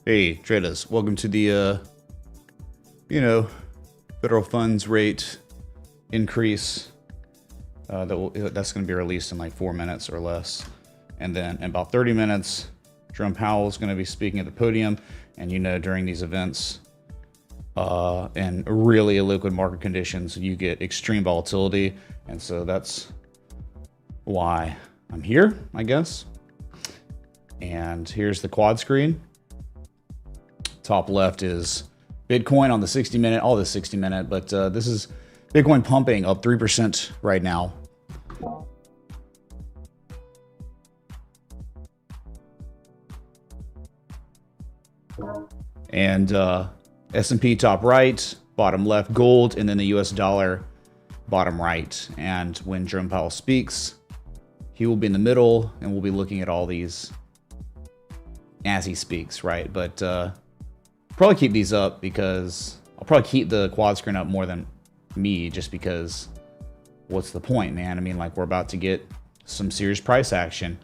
Hey, traders, welcome to the, federal funds rate increase. That's going to be released in like 4 minutes or less. And then in about 30 minutes, Jerome Powell is going to be speaking at the podium. And during these events and really illiquid market conditions, you get extreme volatility. And so that's why I'm here, I guess. And here's the quad screen. Top left is Bitcoin on the 60-minute, all the 60-minute, but this is Bitcoin pumping up 3% right now. And S&P top right, bottom left gold, and then the US dollar bottom right. And when Jerome Powell speaks, he will be in the middle, and we'll be looking at all these as he speaks, right? But probably keep these up because I'll probably keep the quad screen up more than me, just because what's the point, man? I mean, like, we're about to get some serious price action,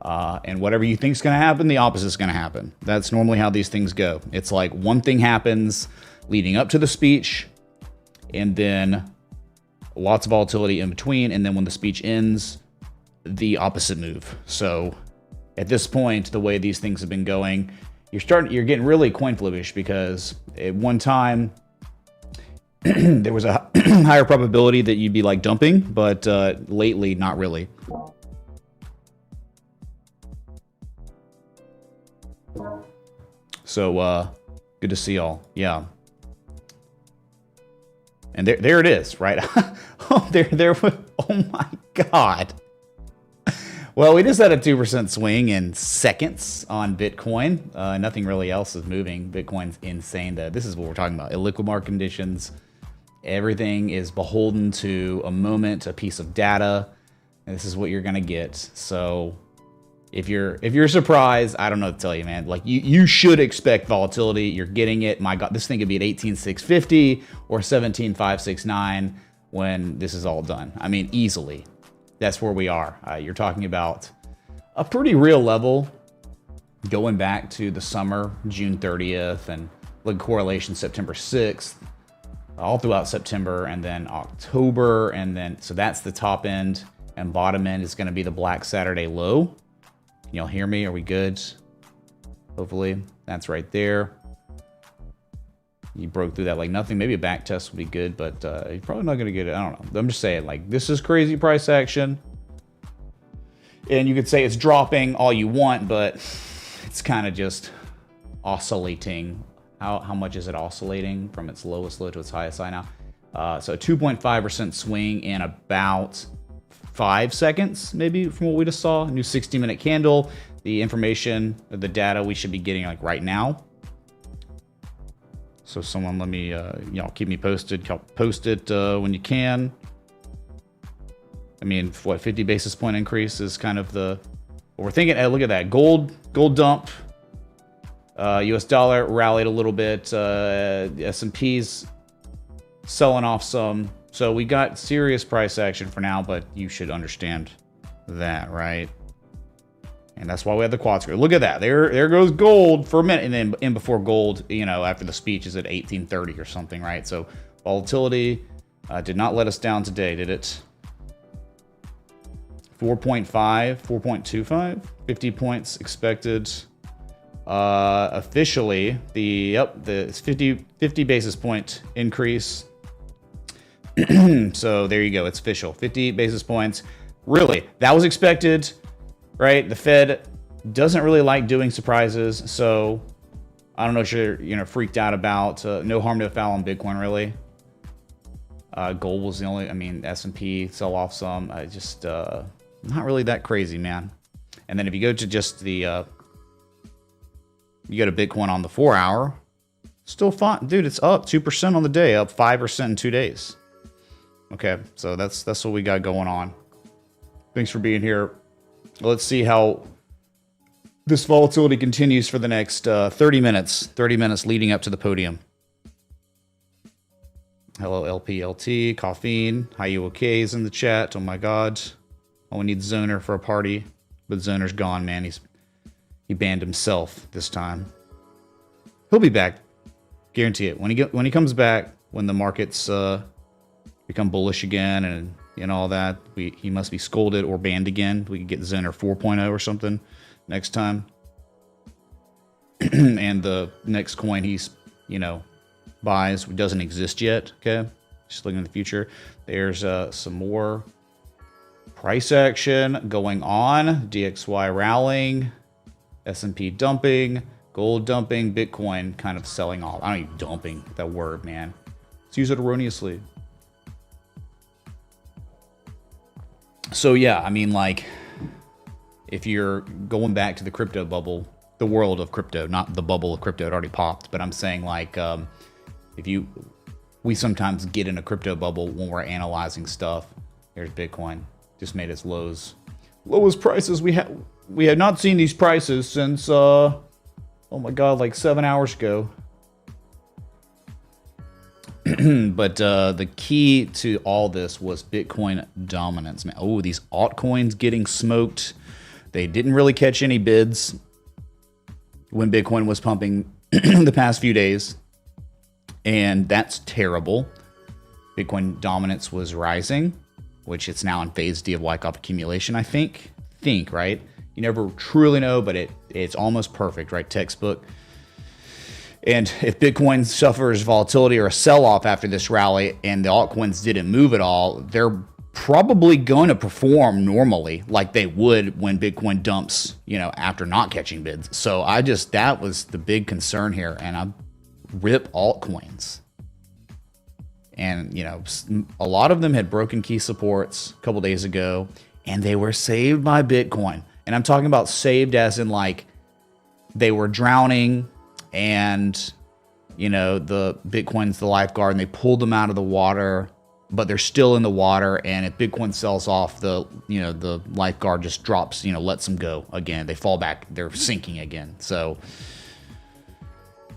and whatever you think is going to happen, the opposite is going to happen. That's normally how these things go. It's like one thing happens leading up to the speech, and then lots of volatility in between, and then when the speech ends, the opposite move. So at this point, the way these things have been going, you're getting really coin flippish, because at one time there was a higher probability that you'd be like dumping, but lately not really. So good to see y'all. Yeah. And there it is, right? Oh, there. Oh my God. Well, we just had a 2% swing in seconds on Bitcoin. Nothing really else is moving. Bitcoin's insane. This is what we're talking about. Illiquid market conditions. Everything is beholden to a moment, a piece of data. And this is what you're gonna get. So if you're surprised, I don't know what to tell you, man. Like, you should expect volatility. You're getting it. My God, this thing could be at 18,650 or 17,569 when this is all done. I mean, easily. That's where we are. You're talking about a pretty real level going back to the summer, June 30th, and look, correlation September 6th, all throughout September, and then October, and then, so that's the top end, and bottom end is going to be the Black Saturday low. Can y'all hear me? Are we good? Hopefully. That's right there. You broke through that like nothing. Maybe a back test would be good, but you're probably not going to get it. I don't know. I'm just saying, like, this is crazy price action. And you could say it's dropping all you want, but it's kind of just oscillating. How much is it oscillating from its lowest low to its highest high now? So a 2.5% swing in about 5 seconds, maybe, from what we just saw. A new 60-minute candle. The information, the data we should be getting like right now. So someone let me, keep me posted. Post it when you can. I mean, what, 50 basis point increase is kind of what we're thinking. Look at that. Gold dump. US dollar rallied a little bit. S&P's selling off some. So we got serious price action for now, but you should understand that, right? And that's why we have the quad screen. Look at that. There goes gold for a minute. And then in before gold, after the speech is at 1830 or something, right? So volatility did not let us down today, did it? 4.5, 4.25, 50 points expected. Officially, the 50 basis point increase. So there you go. It's official. 50 basis points. Really, that was expected. Right, the Fed doesn't really like doing surprises, so I don't know if you're freaked out about no harm, no foul on Bitcoin, really. Gold was the only, S&P sell off some. Just not really that crazy, man. And then if you go to just the you go to Bitcoin on the 4 hour, still fine, dude. It's up 2% on the day, up 5% in 2 days. Okay, so that's what we got going on. Thanks for being here. Let's see how this volatility continues for the next 30 minutes. 30 minutes leading up to the podium. Hello, LPLT, Caffeine. How you okay is in the chat. Oh my God. Oh, we need Zoner for a party. But Zoner's gone, man. He banned himself this time. He'll be back. Guarantee it. When he comes back, when the markets become bullish again and all that, he must be scolded or banned again. We could get Zen or 4.0 or something next time. And the next coin he's, buys doesn't exist yet. Okay, just looking in the future. There's some more price action going on. DXY rallying, S&P dumping, gold dumping, Bitcoin kind of selling off. I don't even dumping that word, man. Let's use it erroneously. So yeah, I mean, like, if you're going back to the crypto bubble, the world of crypto, not the bubble of crypto, it already popped, but I'm saying, like, we sometimes get in a crypto bubble when we're analyzing stuff. Here's Bitcoin, just made its lowest prices. We had not seen these prices since, oh my God, like 7 hours ago. But the key to all this was Bitcoin dominance, man. Oh, these altcoins getting smoked. They didn't really catch any bids when Bitcoin was pumping the past few days. And that's terrible. Bitcoin dominance was rising, which it's now in phase D of Wyckoff accumulation, I think, right? You never truly know, but it's almost perfect, right? Textbook. And if Bitcoin suffers volatility or a sell-off after this rally and the altcoins didn't move at all, they're probably going to perform normally like they would when Bitcoin dumps, after not catching bids. So that was the big concern here. And I rip altcoins. And, a lot of them had broken key supports a couple days ago, and they were saved by Bitcoin. And I'm talking about saved as in, like, they were drowning and, the Bitcoin's the lifeguard, and they pulled them out of the water, but they're still in the water. And if Bitcoin sells off, the lifeguard just drops, lets them go again. They fall back. They're sinking again. So,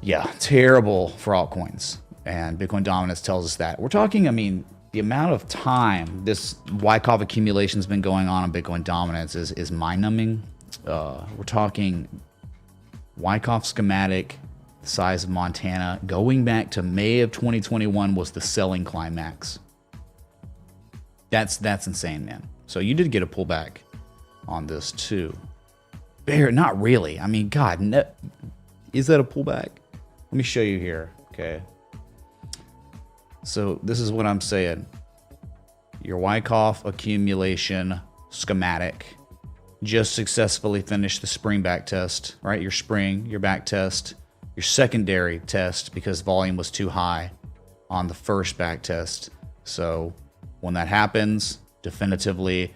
yeah, terrible for altcoins. And Bitcoin dominance tells us that. We're talking, the amount of time this Wyckoff accumulation has been going on Bitcoin dominance is mind-numbing. We're talking Wyckoff schematic, the size of Montana, going back to May of 2021 was the selling climax. That's insane, man. So you did get a pullback on this too. Not really. God, is that a pullback? Let me show you here. Okay. So this is what I'm saying. Your Wyckoff accumulation schematic just successfully finished the spring back test, right? Your spring, your back test, your secondary test because volume was too high on the first back test. So when that happens, definitively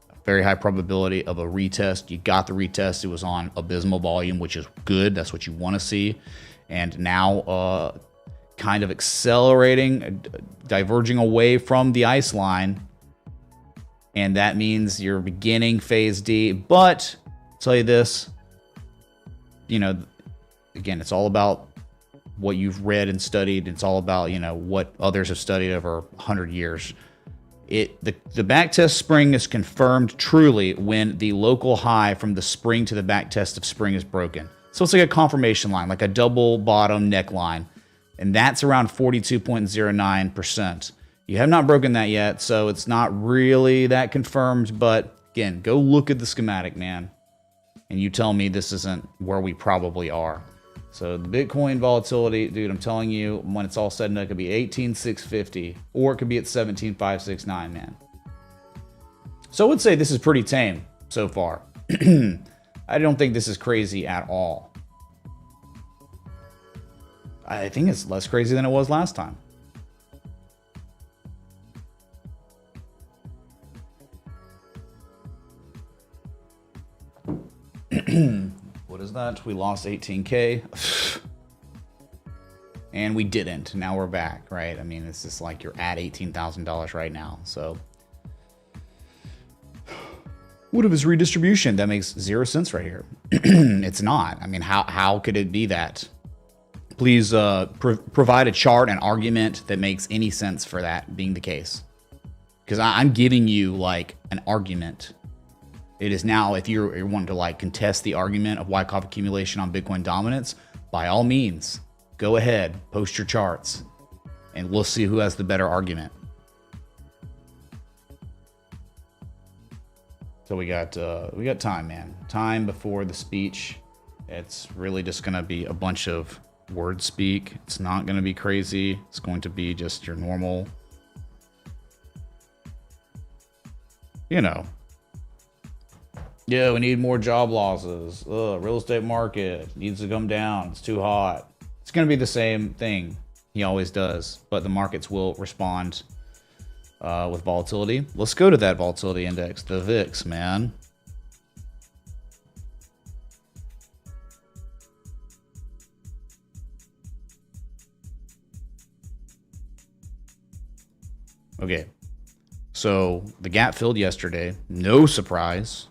a very high probability of a retest. You got the retest. It was on abysmal volume, which is good. That's what you want to see. And now kind of accelerating, diverging away from the ice line. And that means you're beginning phase D. But I'll tell you this, again, it's all about what you've read and studied. It's all about, what others have studied over 100 years. The back test spring is confirmed truly when the local high from the spring to the back test of spring is broken. So it's like a confirmation line, like a double bottom neckline. And that's around 42.09%. You have not broken that yet, so it's not really that confirmed. But again, go look at the schematic, man. And you tell me this isn't where we probably are. So the Bitcoin volatility, dude, I'm telling you, when it's all said and done, it could be 18,650 or it could be at 17,569, man. So I would say this is pretty tame so far. I don't think this is crazy at all. I think it's less crazy than it was last time. What is that? We lost 18K. And we didn't. Now we're back, right? It's just like you're at $18,000 right now. So what if it's redistribution? That makes 0 sense right here. It's not. How could it be that? Please provide a chart, an argument that makes any sense for that being the case. Because I'm giving you like an argument. It is now, if you're wanting to like contest the argument of Wyckoff accumulation on Bitcoin dominance, by all means, Go ahead, post your charts, and we'll see who has the better argument. So we got time, man. Time before the speech. It's really just gonna be a bunch of word speak. It's not gonna be crazy. It's going to be just your normal, you know. Yeah, we need more job losses. Real estate market needs to come down. It's too hot. It's gonna be the same thing he always does, but the markets will respond with volatility. Let's go to that volatility index, the VIX, man. Okay, so the gap filled yesterday. No surprise.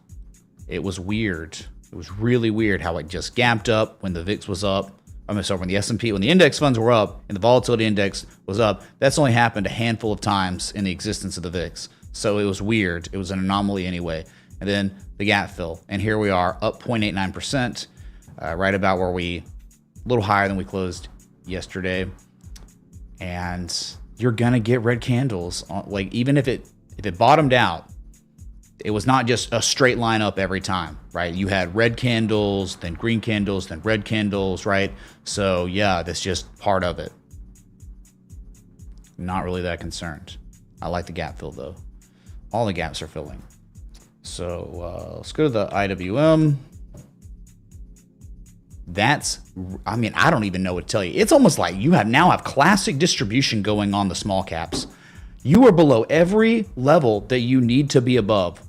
It was weird. It was really weird how it just gapped up when the VIX was up. I'm sorry, when the S&P, when the index funds were up and the volatility index was up. That's only happened a handful of times in the existence of the VIX. So it was weird. It was an anomaly anyway. And then the gap fill. And here we are, up 0.89%, right about where a little higher than we closed yesterday. And you're going to get red candles. Like, even if it bottomed out, it was not just a straight line up every time, right? You had red candles, then green candles, then red candles, right? So yeah, that's just part of it. Not really that concerned. I like the gap fill though. All the gaps are filling. So let's go to the IWM. I mean, I don't even know what to tell you. It's almost like you now have classic distribution going on the small caps. You are below every level that you need to be above.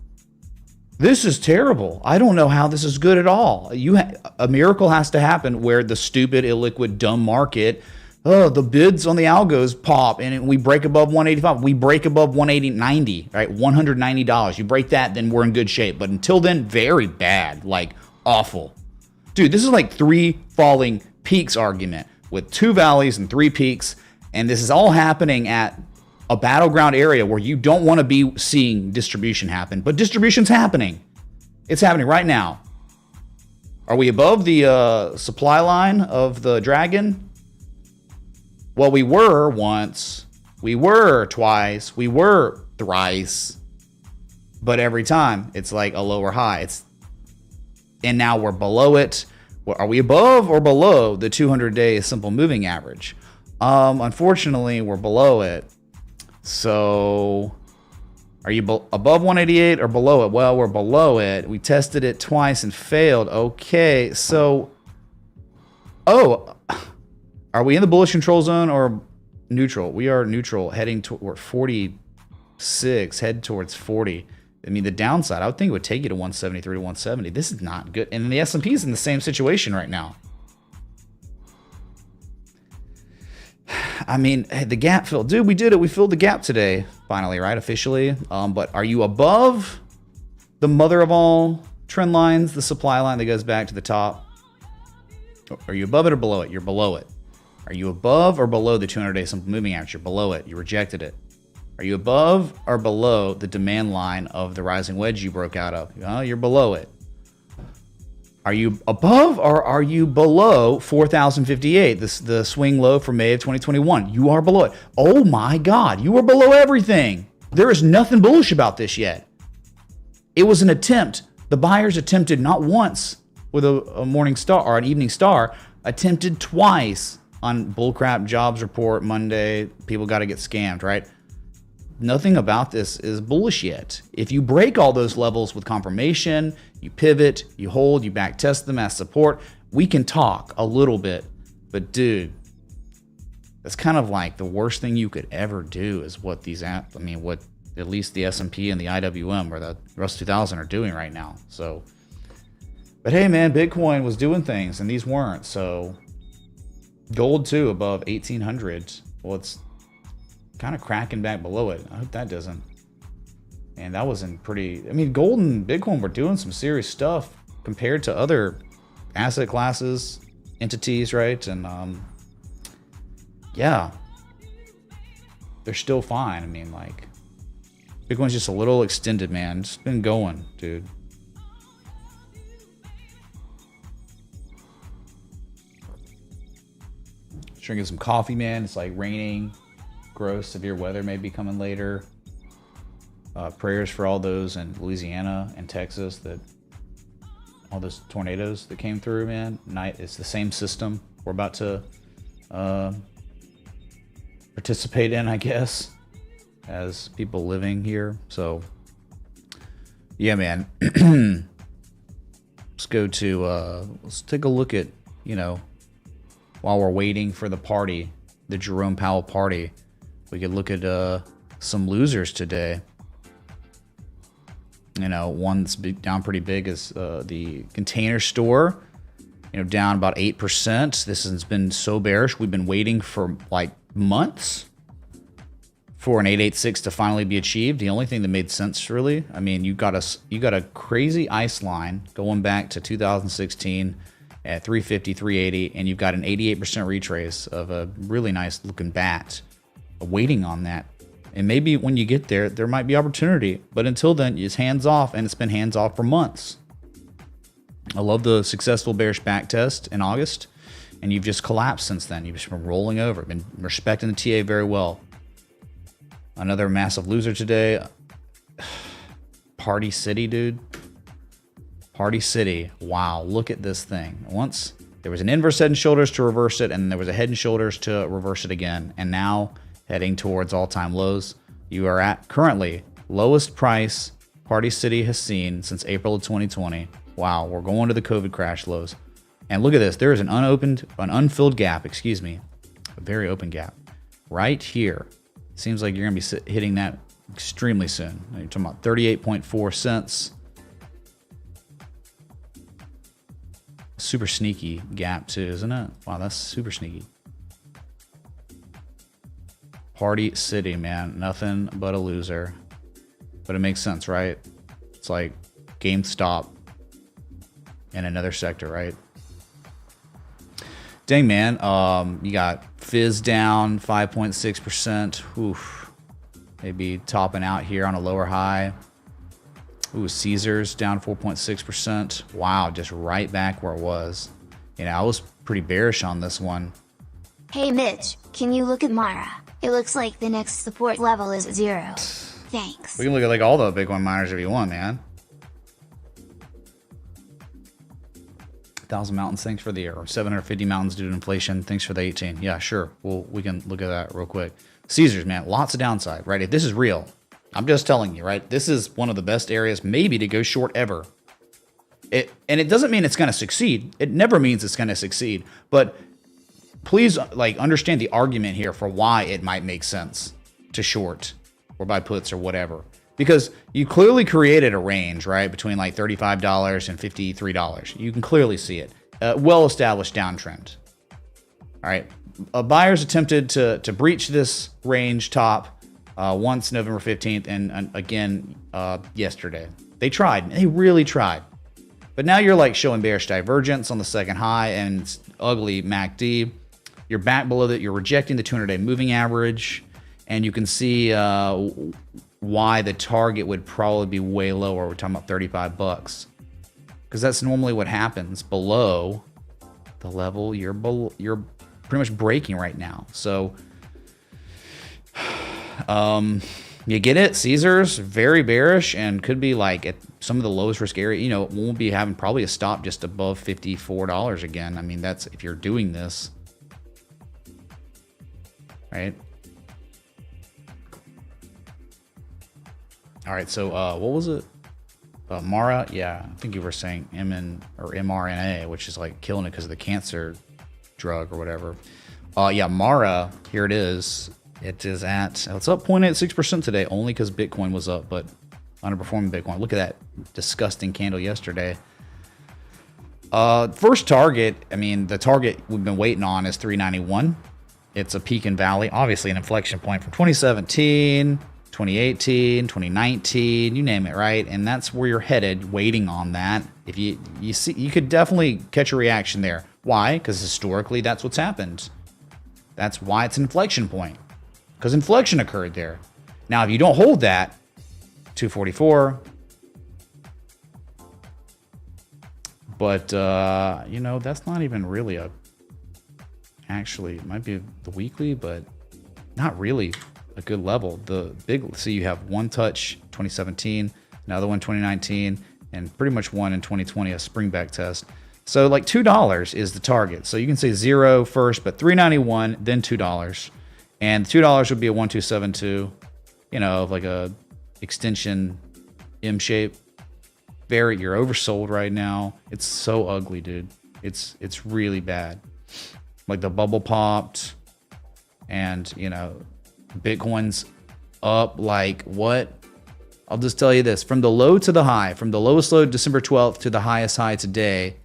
This is terrible. I don't know how this is good at all. A miracle has to happen where the stupid, illiquid, dumb market, the bids on the algos pop and we break above 185. We break above 180.90, right? $190. You break that, then we're in good shape. But until then, very bad, like awful. Dude, this is like 3 falling peaks argument with 2 valleys and 3 peaks. And this is all happening at a battleground area where you don't want to be seeing distribution happen, but distribution's happening. It's happening right now. Are we above the supply line of the dragon? Well, we were once, we were twice, we were thrice, but every time it's like a lower high. And now we're below it. Are we above or below the 200-day simple moving average? Unfortunately, we're below it. So are you above 188 or below it? Well, we're below it. We tested it twice and failed. Okay, so, are we in the bullish control zone or neutral? We are neutral, heading toward 46, head towards 40. I mean, the downside, I would think it would take you to 173 to 170. This is not good. And the S&P is in the same situation right now. I mean, the gap fill. Dude, we did it. We filled the gap today, finally, right? Officially. But are you above the mother of all trend lines, the supply line that goes back to the top? Are you above it or below it? You're below it. Are you above or below the 200-day simple moving average? You're below it. You rejected it. Are you above or below the demand line of the rising wedge you broke out of? You're below it. Are you above or are you below 4,058, the swing low for May of 2021? You are below it. Oh my God, you are below everything. There is nothing bullish about this yet. It was an attempt. The buyers attempted not once with a morning star or an evening star, attempted twice on bullcrap jobs report Monday. People got to get scammed, right? Nothing about this is bullish yet. If you break all those levels with confirmation, you pivot, you hold, you back test them as support, we can talk a little bit. But dude, that's kind of like the worst thing you could ever do is what what at least the S&P and the IWM or the Russell 2000 are doing right now. So, but hey man, Bitcoin was doing things and these weren't. So gold too above 1,800. Well, it's kind of cracking back below it. I hope that doesn't. And that wasn't pretty. I mean, gold and Bitcoin were doing some serious stuff compared to other asset classes, entities, right? And yeah, they're still fine. I mean, like, Bitcoin's just a little extended, man. It's been going, dude. Drinking some coffee, man. It's like raining. Gross, severe weather may be coming later. Prayers for all those in Louisiana and Texas, that all those tornadoes that came through, man. It's the same system we're about to participate in, I guess, as people living here. So yeah, man. Let's take a look at, while we're waiting for the party, the Jerome Powell party, we could look at some losers today. One's down pretty big is the Container Store, down about 8%. This has been so bearish. We've been waiting for like months for an 886 to finally be achieved. The only thing that made sense, really, I mean, you got a crazy ice line going back to 2016 at 350, 380, and you've got an 88% retrace of a really nice looking bat waiting on that. And maybe when you get there, there might be opportunity. But until then, it's hands off, and it's been hands off for months. I love the successful bearish back test in August, and you've just collapsed since then. You've just been rolling over, been respecting the TA very well. Another massive loser today. Party City, dude. Party City. Wow, look at this thing. Once there was an inverse head and shoulders to reverse it, and there was a head and shoulders to reverse it again. And now, heading towards all-time lows. You are at currently lowest price Party City has seen since April of 2020. Wow, we're going to the COVID crash lows. And look at this. There is an unfilled gap, a very open gap right here. Seems like you're going to be hitting that extremely soon. You're talking about 38.4 cents. Super sneaky gap too, isn't it? Wow, that's super sneaky. Party City, man. Nothing but a loser. But it makes sense, right? It's like GameStop in another sector, right? Dang, man. You got Fizz down 5.6%. Oof. Maybe topping out here on a lower high. Ooh, Caesars down 4.6%. Wow, just right back where it was. I was pretty bearish on this one. Hey, Mitch, can you look at Mara? It looks like the next support level is at 0. Thanks. We can look at like all the Bitcoin miners if you want, man. 1,000 mountains, thanks for the arrow. 750 mountains due to inflation, thanks for the 18. Yeah, sure. We can look at that real quick. Caesars, man, lots of downside, right? If this is real, I'm just telling you, right? This is one of the best areas maybe to go short ever. And it doesn't mean it's going to succeed. It never means it's going to succeed. But please understand the argument here for why it might make sense to short or buy puts or whatever. Because you clearly created a range, right, between like $35 and $53. You can clearly see it. Well-established downtrend. All right. Buyers attempted to breach this range top once November 15th and again yesterday. They tried. They really tried. But now you're like showing bearish divergence on the second high and it's ugly MACD. You're back below that. You're rejecting the 200-day moving average, and you can see why the target would probably be way lower. We're talking about $35, because that's normally what happens below the level you're pretty much breaking right now. So, you get it. Caesars very bearish and could be like at some of the lowest risk area. Won't be having probably a stop just above $54 again. I mean, that's if you're doing this. Right. All right. So what was it? Mara. Yeah, I think you were saying mRNA, which is like killing it because of the cancer drug or whatever. Yeah, Mara. Here it is. It is at. It's up 0.86% today, only because Bitcoin was up, but underperforming Bitcoin. Look at that disgusting candle yesterday. First target. I mean, the target we've been waiting on is 391. It's a peak and valley, obviously an inflection point from 2017, 2018, 2019, you name it, right? And that's where you're headed, waiting on that. If you see, you could definitely catch a reaction there. Why? Because historically, that's what's happened. That's why it's an inflection point, because inflection occurred there. Now, if you don't hold that, 244, but that's not even really a Actually, it might be the weekly, but not really a good level. The big, so you have one touch 2017, another one 2019, and pretty much one in 2020, a spring back test. So like $2 is the target. So you can say 0 first, but $3.91, then $2. And $2 would be a 1272, you know, like a extension M shape. You're oversold right now. It's so ugly, dude. It's really bad. Like the bubble popped, and you know, Bitcoin's up like what? I'll just tell you this: from the low to the high, from the lowest low December 12th to the highest high today,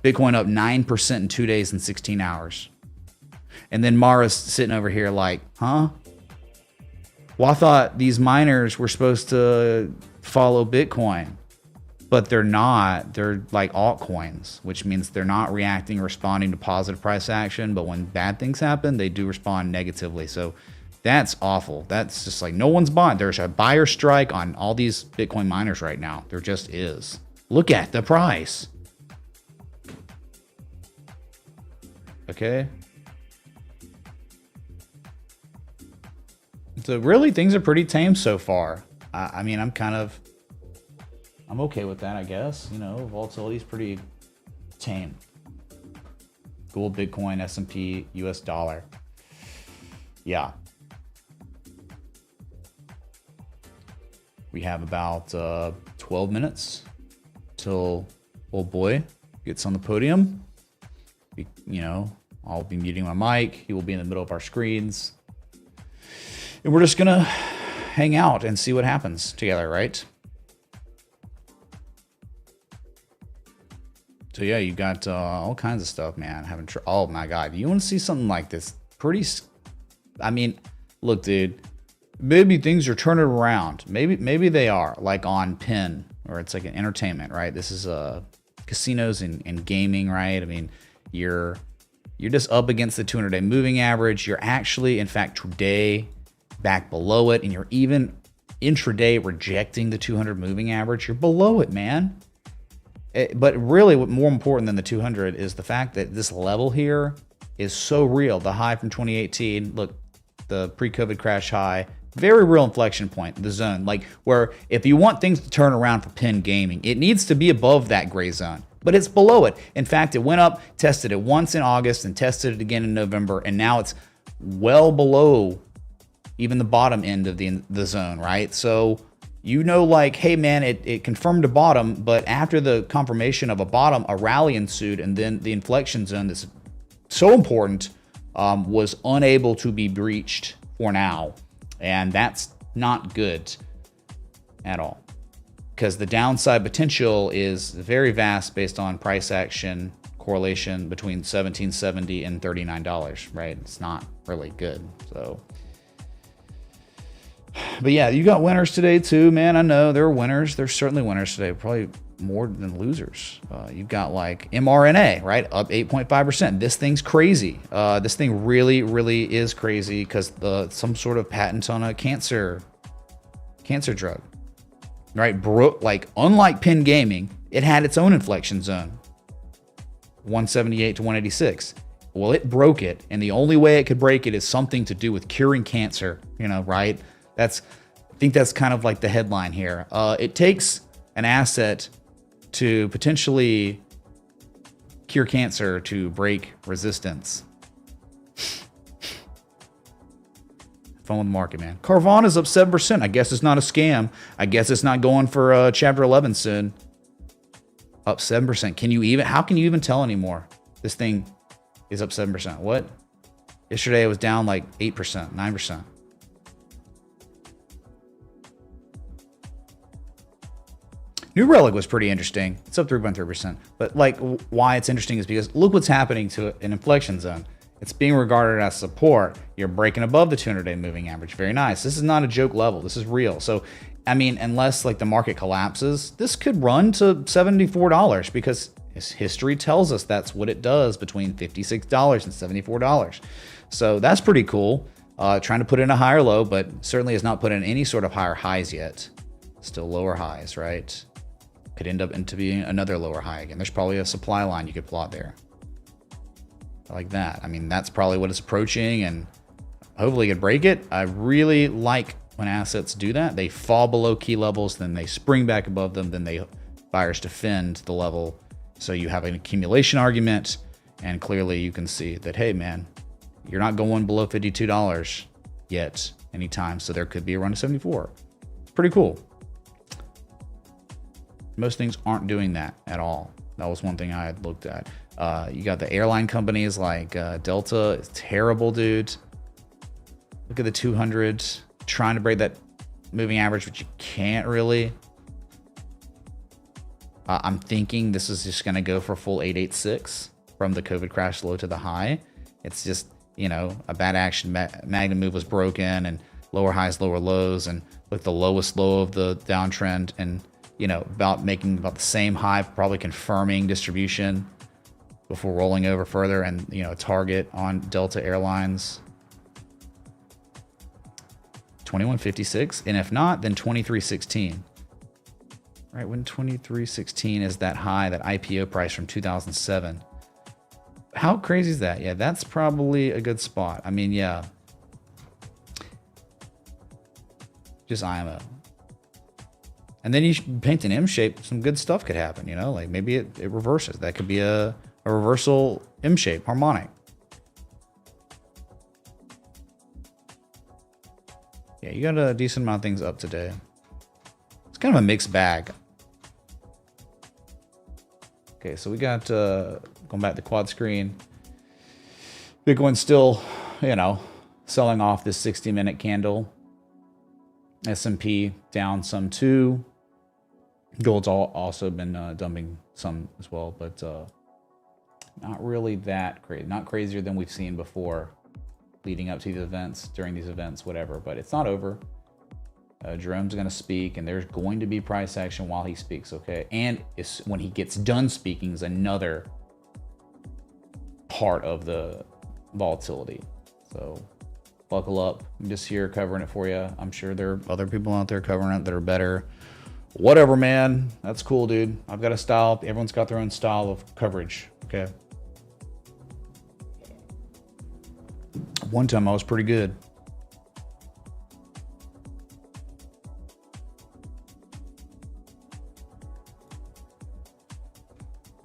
Bitcoin up 9% in 2 days and 16 hours. And then Mara's sitting over here like, huh? Well, I thought these miners were supposed to follow Bitcoin. But they're not. They're like altcoins, which means they're not reacting or responding to positive price action. But when bad things happen, they do respond negatively. So that's awful. That's just like no one's buying. There's a buyer strike on all these Bitcoin miners right now. There just is. Look at the price. Okay. So really, things are pretty tame so far. I mean, I'm okay with that, I guess. You know, volatility is pretty tame. Gold, Bitcoin, S&P, US dollar. Yeah. We have about 12 minutes till old boy gets on the podium. You know, I'll be muting my mic. He will be in the middle of our screens. And we're just going to hang out and see what happens together, right? So yeah, you got all kinds of stuff, man. Oh my God, you want to see something like this? I mean, look, dude. Maybe things are turning around. Maybe they are, like on PIN, or it's like an entertainment, right? This is casinos and gaming, right? I mean, you're just up against the 200-day moving average. You're actually, in fact, today back below it, and you're even intraday rejecting the 200 moving average. You're below it, man. But really, what more important than the 200 is the fact that this level here is so real. The high from 2018, look, the pre-COVID crash high, very real inflection point, the zone. Like where if you want things to turn around for PIN gaming, it needs to be above that gray zone, but it's below it. In fact, it went up, tested it once in August and tested it again in November, and now it's well below even the bottom end of the zone, right? So you know, like, hey man, it confirmed a bottom, but after the confirmation of a bottom, a rally ensued, and then the inflection zone that's so important was unable to be breached for now. And that's not good at all, because the downside potential is very vast based on price action correlation between $17.70 and $39, right? It's not really good. So, but yeah, you got winners today too, man. I know there are winners. There's certainly winners today, probably more than losers. You've got like mRNA, right? Up 8.5%. This thing's crazy. This thing really, really is crazy because some sort of patent on a cancer drug, right? Like unlike Pin Gaming, it had its own inflection zone, 178 to 186. Well, it broke it, and the only way it could break it is something to do with curing cancer, you know, right? I think that's kind of like the headline here. It takes an asset to potentially cure cancer to break resistance. Fun with the market, man. Carvana's up 7%. I guess it's not a scam. I guess it's not going for Chapter 11 soon. Up 7%. How can you even tell anymore? This thing is up 7%. What? Yesterday it was down like 8%, 9%. New Relic was pretty interesting. It's up 3.3%. But like why it's interesting is because look what's happening to an inflection zone. It's being regarded as support. You're breaking above the 200-day moving average. Very nice. This is not a joke level. This is real. So, I mean, unless like the market collapses, this could run to $74 because history tells us that's what it does between $56 and $74. So that's pretty cool. Trying to put in a higher low, but certainly has not put in any sort of higher highs yet. Still lower highs, right? Could end up into being another lower high again. There's probably a supply line you could plot there. like that. I mean, that's probably what it's approaching, and hopefully it could break it. I really like when assets do that. They fall below key levels, then they spring back above them, then buyers defend the level. So you have an accumulation argument, and clearly you can see that, hey man, you're not going below $52 yet anytime, so there could be a run to 74. Pretty cool. Most things aren't doing that at all. That was one thing I had looked at. You got the airline companies like Delta. It's terrible, dude. Look at the 200 trying to break that moving average, but you can't really. I'm thinking this is just going to go for full 886 from the COVID crash low to the high. It's just, you know, a bad action. Magnum move was broken, and lower highs, lower lows, and look, the lowest low of the downtrend, and you know, making about the same high, probably confirming distribution before rolling over further, and you know, target on Delta Airlines 2156, and if not, then 2316. Right, when 2316 is that high, that IPO price from 2007. How crazy is that? Yeah, that's probably a good spot. I mean, yeah, just IMO. And then you paint an M shape, some good stuff could happen, you know, like maybe it reverses. That could be a reversal M shape, harmonic. Yeah, you got a decent amount of things up today. It's kind of a mixed bag. Okay, so we got, going back to the quad screen. Bitcoin still, you know, selling off this 60-minute candle. S&P down some too. Gold's also been dumping some as well, but not really that crazy. Not crazier than we've seen before leading up to these events, during these events, whatever. But it's not over. Jerome's going to speak, and there's going to be price action while he speaks, okay? And when he gets done speaking is another part of the volatility. So buckle up. I'm just here covering it for you. I'm sure there are other people out there covering it that are better. Whatever, man. That's cool, dude. I've got a style. Everyone's got their own style of coverage, okay? One time I was pretty good.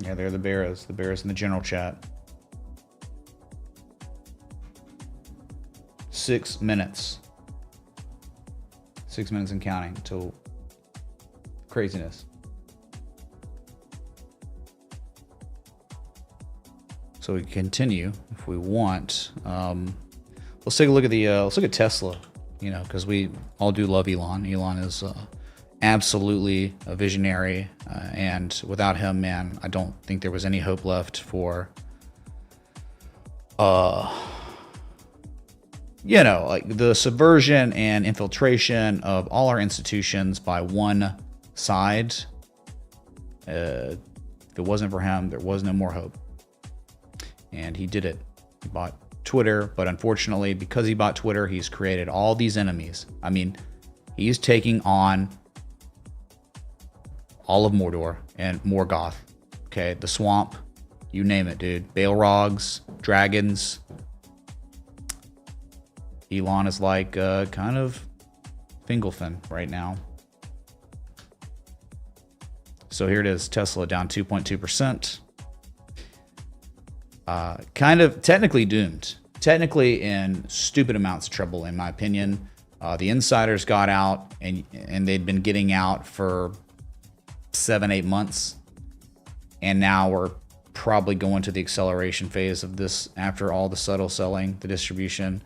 Yeah, they're the bears. The bears in the general chat. 6 minutes. 6 minutes and counting till craziness. So we continue if we want. Let's take a look at the let's look at Tesla, you know, because we all do love Elon. Elon is absolutely a visionary, and without him, man, I don't think there was any hope left for you know, like the subversion and infiltration of all our institutions by one side. If it wasn't for him, there was no more hope. And he did it. He bought Twitter, but unfortunately, because he bought Twitter, he's created all these enemies. I mean, he's taking on all of Mordor and Morgoth. Okay, the swamp, you name it, dude. Balrogs, dragons. Elon is like kind of Fingelfin right now. So here it is, Tesla down 2.2%. Kind of technically doomed. Technically in stupid amounts of trouble, in my opinion. The insiders got out, and they'd been getting out for 7-8 months. And now we're probably going to the acceleration phase of this after all the subtle selling, the distribution.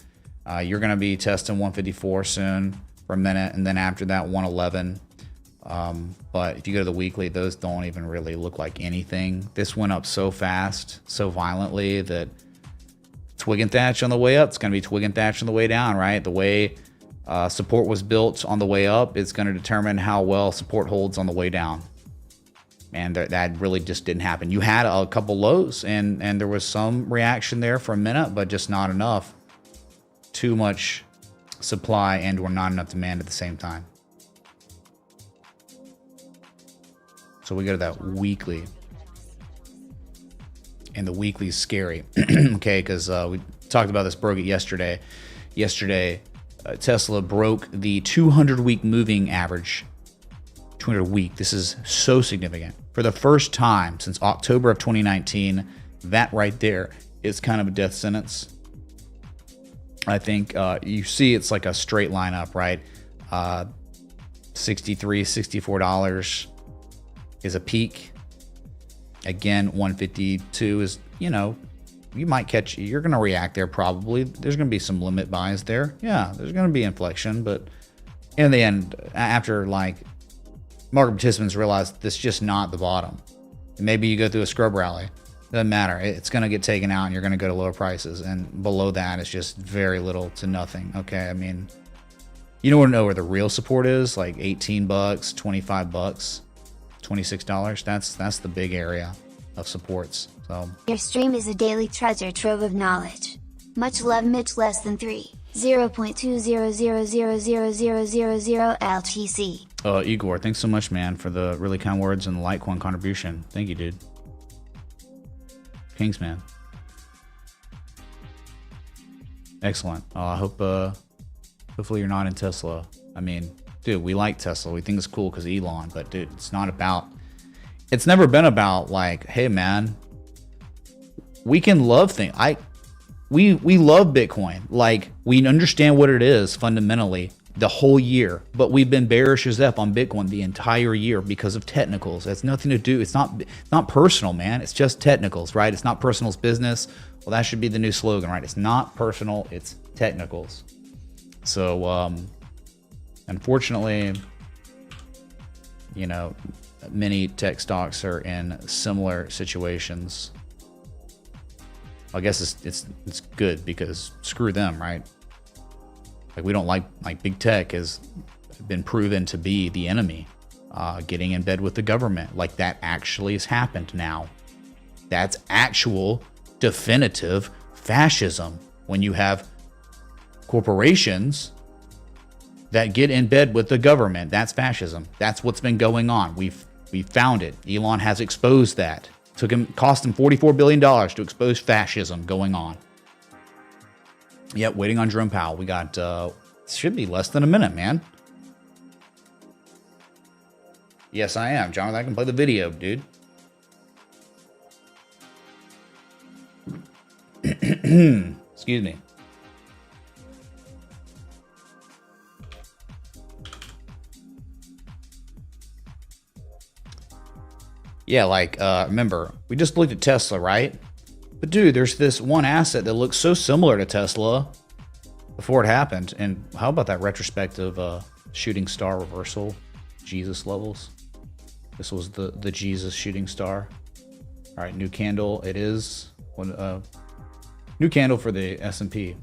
You're going to be testing 154 soon for a minute, and then after that 111. But if you go to the weekly, those don't even really look like anything. This went up so fast, so violently, that twig and thatch on the way up, it's going to be twig and thatch on the way down, right? The way support was built on the way up is going to determine how well support holds on the way down. And that really just didn't happen. You had a couple lows, and there was some reaction there for a minute, but just not enough. Too much supply and or not enough demand at the same time. So we go to that weekly. And the weekly is scary, okay? Because we talked about this, broke it yesterday. Tesla broke the 200-week moving average. 200-week. This is so significant. For the first time since October of 2019, that right there is kind of a death sentence. I think you see it's like a straight line up, right? $63, $64 is a peak. Again, 152 is, you know, you might catch, you're going to react there probably. There's going to be some limit buys there. Yeah, there's going to be inflection, but in the end, after like market participants realize this is just not the bottom. Maybe you go through a scrub rally. Doesn't matter. It's going to get taken out and you're going to go to lower prices. And below that, it's just very little to nothing. Okay, I mean, you don't want to know where the real support is, like 18 bucks, 25 bucks, $26. That's the big area of supports. So your stream is a daily treasure trove of knowledge. Much love, Mitch. Less than 0.200000000 LTC. Igor, thanks so much, man, for the really kind words and the Litecoin contribution. Thank you, dude. Kings, man. Excellent. I hope, hopefully you're not in Tesla. I mean, dude, we like Tesla. We think it's cool because of Elon, but dude, it's not about, it's never been about like, hey man, we can love things. We love Bitcoin. Like, we understand what it is fundamentally the whole year, but we've been bearish as F on Bitcoin the entire year because of technicals. It's nothing to do. It's not personal, man. It's just technicals, right? It's not personal, it's business. Well, that should be the new slogan, right? It's not personal, it's technicals. So, unfortunately, you know, many tech stocks are in similar situations. I guess it's good because screw them, right? Like, we don't like big tech has been proven to be the enemy. Getting in bed with the government, like that actually has happened now. That's actual definitive fascism when you have corporations that get in bed with the government. That's fascism. That's what's been going on. We've found it. Elon has exposed that. Cost him $44 billion to expose fascism going on. Yep, waiting on Jerome Powell. We got, should be less than a minute, man. Yes, I am. Jonathan, I can play the video, dude. Excuse me. Yeah, like, remember, we just looked at Tesla, right? But dude, there's this one asset that looks so similar to Tesla before it happened. And how about that retrospective shooting star reversal, Jesus levels? This was the Jesus shooting star. All right, new candle. It is new candle for the S&P.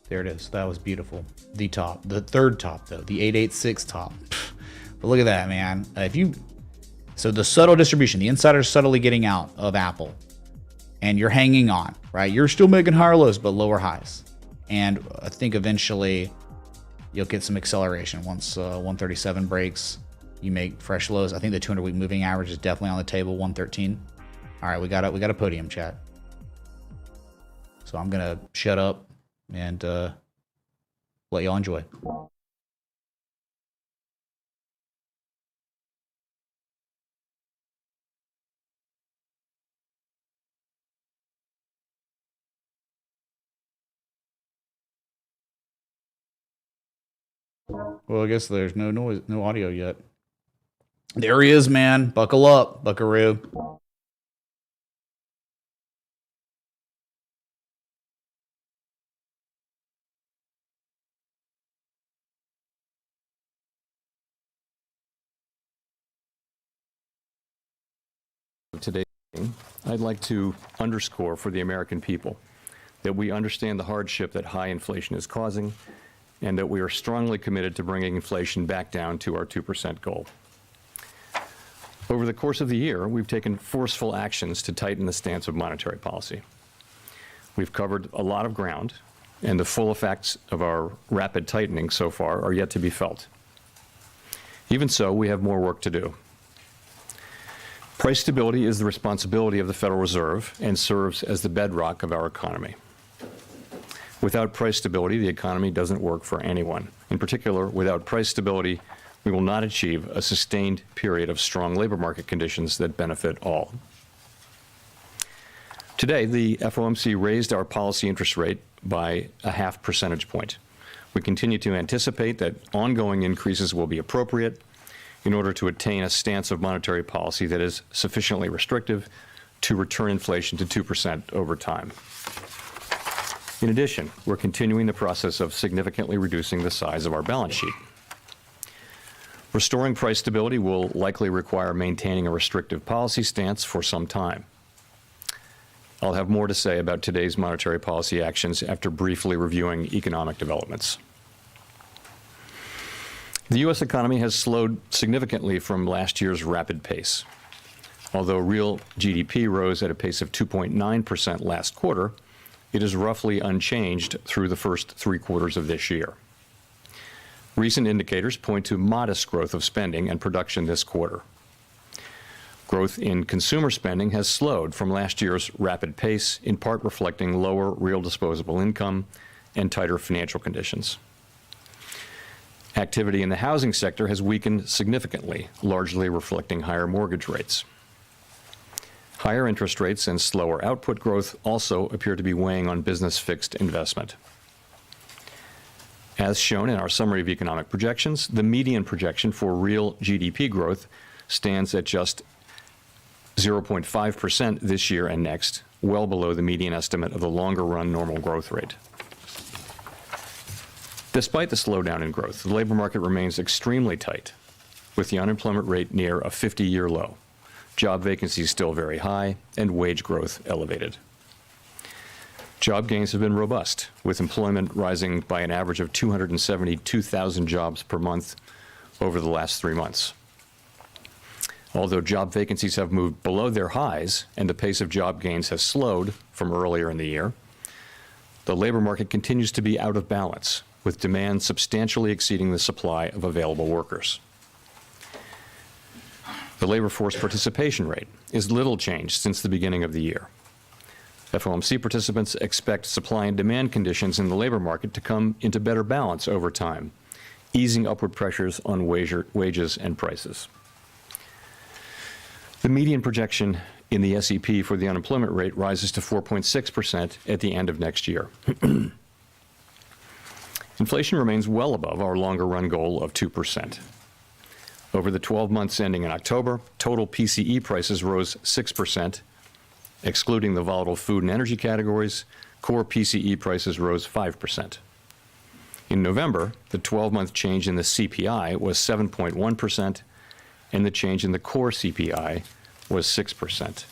There it is. That was beautiful. The top, the third top though, the 886 top. But look at that, man. So the subtle distribution, the insiders subtly getting out of Apple. And you're hanging on, right? You're still making higher lows, but lower highs. And I think eventually you'll get some acceleration once 137 breaks. You make fresh lows. I think the 200-week moving average is definitely on the table, 113. All right, we got a podium, chat. So I'm gonna shut up and let y'all enjoy. Well, I guess there's no noise, no audio yet. There he is, man. Buckle up, buckaroo. Today, I'd like to underscore for the American people that we understand the hardship that high inflation is causing, and that we are strongly committed to bringing inflation back down to our 2% goal. Over the course of the year, we've taken forceful actions to tighten the stance of monetary policy. We've covered a lot of ground, and the full effects of our rapid tightening so far are yet to be felt. Even so, we have more work to do. Price stability is the responsibility of the Federal Reserve and serves as the bedrock of our economy. Without price stability, the economy doesn't work for anyone. In particular, without price stability, we will not achieve a sustained period of strong labor market conditions that benefit all. Today, the FOMC raised our policy interest rate by a half percentage point. We continue to anticipate that ongoing increases will be appropriate in order to attain a stance of monetary policy that is sufficiently restrictive to return inflation to 2% over time. In addition, we're continuing the process of significantly reducing the size of our balance sheet. Restoring price stability will likely require maintaining a restrictive policy stance for some time. I'll have more to say about today's monetary policy actions after briefly reviewing economic developments. The U.S. economy has slowed significantly from last year's rapid pace. Although real GDP rose at a pace of 2.9% last quarter, it is roughly unchanged through the first 3 quarters of this year. Recent indicators point to modest growth of spending and production this quarter. Growth in consumer spending has slowed from last year's rapid pace, in part reflecting lower real disposable income and tighter financial conditions. Activity in the housing sector has weakened significantly, largely reflecting higher mortgage rates. Higher interest rates and slower output growth also appear to be weighing on business fixed investment. As shown in our summary of economic projections, the median projection for real GDP growth stands at just 0.5% this year and next, well below the median estimate of the longer-run normal growth rate. Despite the slowdown in growth, the labor market remains extremely tight, with the unemployment rate near a 50-year low, job vacancies still very high, and wage growth elevated. Job gains have been robust, with employment rising by an average of 272,000 jobs per month over the last 3 months. Although job vacancies have moved below their highs and the pace of job gains has slowed from earlier in the year, the labor market continues to be out of balance, with demand substantially exceeding the supply of available workers. The labor force participation rate is little changed since the beginning of the year. FOMC participants expect supply and demand conditions in the labor market to come into better balance over time, easing upward pressures on wages and prices. The median projection in the SEP for the unemployment rate rises to 4.6% at the end of next year. Inflation remains well above our longer-run goal of 2%. Over the 12 months ending in October, total PCE prices rose 6%. Excluding the volatile food and energy categories, core PCE prices rose 5%. In November, the 12-month change in the CPI was 7.1%, and the change in the core CPI was 6%.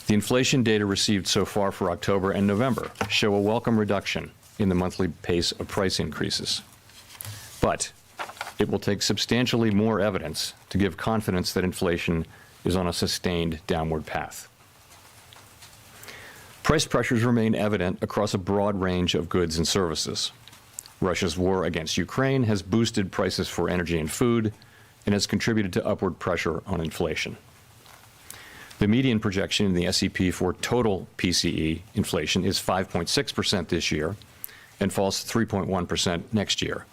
The inflation data received so far for October and November show a welcome reduction in the monthly pace of price increases. But it will take substantially more evidence to give confidence that inflation is on a sustained downward path. Price pressures remain evident across a broad range of goods and services. Russia's war against Ukraine has boosted prices for energy and food and has contributed to upward pressure on inflation. The median projection in the SEP for total PCE inflation is 5.6% this year and falls to 3.1% next year,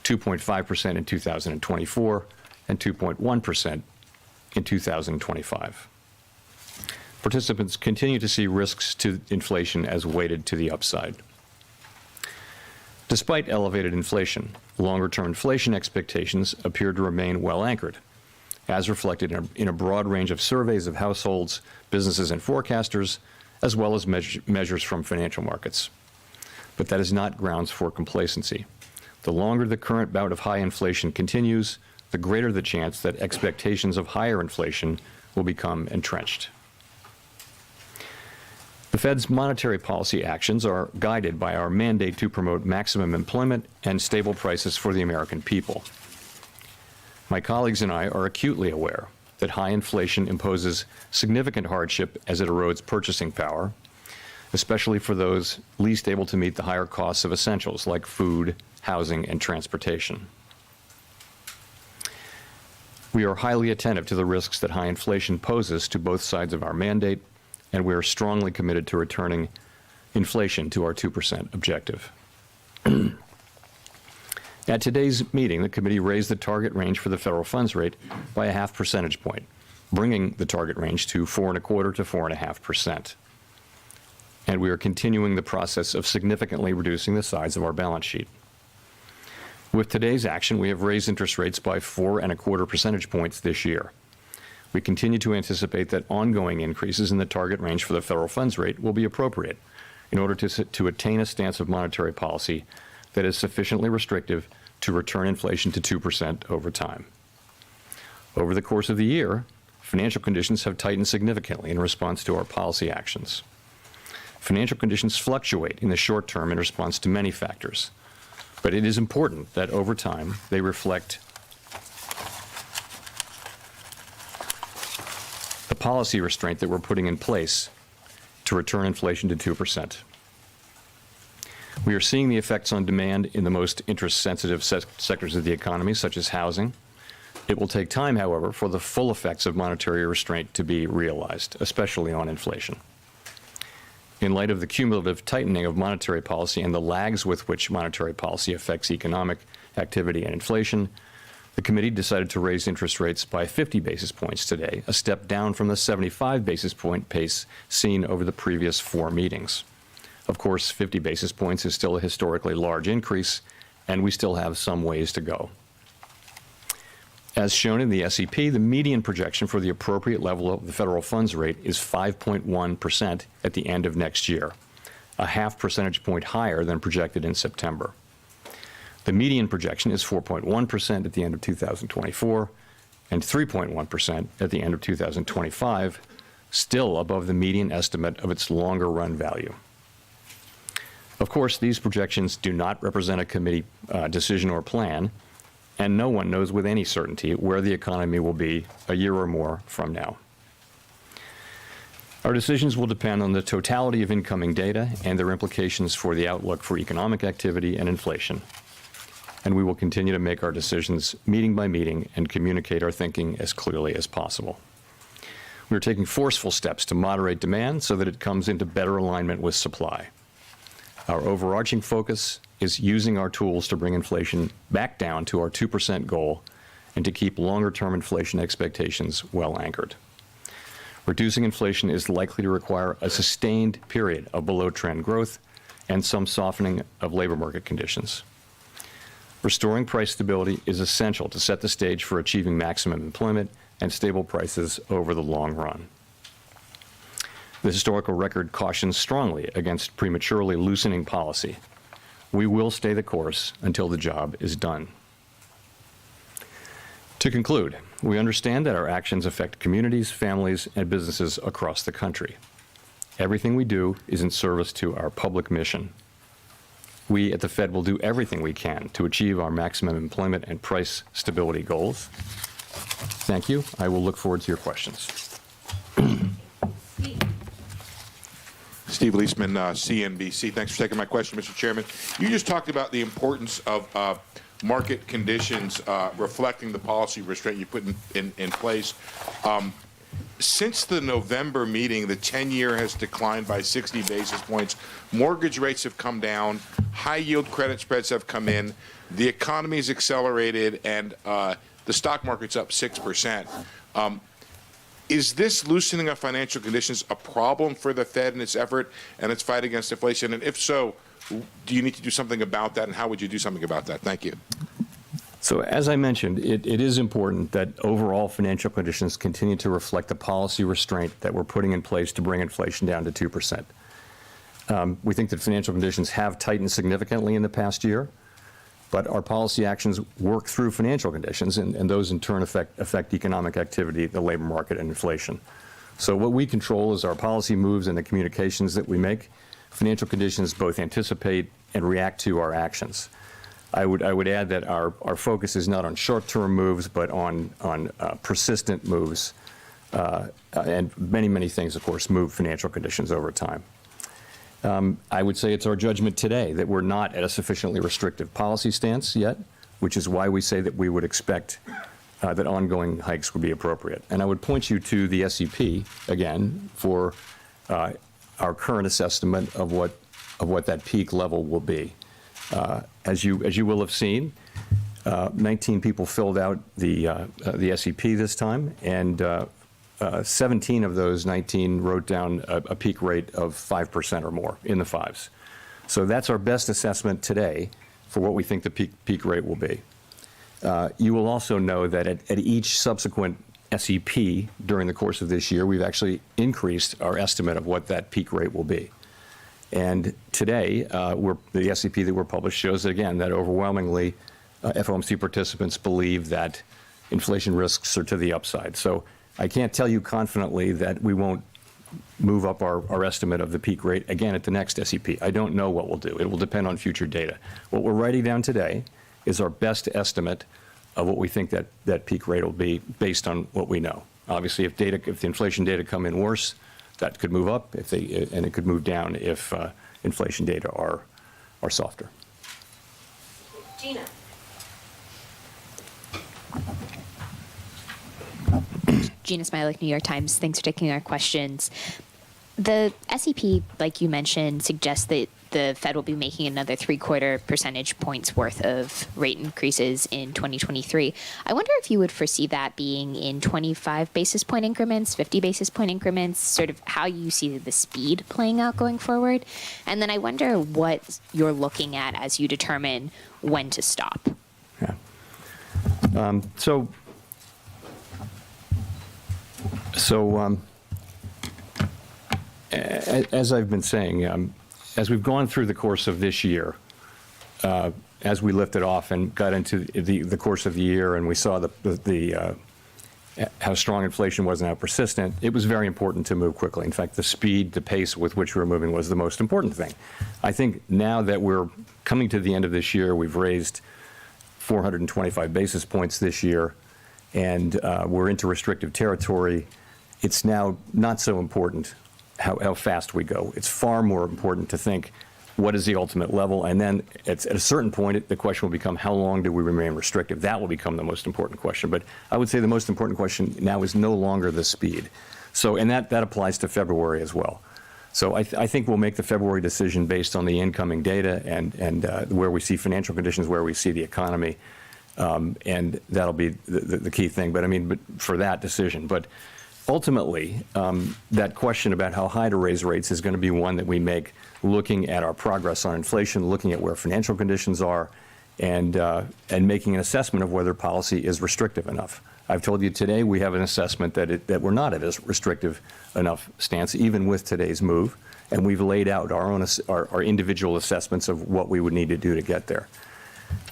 2.5% in 2024, and 2.1% in 2025. Participants continue to see risks to inflation as weighted to the upside. Despite elevated inflation, longer-term inflation expectations appear to remain well anchored, as reflected in a broad range of surveys of households, businesses, and forecasters, as well as measures from financial markets. But that is not grounds for complacency. The longer the current bout of high inflation continues, the greater the chance that expectations of higher inflation will become entrenched. The Fed's monetary policy actions are guided by our mandate to promote maximum employment and stable prices for the American people. My colleagues and I are acutely aware that high inflation imposes significant hardship as it erodes purchasing power, especially for those least able to meet the higher costs of essentials like food, housing, and transportation. We are highly attentive to the risks that high inflation poses to both sides of our mandate, and we are strongly committed to returning inflation to our 2% objective. At today's meeting, the committee raised the target range for the federal funds rate by a half percentage point, bringing the target range to 4.25% to 4.5%. And we are continuing the process of significantly reducing the size of our balance sheet. With today's action, we have raised interest rates by 4.25 percentage points this year. We continue to anticipate that ongoing increases in the target range for the federal funds rate will be appropriate in order to attain a stance of monetary policy that is sufficiently restrictive to return inflation to 2% over time. Over the course of the year, financial conditions have tightened significantly in response to our policy actions. Financial conditions fluctuate in the short term in response to many factors, but it is important that over time they reflect the policy restraint that we're putting in place to return inflation to 2%. We are seeing the effects on demand in the most interest-sensitive sectors of the economy, such as housing. It will take time, however, for the full effects of monetary restraint to be realized, especially on inflation. In light of the cumulative tightening of monetary policy and the lags with which monetary policy affects economic activity and inflation, the committee decided to raise interest rates by 50 basis points today, a step down from the 75 basis point pace seen over the previous 4 meetings. Of course, 50 basis points is still a historically large increase, and we still have some ways to go. As shown in the SEP, the median projection for the appropriate level of the federal funds rate is 5.1% at the end of next year, a half percentage point higher than projected in September. The median projection is 4.1% at the end of 2024 and 3.1% at the end of 2025, still above the median estimate of its longer run value. Of course, these projections do not represent a committee decision or plan, and no one knows with any certainty where the economy will be a year or more from now. Our decisions will depend on the totality of incoming data and their implications for the outlook for economic activity and inflation. And we will continue to make our decisions meeting by meeting and communicate our thinking as clearly as possible. We are taking forceful steps to moderate demand so that it comes into better alignment with supply. Our overarching focus is using our tools to bring inflation back down to our 2% goal and to keep longer-term inflation expectations well anchored. Reducing inflation is likely to require a sustained period of below-trend growth and some softening of labor market conditions. Restoring price stability is essential to set the stage for achieving maximum employment and stable prices over the long run. The historical record cautions strongly against prematurely loosening policy. We will stay the course until the job is done. To conclude, we understand that our actions affect communities, families, and businesses across the country. Everything we do is in service to our public mission. We at the Fed will do everything we can to achieve our maximum employment and price stability goals. Thank you. I will look forward to your questions. Steve Leisman, CNBC. Thanks for taking my question, Mr. Chairman. You just talked about the importance of market conditions reflecting the policy restraint you put in place. Since the November meeting, the 10-year has declined by 60 basis points. Mortgage rates have come down. High-yield credit spreads have come in. The economy has accelerated, and the stock market's up 6%. Is this loosening of financial conditions a problem for the Fed in its effort and its fight against inflation? And if so, do you need to do something about that, and how would you do something about that? Thank you. So as I mentioned, it is important that overall financial conditions continue to reflect the policy restraint that we're putting in place to bring inflation down to 2%. We think that financial conditions have tightened significantly in the past year, but our policy actions work through financial conditions, and those in turn affect economic activity, the labor market, and inflation. So what we control is our policy moves and the communications that we make. Financial conditions both anticipate and react to our actions. I would add that our focus is not on short-term moves, but on persistent moves, and many things, of course, move financial conditions over time. I would say it's our judgment today that we're not at a sufficiently restrictive policy stance yet, which is why we say that we would expect that ongoing hikes would be appropriate. And I would point you to the SEP, again, for our current assessment of what that peak level will be. As you will have seen, 19 people filled out the SEP this time, and 17 of those 19 wrote down a peak rate of 5% or more, in the fives. So that's our best assessment today for what we think the peak rate will be. You will also know that at each subsequent SEP during the course of this year, we've actually increased our estimate of what that peak rate will be. And today, the SEP that we're published shows that, again, that overwhelmingly FOMC participants believe that inflation risks are to the upside. So I can't tell you confidently that we won't move up our estimate of the peak rate again at the next SEP. I don't know what we'll do. It will depend on future data. What we're writing down today is our best estimate of what we think that peak rate will be based on what we know. Obviously, if the inflation data come in worse, that could move up, and it could move down if inflation data are softer. Gina. Gina Smilik, New York Times. Thanks for taking our questions. The SEP, like you mentioned, suggests that the Fed will be making another 3/4 percentage points worth of rate increases in 2023. I wonder if you would foresee that being in 25 basis point increments, 50 basis point increments, sort of how you see the speed playing out going forward. And then I wonder what you're looking at as you determine when to stop. Yeah. As I've been saying, as we've gone through the course of this year, as we lifted off and got into the course of the year, and we saw how strong inflation was and how persistent, it was very important to move quickly. In fact, the speed, the pace with which we were moving was the most important thing. I think now that we're coming to the end of this year, we've raised 425 basis points this year, and we're into restrictive territory. It's now not so important how fast we go. It's far more important to think, what is the ultimate level? And then at a certain point, the question will become, how long do we remain restrictive? That will become the most important question. But I would say the most important question now is no longer the speed. So, and that applies to February as well. So I think we'll make the February decision based on the incoming data and where we see financial conditions, where we see the economy. And that'll be the key thing. But for that decision. But ultimately, that question about how high to raise rates is going to be one that we make looking at our progress on inflation, looking at where financial conditions are, and making an assessment of whether policy is restrictive enough. I've told you today we have an assessment that we're not at a restrictive enough stance, even with today's move, and we've laid out our individual assessments of what we would need to do to get there.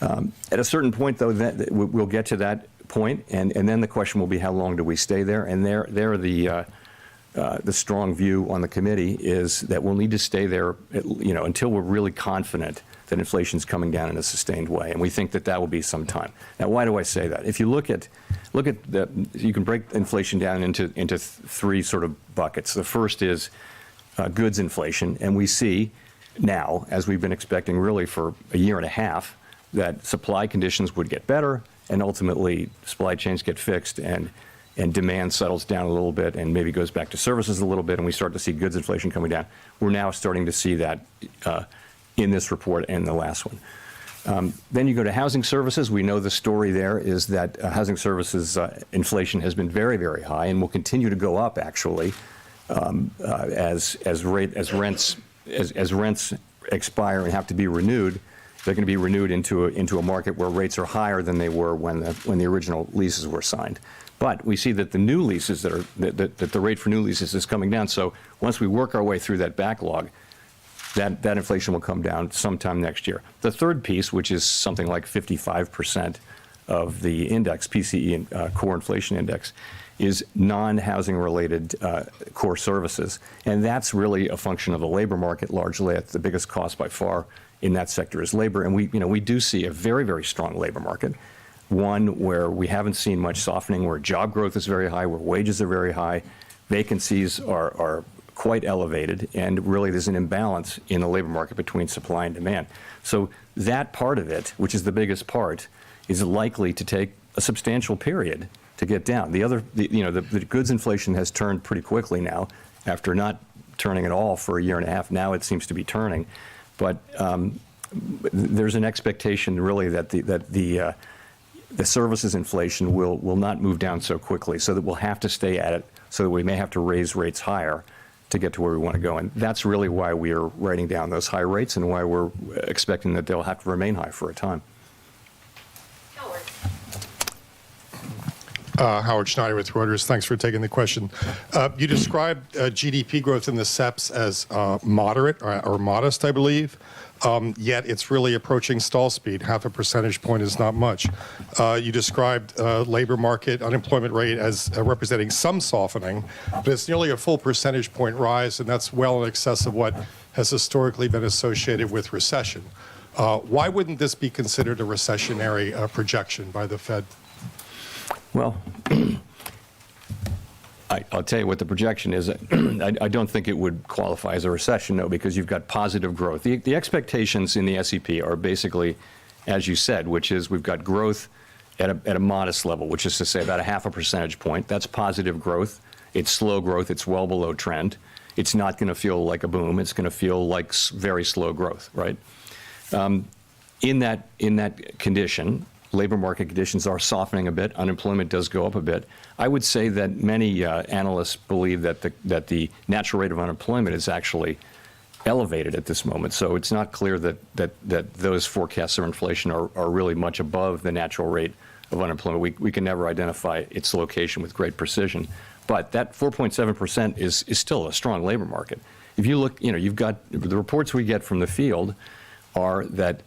At a certain point, though, we'll get to that point, and then the question will be, how long do we stay there? And the strong view on the committee is that we'll need to stay there, until we're really confident that inflation's coming down in a sustained way, and we think that will be some time. Now, why do I say that? If you look at you can break inflation down into three sort of buckets. The first is goods inflation, and we see now, as we've been expecting really for a year and a half, that supply conditions would get better, and ultimately supply chains get fixed, and demand settles down a little bit and maybe goes back to services a little bit, and we start to see goods inflation coming down. We're now starting to see that in this report and the last one. Then you go to housing services. We know the story there is that housing services inflation has been very, very high and will continue to go up, actually, as rents expire and have to be renewed. They're going to be renewed into a market where rates are higher than they were when the original leases were signed. But we see that the new leases that the rate for new leases is coming down. So once we work our way through that backlog, that inflation will come down sometime next year. The third piece, which is something like 55% of the index, PCE, core inflation index, is non-housing related core services. And that's really a function of the labor market largely. The biggest cost by far in that sector is labor. And we do see a very, very strong labor market, one where we haven't seen much softening, where job growth is very high, where wages are very high, vacancies are quite elevated, and really there's an imbalance in the labor market between supply and demand. So that part of it, which is the biggest part, is likely to take a substantial period to get down. The goods inflation has turned pretty quickly now after not turning at all for a year and a half. Now it seems to be turning. But there's an expectation really that the services inflation will not move down so quickly, so that we'll have to stay at it, so that we may have to raise rates higher to get to where we want to go. And that's really why we are writing down those high rates and why we're expecting that they'll have to remain high for a time. Howard Schneider with Reuters. Thanks for taking the question. You described GDP growth in the SEPs as moderate or modest, I believe, yet it's really approaching stall speed. Half a percentage point is not much. You described labor market unemployment rate as representing some softening, but it's nearly a full percentage point rise, and that's well in excess of what has historically been associated with recession. Why wouldn't this be considered a recessionary projection by the Fed? Well, I'll tell you what the projection is. I don't think it would qualify as a recession, no, because you've got positive growth. The expectations in the SEP are basically, as you said, which is we've got growth at a modest level, which is to say about a half a percentage point. That's positive growth. It's slow growth. It's well below trend. It's not going to feel like a boom. It's going to feel like very slow growth, right? In that condition, labor market conditions are softening a bit. Unemployment does go up a bit. I would say that many analysts believe that the natural rate of unemployment is actually elevated at this moment. So it's not clear that those forecasts of inflation are really much above the natural rate of unemployment. We can never identify its location with great precision. But that 4.7% is still a strong labor market. If you look, you've got the reports we get from the field are that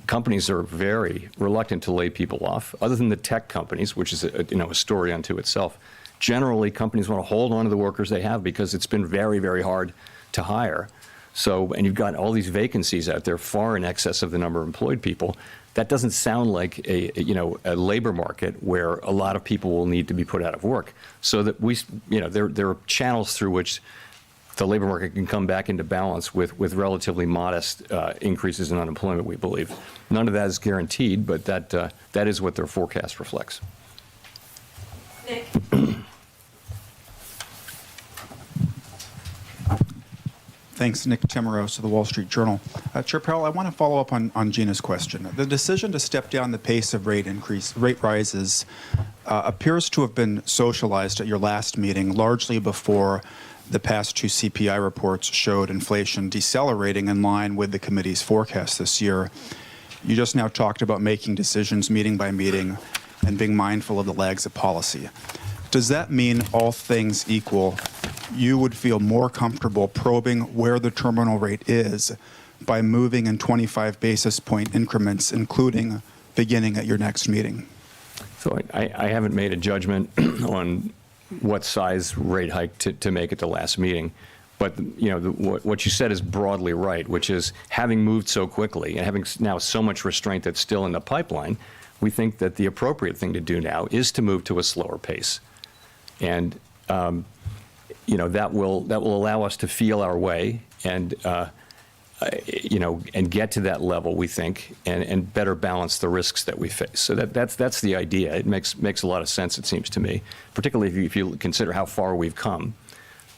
companies are very reluctant to lay people off, other than the tech companies, which is a story unto itself. Generally, companies want to hold on to the workers they have because it's been very, very hard to hire. So, and you've got all these vacancies out there far in excess of the number of employed people. That doesn't sound like a labor market where a lot of people will need to be put out of work. So that there are channels through which the labor market can come back into balance with relatively modest increases in unemployment, we believe. None of that is guaranteed, but that is what their forecast reflects. Nick. Thanks, Nick Timmeros of the Wall Street Journal. Chair Powell, I want to follow up on Gina's question. The decision to step down the pace of rate rises appears to have been socialized at your last meeting, largely before the past two CPI reports showed inflation decelerating in line with the committee's forecast this year. You just now talked about making decisions meeting by meeting and being mindful of the lags of policy. Does that mean, all things equal, you would feel more comfortable probing where the terminal rate is by moving in 25 basis point increments, including beginning at your next meeting? So I haven't made a judgment on what size rate hike to make at the last meeting. But what you said is broadly right, which is having moved so quickly and having now so much restraint that's still in the pipeline, we think that the appropriate thing to do now is to move to a slower pace. And that will allow us to feel our way and and get to that level, we think, and better balance the risks that we face. So that's the idea. It makes a lot of sense, it seems to me, particularly if you consider how far we've come.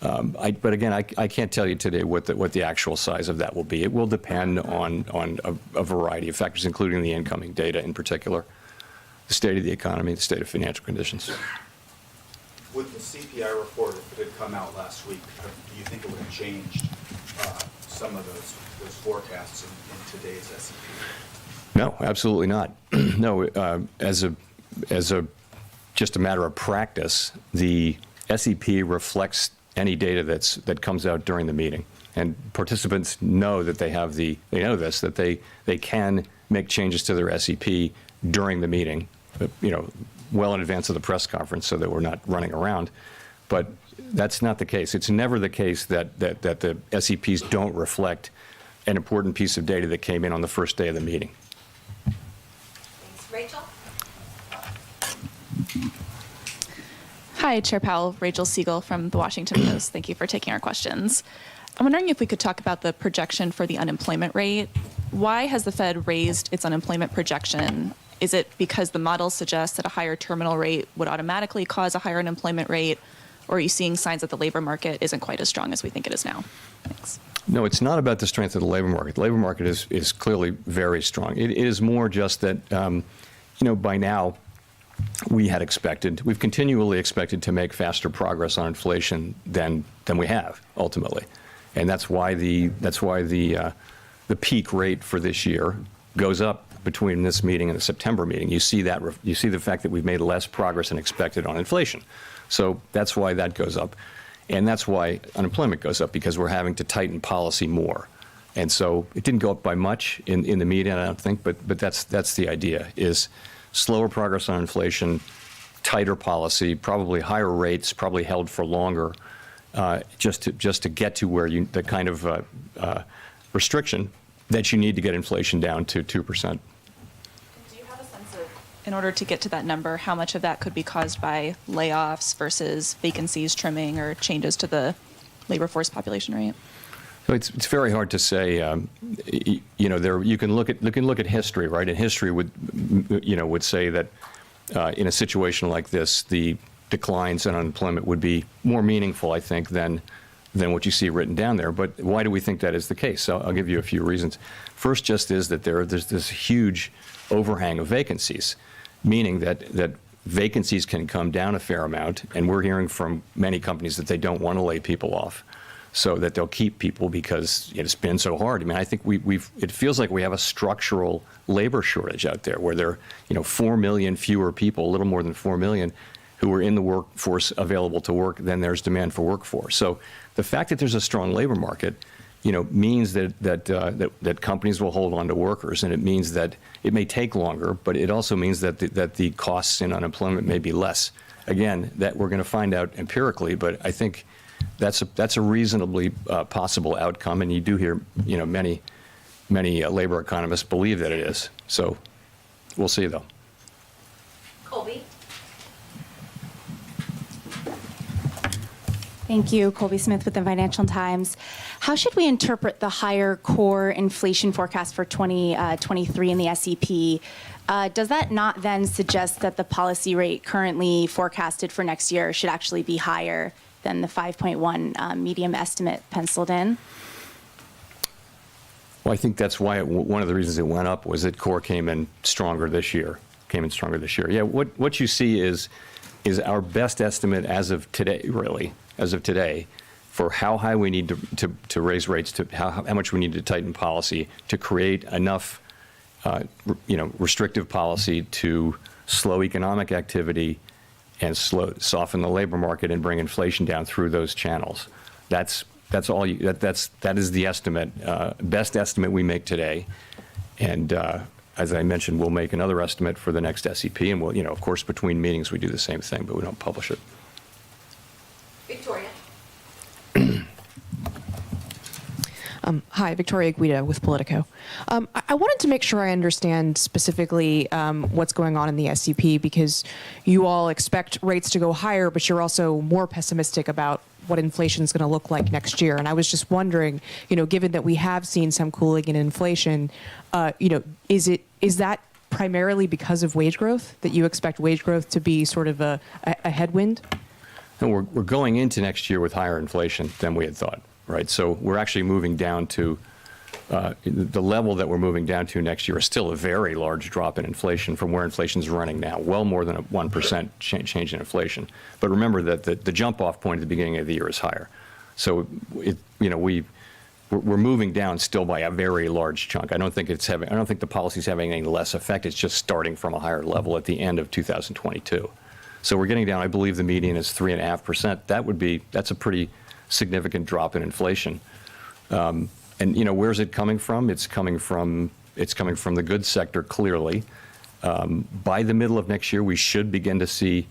But again, I can't tell you today what the actual size of that will be. It will depend on a variety of factors, including the incoming data in particular, the state of the economy, the state of financial conditions. With the CPI report, if it had come out last week, do you think it would have changed some of those forecasts in today's SEP? No, absolutely not. No, as just a matter of practice, the SEP reflects any data that comes out during the meeting, and participants know that that they can make changes to their SEP during the meeting, well in advance of the press conference, so that we're not running around. But that's not the case. It's never the case that the SEPs don't reflect an important piece of data that came in on the first day of the meeting. Thanks. Rachel? Hi, Chair Powell. Rachel Siegel from the Washington Post. Thank you for taking our questions. I'm wondering if we could talk about the projection for the unemployment rate. Why has the Fed raised its unemployment projection? Is it because the model suggests that a higher terminal rate would automatically cause a higher unemployment rate? Or are you seeing signs that the labor market isn't quite as strong as we think it is now? Thanks. No, it's not about the strength of the labor market. The labor market is clearly very strong. It is more just that, by now, we've continually expected to make faster progress on inflation than we have ultimately, and that's why the peak rate for this year goes up between this meeting and the September meeting. You see the fact that we've made less progress than expected on inflation, so that's why that goes up, and that's why unemployment goes up, because we're having to tighten policy more, and so it didn't go up by much in the meeting, I don't think, but that's the idea is. Slower progress on inflation, tighter policy, probably higher rates, probably held for longer, just to get to where the kind of restriction that you need to get inflation down to 2%. Do you have a sense of, in order to get to that number, how much of that could be caused by layoffs versus vacancies trimming or changes to the labor force population rate? So it's very hard to say. You can look at history, right? And history would say that in a situation like this, the declines in unemployment would be more meaningful, I think, than what you see written down there. But why do we think that is the case? So I'll give you a few reasons. First, just is that there's this huge overhang of vacancies, meaning that vacancies can come down a fair amount, and we're hearing from many companies that they don't want to lay people off, so that they'll keep people because it's been so hard. I mean, I think it feels like we have a structural labor shortage out there where there are 4 million fewer people, a little more than 4 million, who are in the workforce available to work than there's demand for workforce. So the fact that there's a strong labor market, means that companies will hold on to workers, and it means that it may take longer, but it also means that the costs in unemployment may be less. Again, that we're going to find out empirically, but I think that's a reasonably possible outcome, and you do hear many labor economists believe that it is. So we'll see, though. Colby? Thank you. Colby Smith with the Financial Times. How should we interpret the higher core inflation forecast for 2023 in the SEP? Does that not then suggest that the policy rate currently forecasted for next year should actually be higher than the 5.1 medium estimate penciled in? Well, I think that's why one of the reasons it went up was that core came in stronger this year. Yeah, what you see is our best estimate as of today, for how high we need to raise rates, to how much we need to tighten policy to create enough, restrictive policy to slow economic activity and soften the labor market and bring inflation down through those channels. That is the estimate, best estimate we make today. And as I mentioned, we'll make another estimate for the next SEP, and we'll, of course, between meetings we do the same thing, but we don't publish it. Victoria? Hi, Victoria Guida with Politico. I wanted to make sure I understand specifically what's going on in the SEP, because you all expect rates to go higher, but you're also more pessimistic about what inflation is going to look like next year. And I was just wondering, given that we have seen some cooling in inflation, is that primarily because of wage growth, that you expect wage growth to be sort of a headwind? No, we're going into next year with higher inflation than we had thought. Right, so we're actually moving down to the level that we're moving down to next year is still a very large drop in inflation from where inflation is running now, well more than a 1% change in inflation. But remember that the jump-off point at the beginning of the year is higher. So we're moving down still by a very large chunk. I don't think the policy's having any less effect. It's just starting from a higher level at the end of 2022. So we're getting down. I believe the median is 3.5%. That's a pretty significant drop in inflation. And where's it coming from? It's coming from the goods sector, clearly. By the middle of next year, we should begin to see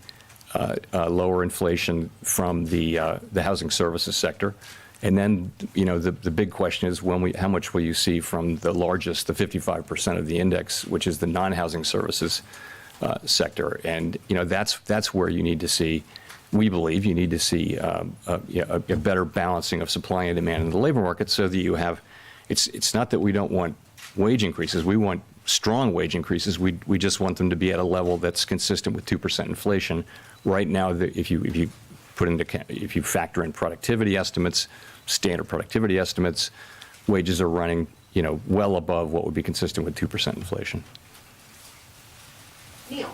lower inflation from the housing services sector. And then, the big question is how much will you see from the 55% of the index, which is the non-housing services sector. And, that's where you need to see. We believe you need to see a better balancing of supply and demand in the labor market, so that you have. It's not that we don't want wage increases. We want strong wage increases. We just want them to be at a level that's consistent with 2% inflation. Right now, if you factor in productivity estimates, standard productivity estimates, wages are running, well above what would be consistent with 2% inflation. Neil.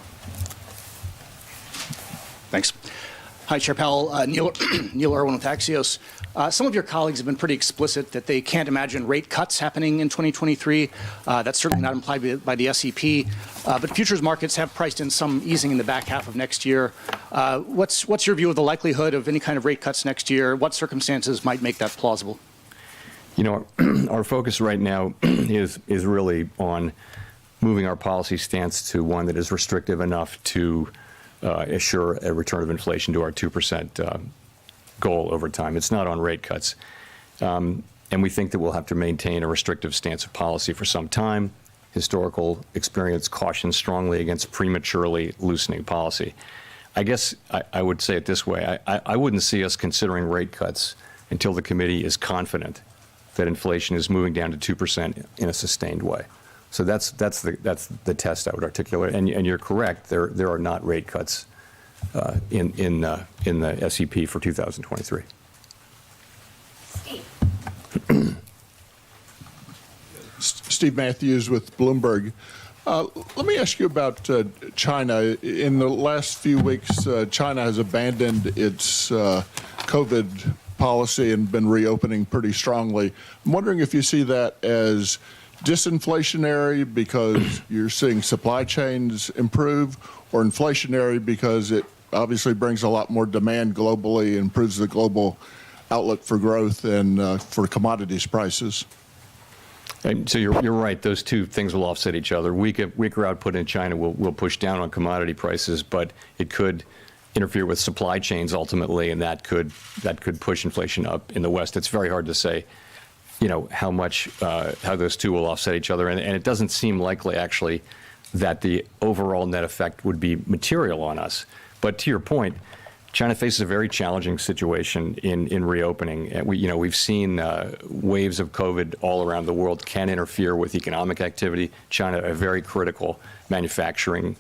Thanks. Hi, Chair Powell. Neil Irwin with Axios. Some of your colleagues have been pretty explicit that they can't imagine rate cuts happening in 2023. That's certainly not implied by the SEP. But futures markets have priced in some easing in the back half of next year. What's your view of the likelihood of any kind of rate cuts next year? What circumstances might make that plausible? Our focus right now is really on moving our policy stance to one that is restrictive enough to assure a return of inflation to our 2% goal over time. It's not on rate cuts. And we think that we'll have to maintain a restrictive stance of policy for some time. Historical experience cautions strongly against prematurely loosening policy. I guess I would say it this way. I wouldn't see us considering rate cuts until the committee is confident that inflation is moving down to 2% in a sustained way. So that's the test I would articulate. And you're correct. There are not rate cuts in the SEP for 2023. Steve Matthews with Bloomberg. Let me ask you about China. In the last few weeks, China has abandoned its COVID policy and been reopening pretty strongly. I'm wondering if you see that as disinflationary because you're seeing supply chains improve, or inflationary because it obviously brings a lot more demand globally and improves the global outlook for growth and for commodities prices. And so you're right. Those two things will offset each other. Weaker output in China will push down on commodity prices, but it could interfere with supply chains ultimately, and that could push inflation up in the West. It's very hard to say, how those two will offset each other, and it doesn't seem likely actually that the overall net effect would be material on us. But to your point, China faces a very challenging situation in reopening. And we've seen waves of COVID all around the world can interfere with economic activity. China, a very critical manufacturing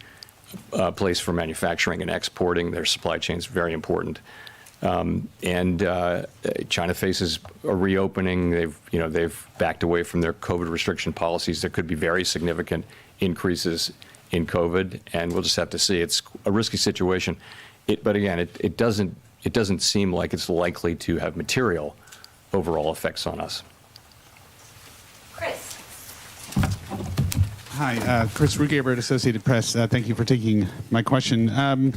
place for manufacturing and exporting. Their supply chain is very important. And China faces a reopening. They've backed away from their COVID restriction policies. There could be very significant increases in COVID, and we'll just have to see. It's a risky situation. But again, it doesn't seem like it's likely to have material overall effects on us. Chris. Hi, Chris Rugaber, Associated Press. Thank you for taking my question. I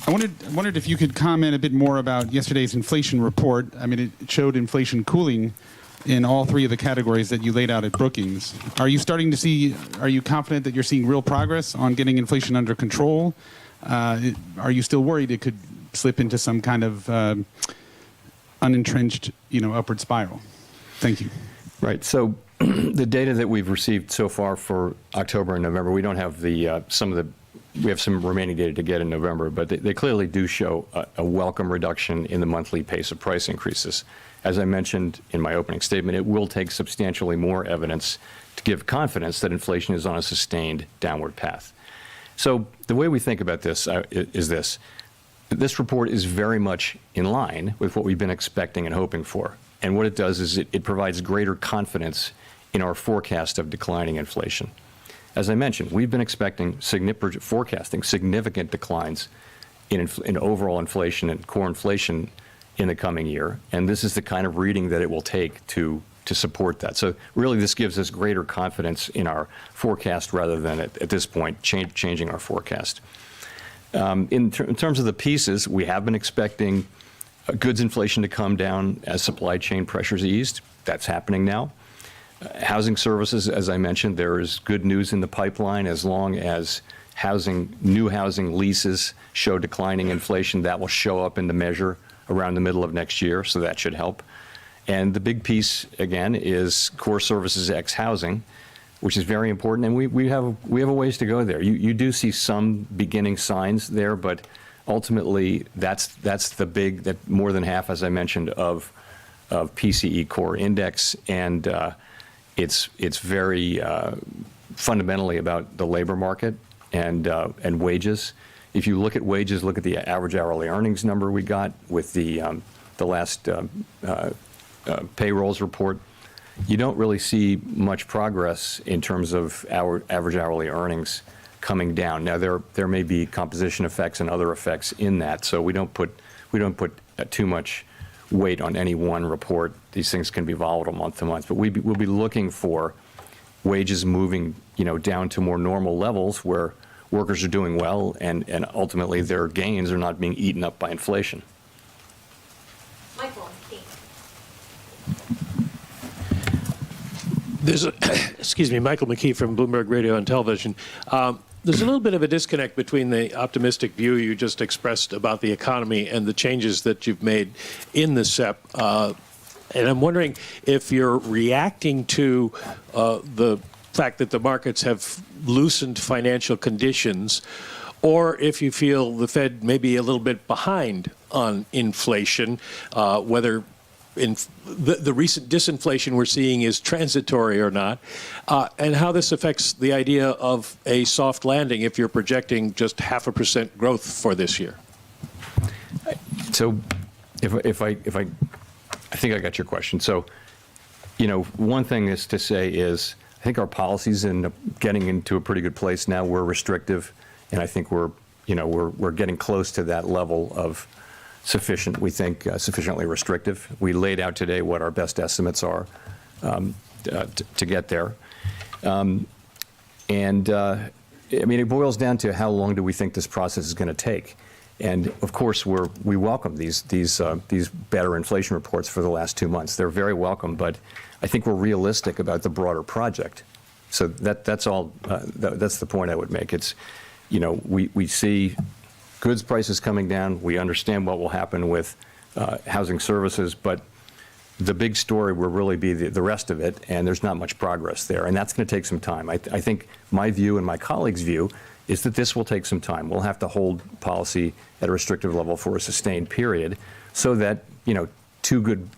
wondered if you could comment a bit more about yesterday's inflation report. I mean, it showed inflation cooling in all three of the categories that you laid out at Brookings. Are you confident that you're seeing real progress on getting inflation under control? Are you still worried it could slip into some kind of unentrenched, upward spiral? Thank you. Right. So the data that we've received so far for October and November, we don't have we have some remaining data to get in November, but they clearly do show a welcome reduction in the monthly pace of price increases. As I mentioned in my opening statement, it will take substantially more evidence to give confidence that inflation is on a sustained downward path. So the way we think about this is this. This report is very much in line with what we've been expecting and hoping for. And what it does is it provides greater confidence in our forecast of declining inflation. As I mentioned, we've been forecasting significant declines in overall inflation and core inflation in the coming year. And this is the kind of reading that it will take to support that. So really this gives us greater confidence in our forecast rather than at this point changing our forecast. In terms of the pieces, we have been expecting goods inflation to come down as supply chain pressures eased. That's happening now. Housing services, as I mentioned, there is good news in the pipeline as long as new housing leases show declining inflation. That will show up in the measure around the middle of next year, so that should help. And the big piece, again, is core services ex housing, which is very important, and we have a ways to go there. You do see some beginning signs there, but ultimately that's that more than half, as I mentioned, of PCE core index, and it's very fundamentally about the labor market and wages. If you look at wages, look at the average hourly earnings number we got with the last payrolls report, you don't really see much progress in terms of our average hourly earnings coming down. Now there may be composition effects and other effects in that, so we don't put too much weight on any one report. These things can be volatile month to month, but we'll be looking for wages moving, down to more normal levels where workers are doing well and ultimately their gains are not being eaten up by inflation. Michael, excuse me, Michael McKee from Bloomberg Radio and Television. There's a little bit of a disconnect between the optimistic view you just expressed about the economy and the changes that you've made in the SEP. And I'm wondering if you're reacting to the fact that the markets have loosened financial conditions, or if you feel the Fed may be a little bit behind on inflation, whether the recent disinflation we're seeing is transitory or not, and how this affects the idea of a soft landing if you're projecting just 0.5% growth for this year. So if I think I got your question. So, one thing is to say is I think our policies in getting into a pretty good place now. We're restrictive, and I think we're getting close to that level of sufficient. We think sufficiently restrictive. We laid out today what our best estimates are to get there, and it boils down to how long do we think this process is going to take. And of course, we welcome these better inflation reports for the last 2 months. They're very welcome, but I think we're realistic about the broader project. So that's all. That's the point I would make. It's, we see goods prices coming down. We understand what will happen with housing services, but the big story will really be the rest of it, and there's not much progress there, and that's going to take some time. I think my view and my colleagues' view is that this will take some time. We'll have to hold policy at a restrictive level for a sustained period, so that two good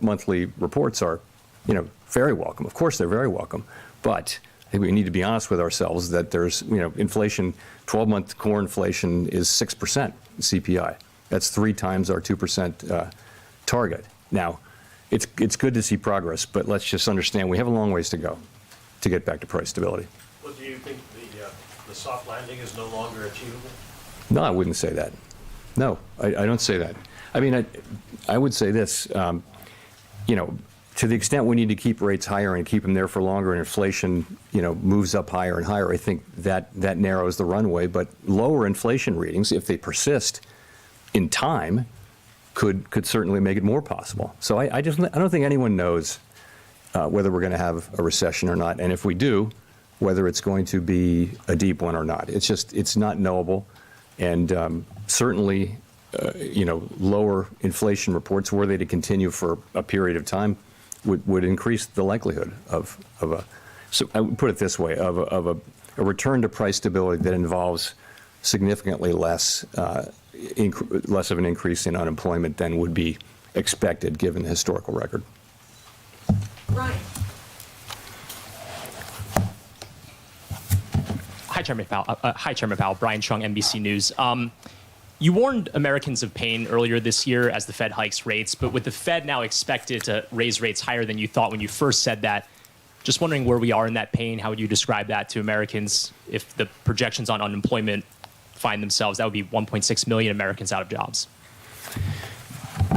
monthly reports are very welcome. Of course, they're very welcome, but I think we need to be honest with ourselves that there's inflation. 12-month core inflation is 6% CPI. That's 3 times our 2% target. Now, it's good to see progress, but let's just understand we have a long ways to go to get back to price stability. Well, do you think the soft landing is no longer achievable? No, I wouldn't say that. No, I don't say that. I mean, I would say this, to the extent we need to keep rates higher and keep them there for longer and inflation, moves up higher and higher, I think that narrows the runway. But lower inflation readings, if they persist in time, could certainly make it more possible. So I don't think anyone knows whether we're going to have a recession or not. And if we do, whether it's going to be a deep one or not. It's not knowable. And certainly, lower inflation reports, were they to continue for a period of time, would increase the likelihood of a, so I would put it this way, of a return to price stability that involves significantly less of an increase in unemployment than would be expected given the historical record. Ryan. Hi, Chairman Powell. Brian Chung, NBC News. You warned Americans of pain earlier this year as the Fed hikes rates, but with the Fed now expected to raise rates higher than you thought when you first said that, just wondering where we are in that pain. How would you describe that to Americans if the projections on unemployment find themselves? That would be 1.6 million Americans out of jobs.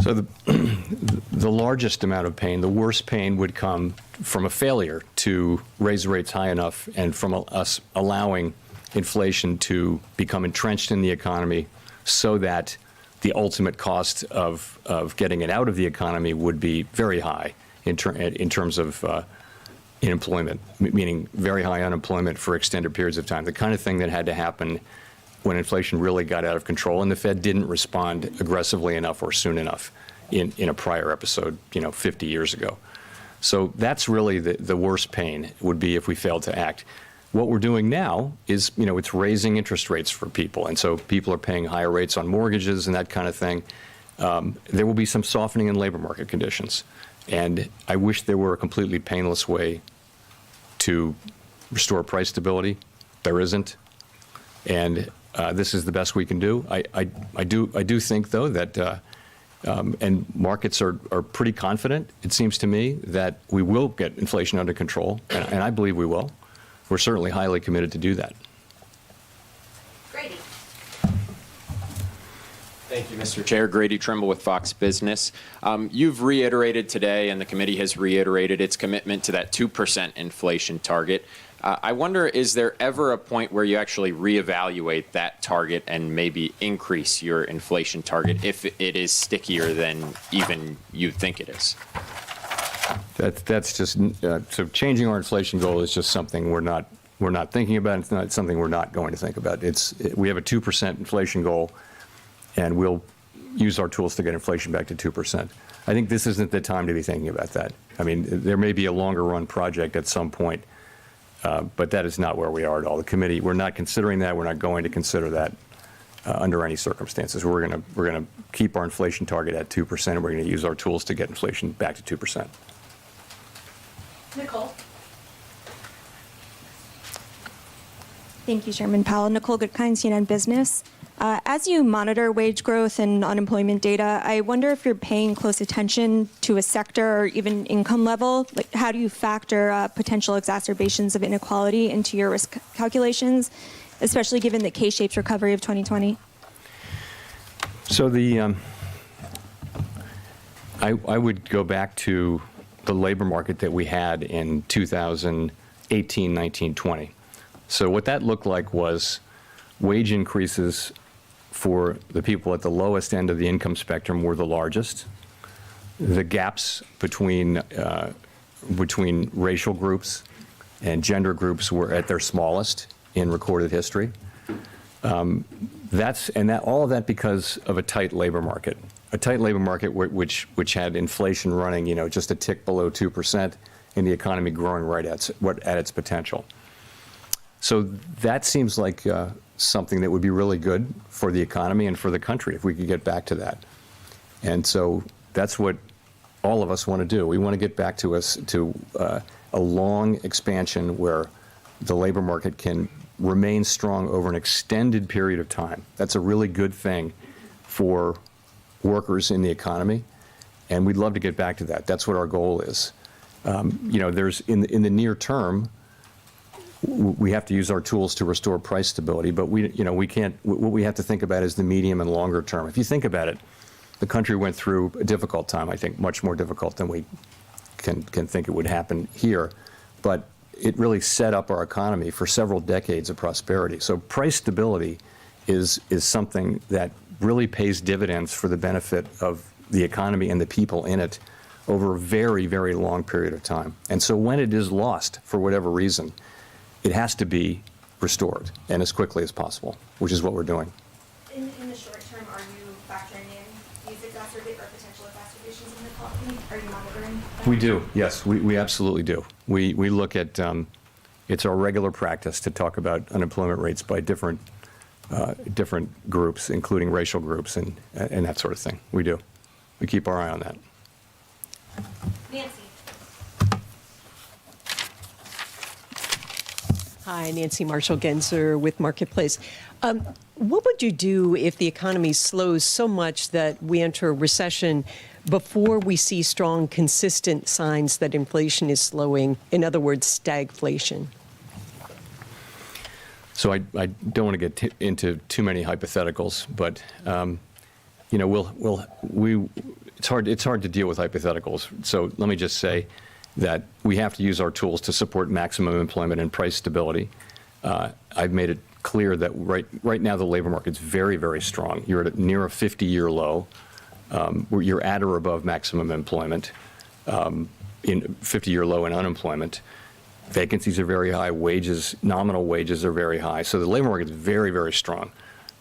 So the largest amount of pain, the worst pain, would come from a failure to raise rates high enough and from us allowing inflation to become entrenched in the economy so that the ultimate cost of getting it out of the economy would be very high in terms of unemployment, meaning very high unemployment for extended periods of time, the kind of thing that had to happen when inflation really got out of control and the Fed didn't respond aggressively enough or soon enough in a prior episode, 50 years ago. So that's really the worst pain would be if we failed to act. What we're doing now is, it's raising interest rates for people. And so people are paying higher rates on mortgages and that kind of thing. There will be some softening in labor market conditions. And I wish there were a completely painless way to restore price stability. There isn't. And this is the best we can do. I do think, though, that and markets are pretty confident, it seems to me, that we will get inflation under control, and I believe we will. We're certainly highly committed to do that. Grady. Thank you, Mr. Chair. Grady Trimble with Fox Business. You've reiterated today, and the committee has reiterated its commitment to that 2% inflation target. I wonder, is there ever a point where you actually reevaluate that target and maybe increase your inflation target if it is stickier than even you think it is? That's just so changing our inflation goal is just something we're not thinking about. It's not something we're not going to think about. We have a 2% inflation goal, and we'll use our tools to get inflation back to 2%. I think this isn't the time to be thinking about that. I mean, there may be a longer run project at some point, but that is not where we are at all. The committee, we're not considering that. We're not going to consider that under any circumstances. We're going to keep our inflation target at 2%, and we're going to use our tools to get inflation back to 2%. Nicole. Thank you, Chairman Powell. Nicole Goodkind, CNN Business. As you monitor wage growth and unemployment data, I wonder if you're paying close attention to a sector or even income level. Like, how do you factor potential exacerbations of inequality into your risk calculations, especially given the K-shaped recovery of 2020? So I would go back to the labor market that we had in 2018, 19, 20. So what that looked like was wage increases for the people at the lowest end of the income spectrum were the largest. The gaps between racial groups and gender groups were at their smallest in recorded history. All of that because of a tight labor market. A tight labor market which had inflation running, just a tick below 2%, and the economy growing right at its potential. So that seems like something that would be really good for the economy and for the country if we could get back to that. And so that's what all of us want to do. We want to get back to a long expansion where the labor market can remain strong over an extended period of time. That's a really good thing for workers in the economy, and we'd love to get back to that. That's what our goal is. There's in the near term, we have to use our tools to restore price stability, but we can't. What we have to think about is the medium and longer term. If you think about it, the country went through a difficult time. I think much more difficult than we can think it would happen here, but it really set up our economy for several decades of prosperity. So price stability is something that really pays dividends for the benefit of the economy and the people in it over a very, very long period of time. And so when it is lost for whatever reason, it has to be restored, and as quickly as possible, which is what we're doing. In the short term, are you factoring in these potential exacerbations of inequality? Are you monitoring that? We do, yes, we absolutely do. We look at, it's our regular practice to talk about unemployment rates by different groups, including racial groups and that sort of thing. We do. We keep our eye on that. Nancy. Hi, Nancy Marshall-Genzer with Marketplace. What would you do if the economy slows so much that we enter a recession before we see strong, consistent signs that inflation is slowing? In other words, stagflation. So I don't want to get into too many hypotheticals, but it's hard to deal with hypotheticals. So let me just say that we have to use our tools to support maximum employment and price stability. I've made it clear that right now the labor market's very, very strong. You're at near a 50-year low. You're at or above maximum employment, in 50-year low in unemployment. Vacancies are very high. Nominal wages are very high. So the labor market is very, very strong.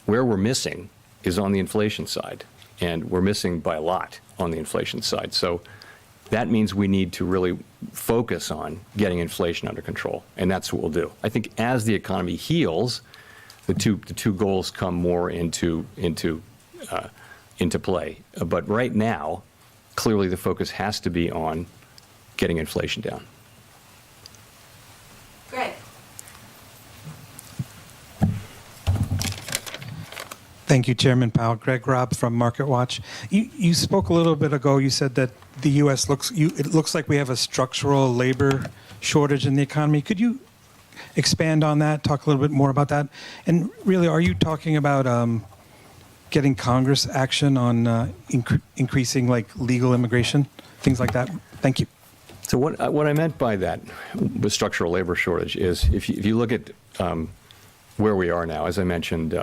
Where we're missing is on the inflation side, and we're missing by a lot on the inflation side. So that means we need to really focus on getting inflation under control, and that's what we'll do. I think as the economy heals, the two goals come more into play. But right now, clearly the focus has to be on getting inflation down. Thank you, Chairman Powell. Greg Robb from MarketWatch. You spoke a little bit ago. You said that the U.S. it looks like we have a structural labor shortage in the economy. Could you expand on that? Talk a little bit more about that. And really, are you talking about getting Congress action on increasing like legal immigration, things like that? Thank you. So what I meant by that with structural labor shortage is if you look at where we are now, as I mentioned.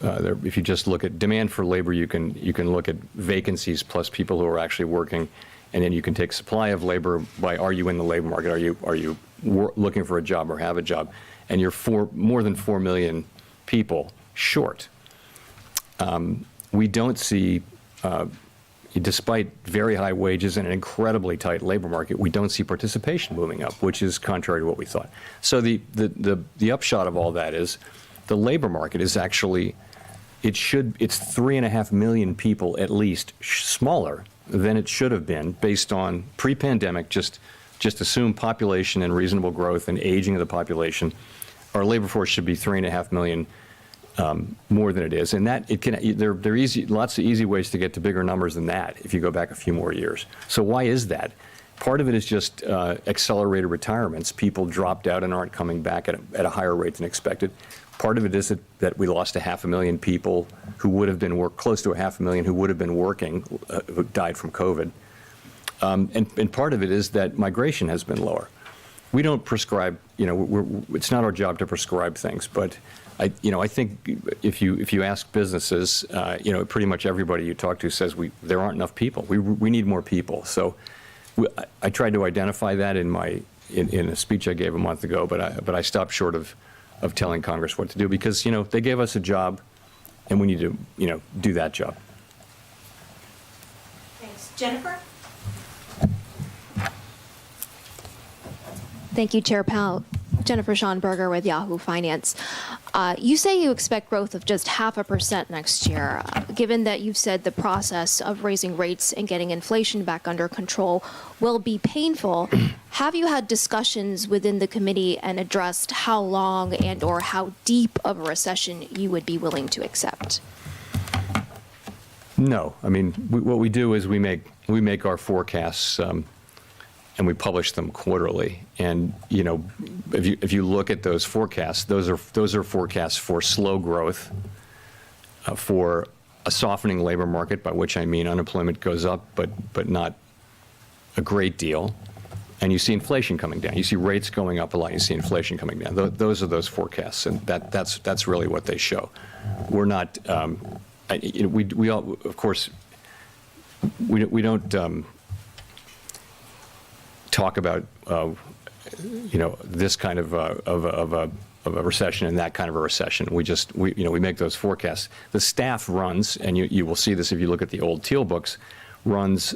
If you just look at demand for labor, you can look at vacancies plus people who are actually working, and then you can take supply of labor by are you in the labor market, are you looking for a job or have a job, and you're more than 4 million people short. We don't see, despite very high wages and an incredibly tight labor market, we don't see participation moving up, which is contrary to what we thought. So the upshot of all that is the labor market is actually. It's 3.5 million people at least smaller than it should have been based on pre-pandemic, just assume population and reasonable growth and aging of the population. Our labor force should be 3.5 million more than it is. And that there are lots of easy ways to get to bigger numbers than that if you go back a few more years. So why is that? Part of it is just accelerated retirements. People dropped out and aren't coming back at a higher rate than expected. Part of it is that we lost 500,000 people who would have been close to 500,000 who would have been working, who died from COVID. And part of it is that migration has been lower. We don't prescribe, it's not our job to prescribe things, but I think if you ask businesses, pretty much everybody you talk to says there aren't enough people. We need more people. So I tried to identify that in a speech I gave a month ago, but I stopped short of telling Congress what to do because, they gave us a job and we need to, do that job. Thanks. Jennifer? Thank you, Chair Powell. Jennifer Schonberger with Yahoo Finance. You say you expect growth of just 0.5% next year. Given that you've said the process of raising rates and getting inflation back under control will be painful, have you had discussions within the committee and addressed how long and or how deep of a recession you would be willing to accept? No. I mean, what we do is we make our forecasts and we publish them quarterly. And if you look at those forecasts, those are forecasts for slow growth, for a softening labor market, by which I mean unemployment goes up, but not a great deal. And you see inflation coming down. You see rates going up a lot. You see inflation coming down. Those are those forecasts, and that's really what they show. We're not. We all, of course, we don't. Talk about this kind of a recession and that kind of a recession. We make those forecasts. The staff runs, and you will see this if you look at the old Teal books, runs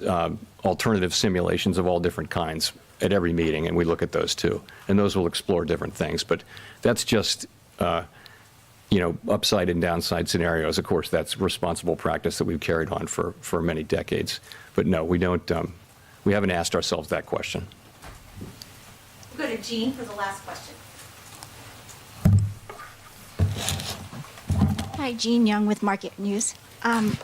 alternative simulations of all different kinds at every meeting, and we look at those too. And those will explore different things. But that's just upside and downside scenarios. Of course, that's responsible practice that we've carried on for many decades. But no, we don't. We haven't asked ourselves that question. We'll go to Jean for the last question. Hi, Jean Young with Market News. I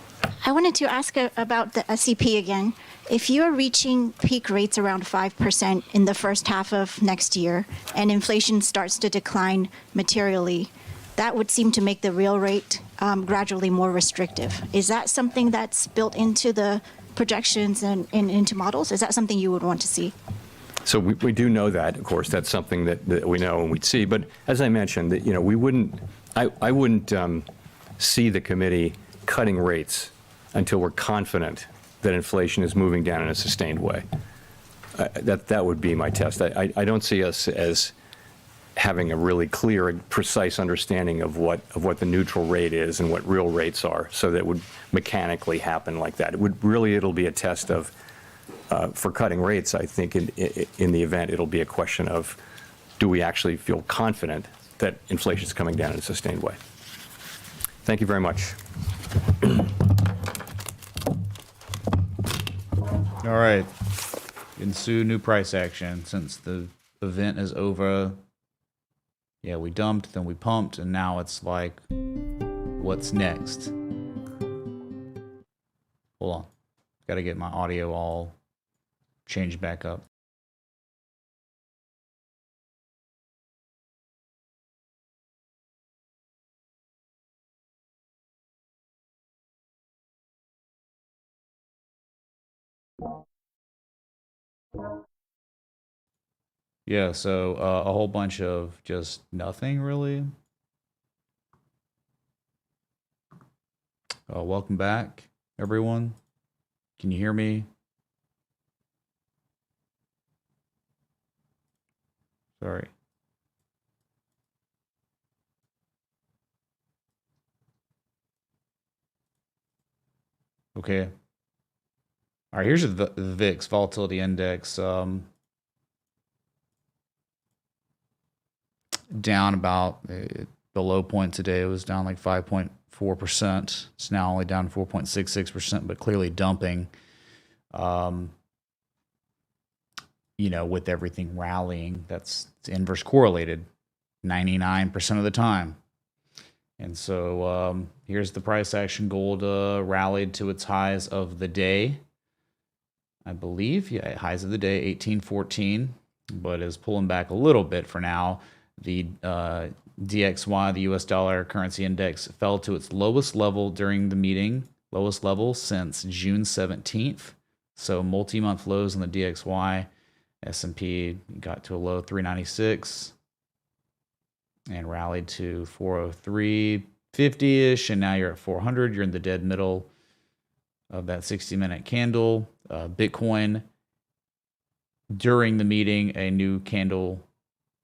wanted to ask about the SEP again. If you are reaching peak rates around 5% in the first half of next year and inflation starts to decline materially, that would seem to make the real rate gradually more restrictive. Is that something that's built into the projections and into models? Is that something you would want to see? So we do know that, of course. That's something that we know and we'd see. But as I mentioned, we wouldn't. I wouldn't see the committee cutting rates until we're confident that inflation is moving down in a sustained way. That would be my test. I don't see us as having a really clear and precise understanding of what the neutral rate is and what real rates are, so that it would mechanically happen like that. It'll be a test of, for cutting rates, I think in the event it'll be a question of, do we actually feel confident that inflation is coming down in a sustained way? Thank you very much. All right. Ensue new price action since the event is over. Yeah, we dumped, then we pumped, and now it's like what's next? Hold on. Got to get my audio all changed back up. Yeah, so a whole bunch of just nothing really. Welcome back, everyone. Can you hear me? Sorry. Okay. All right, here's the VIX volatility index. Down about the low point today was down like 5.4%. It's now only down 4.66%, but clearly dumping. You know, with everything rallying, it's inverse correlated 99% of the time. And so here's the price action. Gold rallied to its highs of the day, I believe. Yeah, highs of the day, 1814, but is pulling back a little bit for now. The DXY, the US dollar currency index, fell to its lowest level during the meeting, lowest level since June 17th. So multi-month lows on the DXY. S&P got to a low 396 and rallied to 403.50-ish, and now you're at 400. You're in the dead middle of that 60-minute candle. Bitcoin, during the meeting, a new candle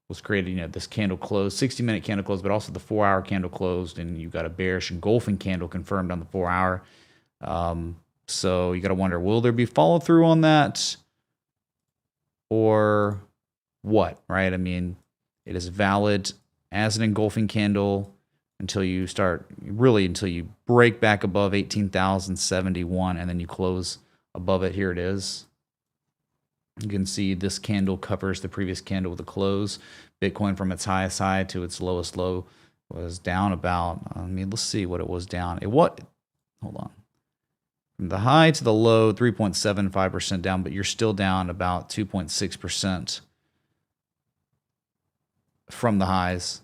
was created. You know, this candle closed, 60-minute candle closed, but also the 4-hour candle closed, and you've got a bearish engulfing candle confirmed on the 4-hour. So you got to wonder, will there be follow through on that, or what? Right? I mean, it is valid as an engulfing candle until you break back above 18,071, and then you close above it. Here it is. You can see this candle covers the previous candle with a close. Bitcoin from its highest high to its lowest low was down about, let's see what it was down. Hold on. From the high to the low, 3.75% down, but you're still down about 2.6% from the highs.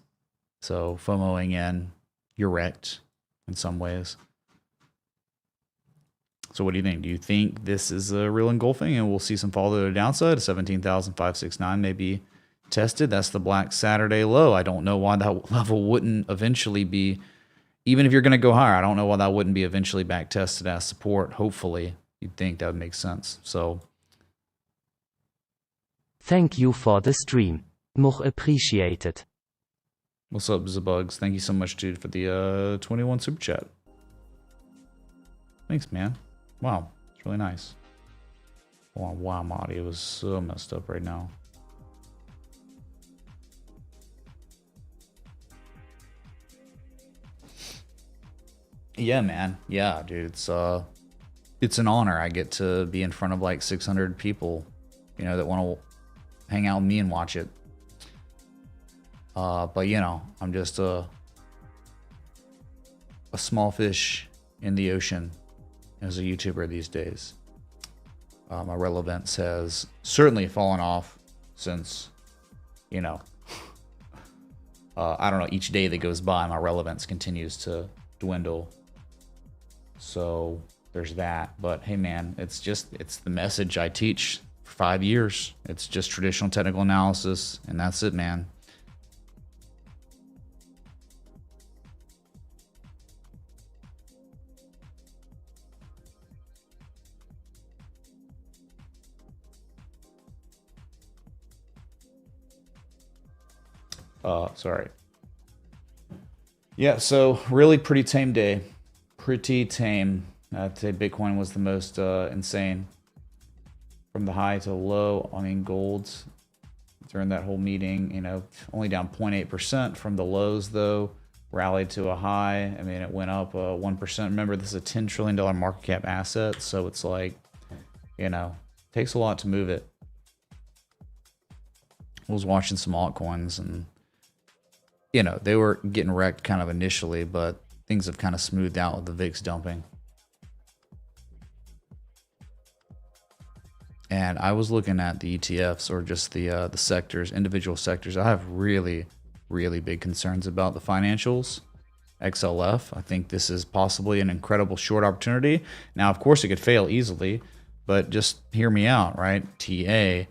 So FOMOing in, you're wrecked in some ways. So what do you think? Do you think this is a real engulfing and we'll see some fall to the downside? 17,569 may be tested. That's the Black Saturday low. I don't know why that level wouldn't eventually be, even if you're going to go higher, I don't know why that wouldn't be eventually back tested as support. Hopefully, you'd think that would make sense. So, thank you for the stream. Much appreciated. What's up, Zabugs? Thank you so much, dude, for the 21 super chat. Thanks, man. Wow, it's really nice. Wow, my audio is so messed up right now. Yeah, man. Yeah, dude. It's an honor. I get to be in front of like 600 people, you know, that want to hang out with me and watch it. But you know, I'm just a small fish in the ocean as a YouTuber these days. My relevance has certainly fallen off since, you know, I don't know, each day that goes by, my relevance continues to dwindle. So there's that. But hey, man, it's the message I teach for 5 years. It's just traditional technical analysis, and that's it, man. Sorry. Yeah, so really pretty tame day. Pretty tame. I'd say Bitcoin was the most insane. From the high to the low, I mean, gold during that whole meeting, you know, only down 0.8% from the lows, though. Rallied to a high. I mean, it went up 1%. Remember, this is a $10 trillion market cap asset, so it's like, you know, takes a lot to move it. I was watching some altcoins, and you know, they were getting wrecked kind of initially, but things have kind of smoothed out with the VIX dumping. And I was looking at the ETFs, or just the sectors, individual sectors. I have really, really big concerns about the financials. XLF, I think this is possibly an incredible short opportunity. Now, of course, it could fail easily, but just hear me out, right? TA,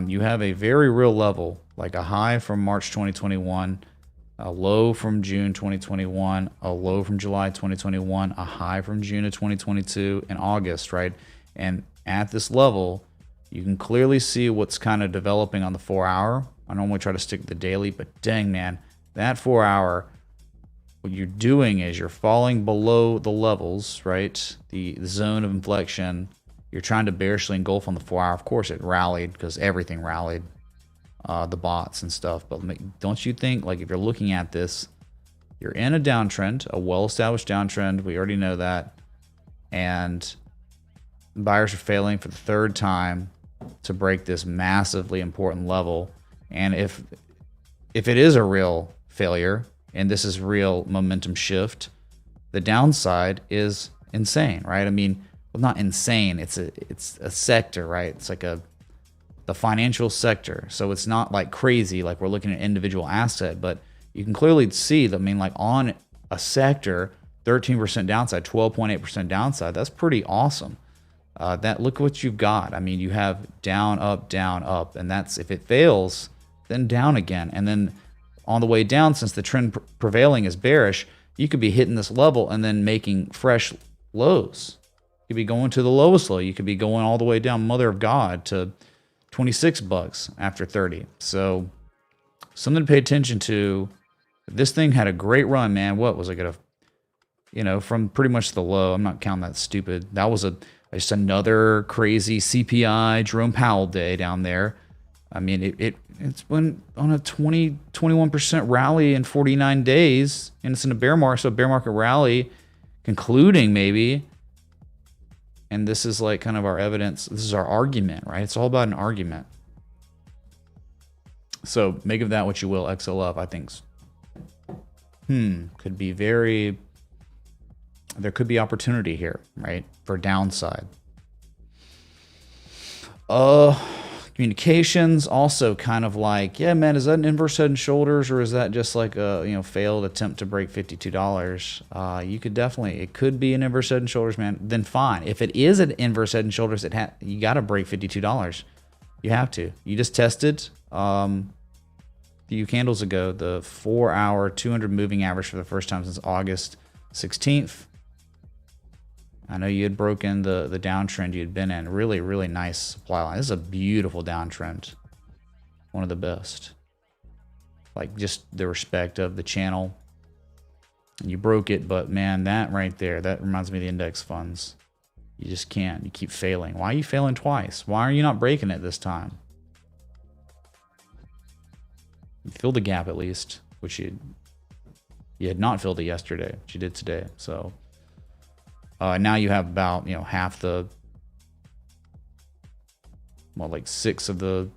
you have a very real level, like a high from March 2021, a low from June 2021, a low from July 2021, a high from June of 2022, and August, right? And at this level, you can clearly see what's kind of developing on the 4-hour. I normally try to stick to the daily, but dang, man, that 4-hour, what you're doing is you're falling below the levels, right? The zone of inflection. You're trying to bearishly engulf on the 4-hour. Of course, it rallied because everything rallied, the bots and stuff. But don't you think, like, if you're looking at this, you're in a downtrend, a well-established downtrend. We already know that. And buyers are failing for the third time to break this massively important level. And if it is a real failure, and this is real momentum shift, the downside is insane, right? I mean, well, not insane. It's a sector, right? It's like the financial sector. So it's not like crazy, like we're looking at individual asset, but you can clearly see that, I mean, like on a sector, 13% downside, 12.8% downside. That's pretty awesome. Look what you've got. I mean, you have down, up, and that's, if it fails, then down again. And then on the way down, since the trend prevailing is bearish, you could be hitting this level and then making fresh lows. You could be going to the lowest low. You could be going all the way down, mother of God, to $26 after 30. So something to pay attention to. This thing had a great run, man. What was it going to, from pretty much the low? I'm not counting that stupid. That was just another crazy CPI Jerome Powell day down there. I mean, it's been on a 21% rally in 49 days, and it's in a bear market, so a bear market rally concluding maybe. And this is like kind of our evidence. This is our argument, right? It's all about an argument. So make of that what you will. XLF, I think, could be very, there could be opportunity here, right? For downside. Communications also kind of like, yeah, man, is that an inverse head and shoulders, or is that just like a failed attempt to break $52? You could definitely, it could be an inverse head and shoulders, man. Then fine. If it is an inverse head and shoulders, you got to break $52. You have to. You just tested a few candles ago the 4-hour 200 moving average for the first time since August 16th. I know you had broken the downtrend you had been in. Really, really nice supply line. This is a beautiful downtrend. One of the best. Like, just the respect of the channel. And you broke it, but man, that right there, that reminds me of the index funds. You just can't. You keep failing. Why are you failing twice? Why are you not breaking it this time? You filled the gap at least, which you had not filled it yesterday, but you did today. So now you have about, half the, like 6 of the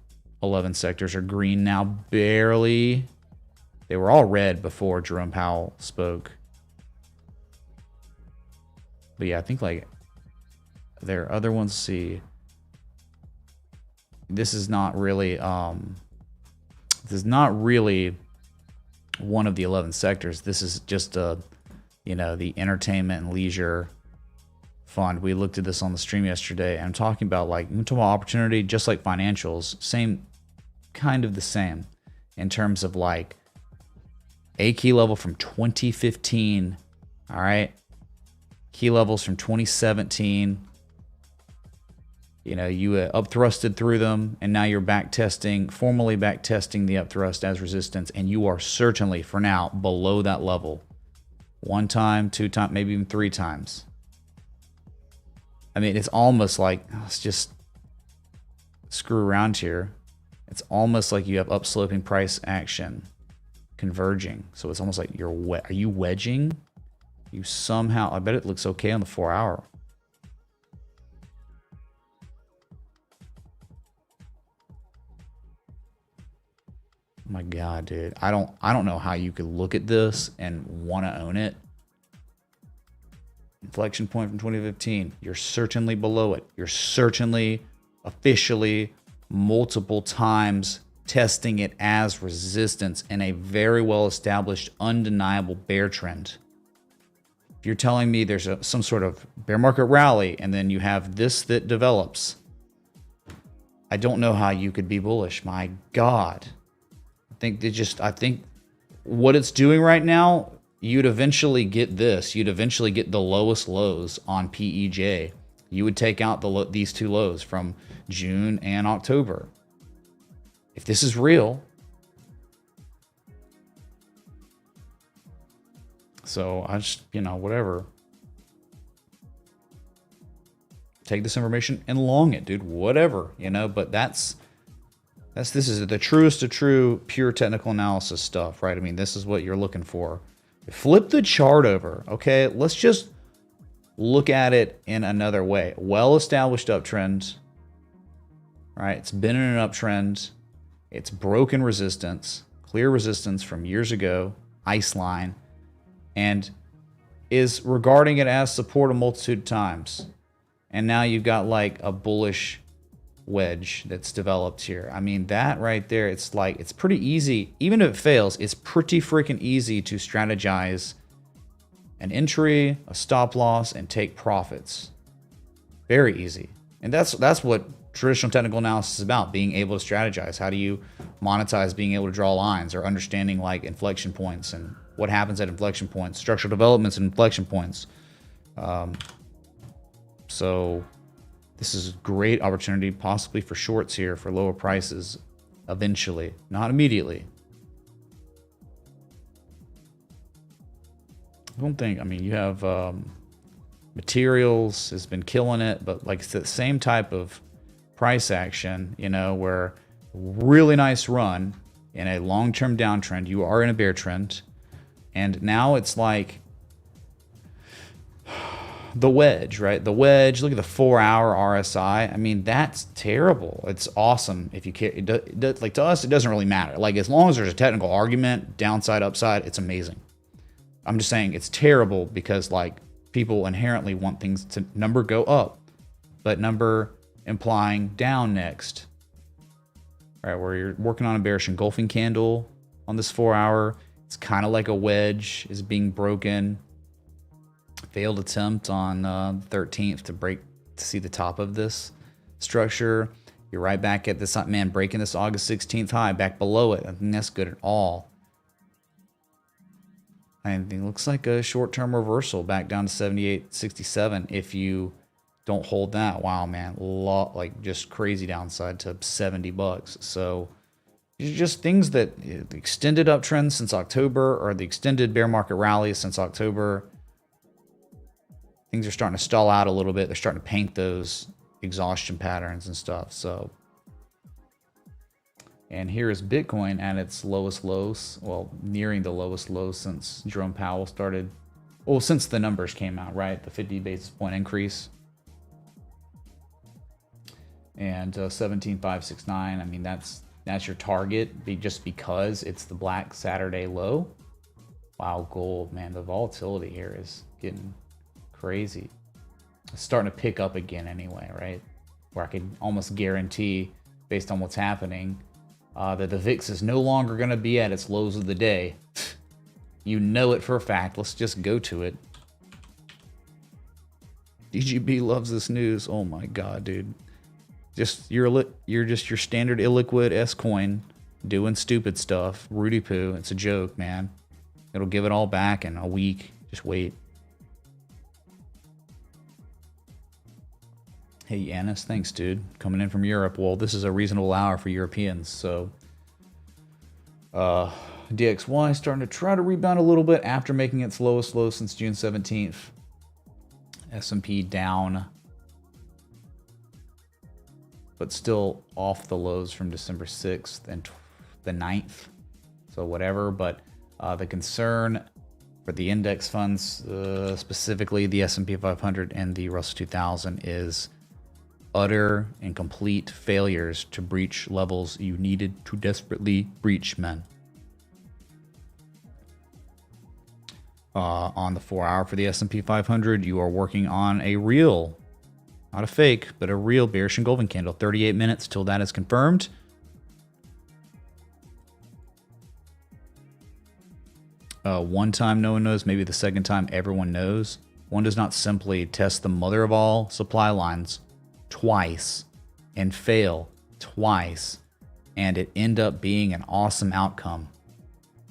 11 sectors are green now, barely. They were all red before Jerome Powell spoke. But yeah, I think like there are other ones. See, this is not really one of the 11 sectors. This is just the entertainment and leisure fund. We looked at this on the stream yesterday, and I'm talking about opportunity, just like financials, kind of the same in terms of like a key level from 2015. All right, key levels from 2017. You up thrusted through them, and now you're formally back testing the up thrust as resistance, and you are certainly for now below that level. 1 time, 2 times, maybe even 3 times. I mean, it's almost like, let's just screw around here. It's almost like you have upsloping price action converging. So it's almost like are you wedging? You somehow, I bet it looks okay on the 4-hour. My God, dude. I don't know how you could look at this and want to own it. inflection point from 2015. You're certainly below it. You're certainly officially multiple times testing it as resistance in a very well established, undeniable bear trend. If you're telling me there's some sort of bear market rally and then you have this that develops, I don't know how you could be bullish. My God. I think what it's doing right now, you'd eventually get this. You'd eventually get the lowest lows on PEJ. You would take out these two lows from June and October. If this is real. So I just, whatever. Take this information and long it, dude. Whatever, but this is the truest of true pure technical analysis stuff, right? I mean, this is what you're looking for. Flip the chart over, okay? Let's just look at it in another way. Well-established uptrend, right? It's been in an uptrend. It's broken resistance, clear resistance from years ago, ice line, and is regarding it as support a multitude of times. And now you've got like a bullish wedge that's developed here. I mean, that right there, it's pretty easy. Even if it fails, it's pretty freaking easy to strategize an entry, a stop loss, and take profits. Very easy. And that's what traditional technical analysis is about, being able to strategize. How do you monetize being able to draw lines or understanding like inflection points and what happens at inflection points, structural developments and inflection points. So this is a great opportunity possibly for shorts here for lower prices eventually, not immediately. I don't think, you have materials has been killing it, but like it's the same type of price action, where really nice run in a long-term downtrend. You are in a bear trend. And now it's like the wedge, right? The wedge, look at the 4-hour RSI. That's terrible. It's awesome if you care. Like to us, it doesn't really matter. Like as long as there's a technical argument, downside, upside, it's amazing. I'm just saying it's terrible because like people inherently want things to number go up, but number implying down next. All right, where you're working on a bearish engulfing candle on this 4-hour. It's kind of like a wedge is being broken. Failed attempt on the 13th to see the top of this structure. You're right back at this, man, breaking this August 16th high, back below it. I think that's good at all. And it looks like a short-term reversal back down to 78.67 if you don't hold that. Wow, man, like just crazy downside to $70. So just things that the extended uptrend since October or the extended bear market rally since October, things are starting to stall out a little bit. They're starting to paint those exhaustion patterns and stuff. So, and here is Bitcoin at its lowest lows, well, nearing the lowest lows since Jerome Powell started, well, since the numbers came out, right? The 50 basis point increase. And 17,569, that's your target, just because it's the Black Saturday low. Wow, gold, man, the volatility here is getting crazy. It's starting to pick up again anyway, right? Where I can almost guarantee, based on what's happening, that the VIX is no longer going to be at its lows of the day. You know it for a fact. Let's just go to it. DGB loves this news. Oh my God, dude. You're just your standard illiquid S coin doing stupid stuff. Rudy poo. It's a joke, man. It'll give it all back in a week. Just wait. Hey, Yanis, thanks, dude. Coming in from Europe. Well, this is a reasonable hour for Europeans, so DXY starting to try to rebound a little bit after making its lowest low since June 17th. S&P down, but still off the lows from December 6th and the 9th. So whatever, but the concern for the index funds, specifically the S&P 500 and the Russell 2000, is utter and complete failures to breach levels you needed to desperately breach, men. On the 4-hour for the S&P 500, you are working on a real, not a fake, but a real bearish engulfing candle. 38 minutes till that is confirmed. One time no one knows, maybe the second time everyone knows. One does not simply test the mother of all supply lines twice and fail twice and it end up being an awesome outcome.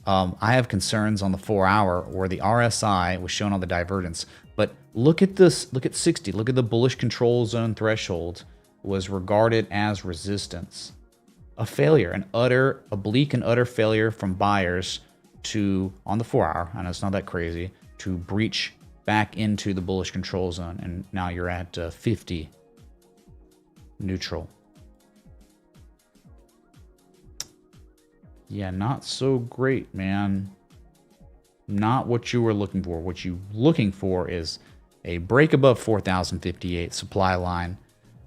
I have concerns on the 4-hour where the RSI was shown on the divergence, but look at this, look at 60, look at the bullish control zone threshold was regarded as resistance. A failure, an utter, oblique and utter failure from buyers to, on the 4-hour, I know it's not that crazy, to breach back into the bullish control zone, and now you're at 50 neutral. Yeah, not so great, man. Not what you were looking for. What you're looking for is a break above 4,058 supply line,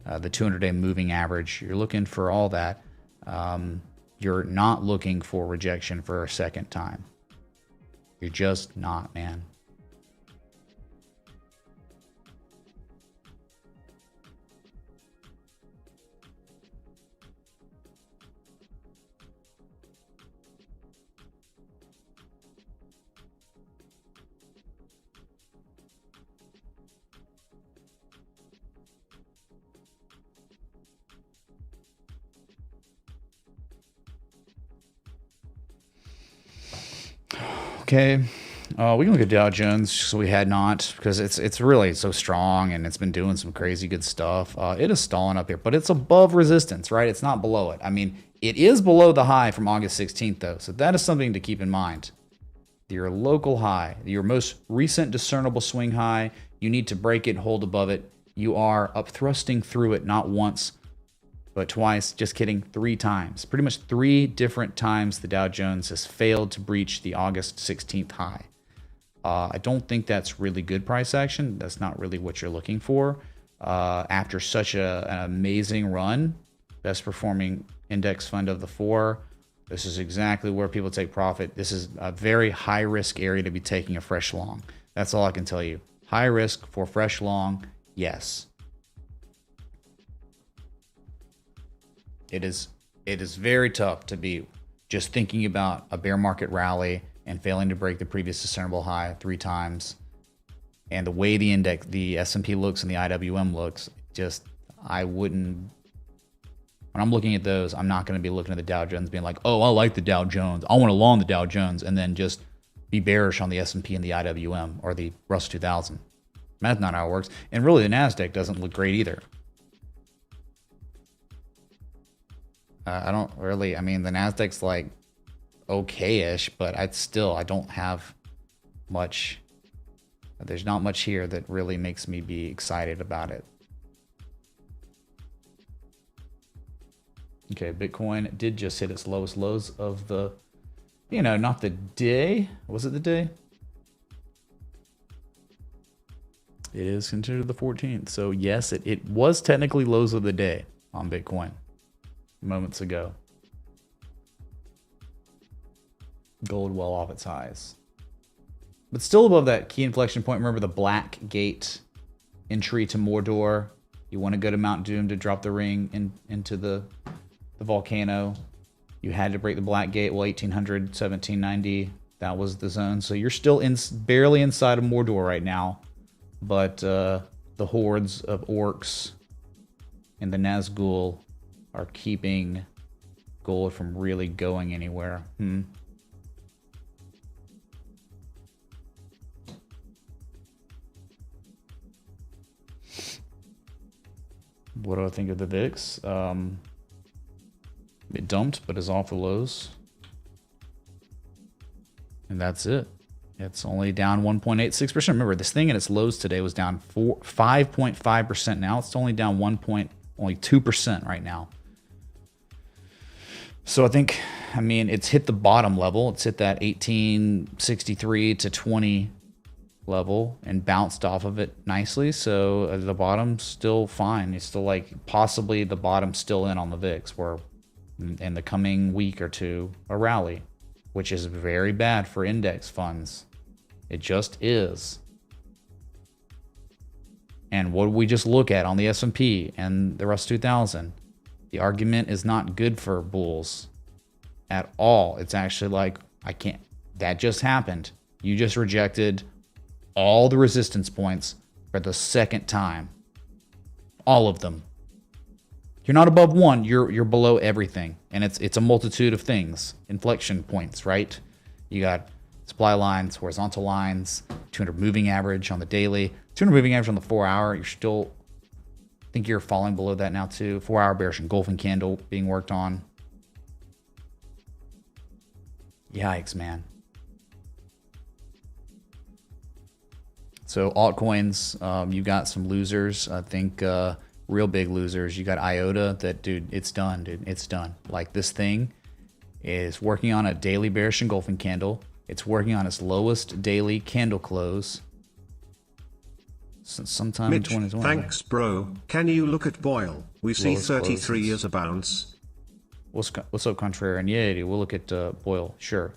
the 200-day moving average. You're looking for all that. You're not looking for rejection for a second time. You're just not, man. Okay, we can look at Dow Jones, so we had not, because it's really so strong and it's been doing some crazy good stuff. It is stalling up here, but it's above resistance, right? It's not below it. I mean, it is below the high from August 16th, though, so that is something to keep in mind. Your local high, your most recent discernible swing high, you need to break it, hold above it. You are up thrusting through it, not once, but twice. Just kidding, 3 times. Pretty much 3 different times the Dow Jones has failed to breach the August 16th high. I don't think that's really good price action. That's not really what you're looking for. After such an amazing run, best performing index fund of the 4, this is exactly where people take profit. This is a very high risk area to be taking a fresh long. That's all I can tell you. High risk for fresh long, yes. It is very tough to be just thinking about a bear market rally and failing to break the previous discernible high 3 times. And the way the index, the S&P looks and the IWM looks, just, I wouldn't, when I'm looking at those, I'm not going to be looking at the Dow Jones being like, oh, I like the Dow Jones, I want to long the Dow Jones, and then just be bearish on the S&P and the IWM or the Russell 2000. That's not how it works. And really the NASDAQ doesn't look great either. I don't really, I mean, the NASDAQ's like okay-ish, but I don't have much, there's not much here that really makes me be excited about it. Okay, Bitcoin did just hit its lowest lows of the, not the day. Was it the day? It is considered the 14th. So yes, it was technically lows of the day on Bitcoin moments ago. Gold well off its highs, but still above that key inflection point. Remember the Black Gate entry to Mordor. You want to go to Mount Doom to drop the ring into the volcano. You had to break the Black Gate. Well, 1800, 1790, that was the zone. So you're still barely inside of Mordor right now, but the hordes of orcs and the Nazgul are keeping gold from really going anywhere. What do I think of the VIX? It dumped, but is off the lows. And that's it. It's only down 1.86%. Remember, this thing at its lows today was down 5.5%. Now it's only down only 2% right now. So I think, it's hit the bottom level. It's hit that 1863 to 20 level and bounced off of it nicely. So the bottom's still fine. It's still like possibly the bottom's still in on the VIX, where in the coming week or two, a rally, which is very bad for index funds. It just is. And what we just look at on the S&P and the Russell 2000, the argument is not good for bulls at all. It's actually like, I can't, that just happened. You just rejected all the resistance points for the second time. All of them. You're not above one, you're below everything. And it's a multitude of things. Inflection points, right? You got supply lines, horizontal lines, 200 moving average on the daily, 200 moving average on the 4 hour. You're still, I think you're falling below that now too. 4 hour bearish engulfing candle being worked on. Yikes, man. So altcoins, you got some losers. I think real big losers. You got IOTA that, dude, it's done, dude. It's done. Like, this thing is working on a daily bearish engulfing candle. It's working on its lowest daily candle close since sometime in 2020. Thanks, bro. Can you look at Boyle? We see 33 as a bounce. What's up, Contrarian? Yeah, dude, we'll look at Boyle. Sure.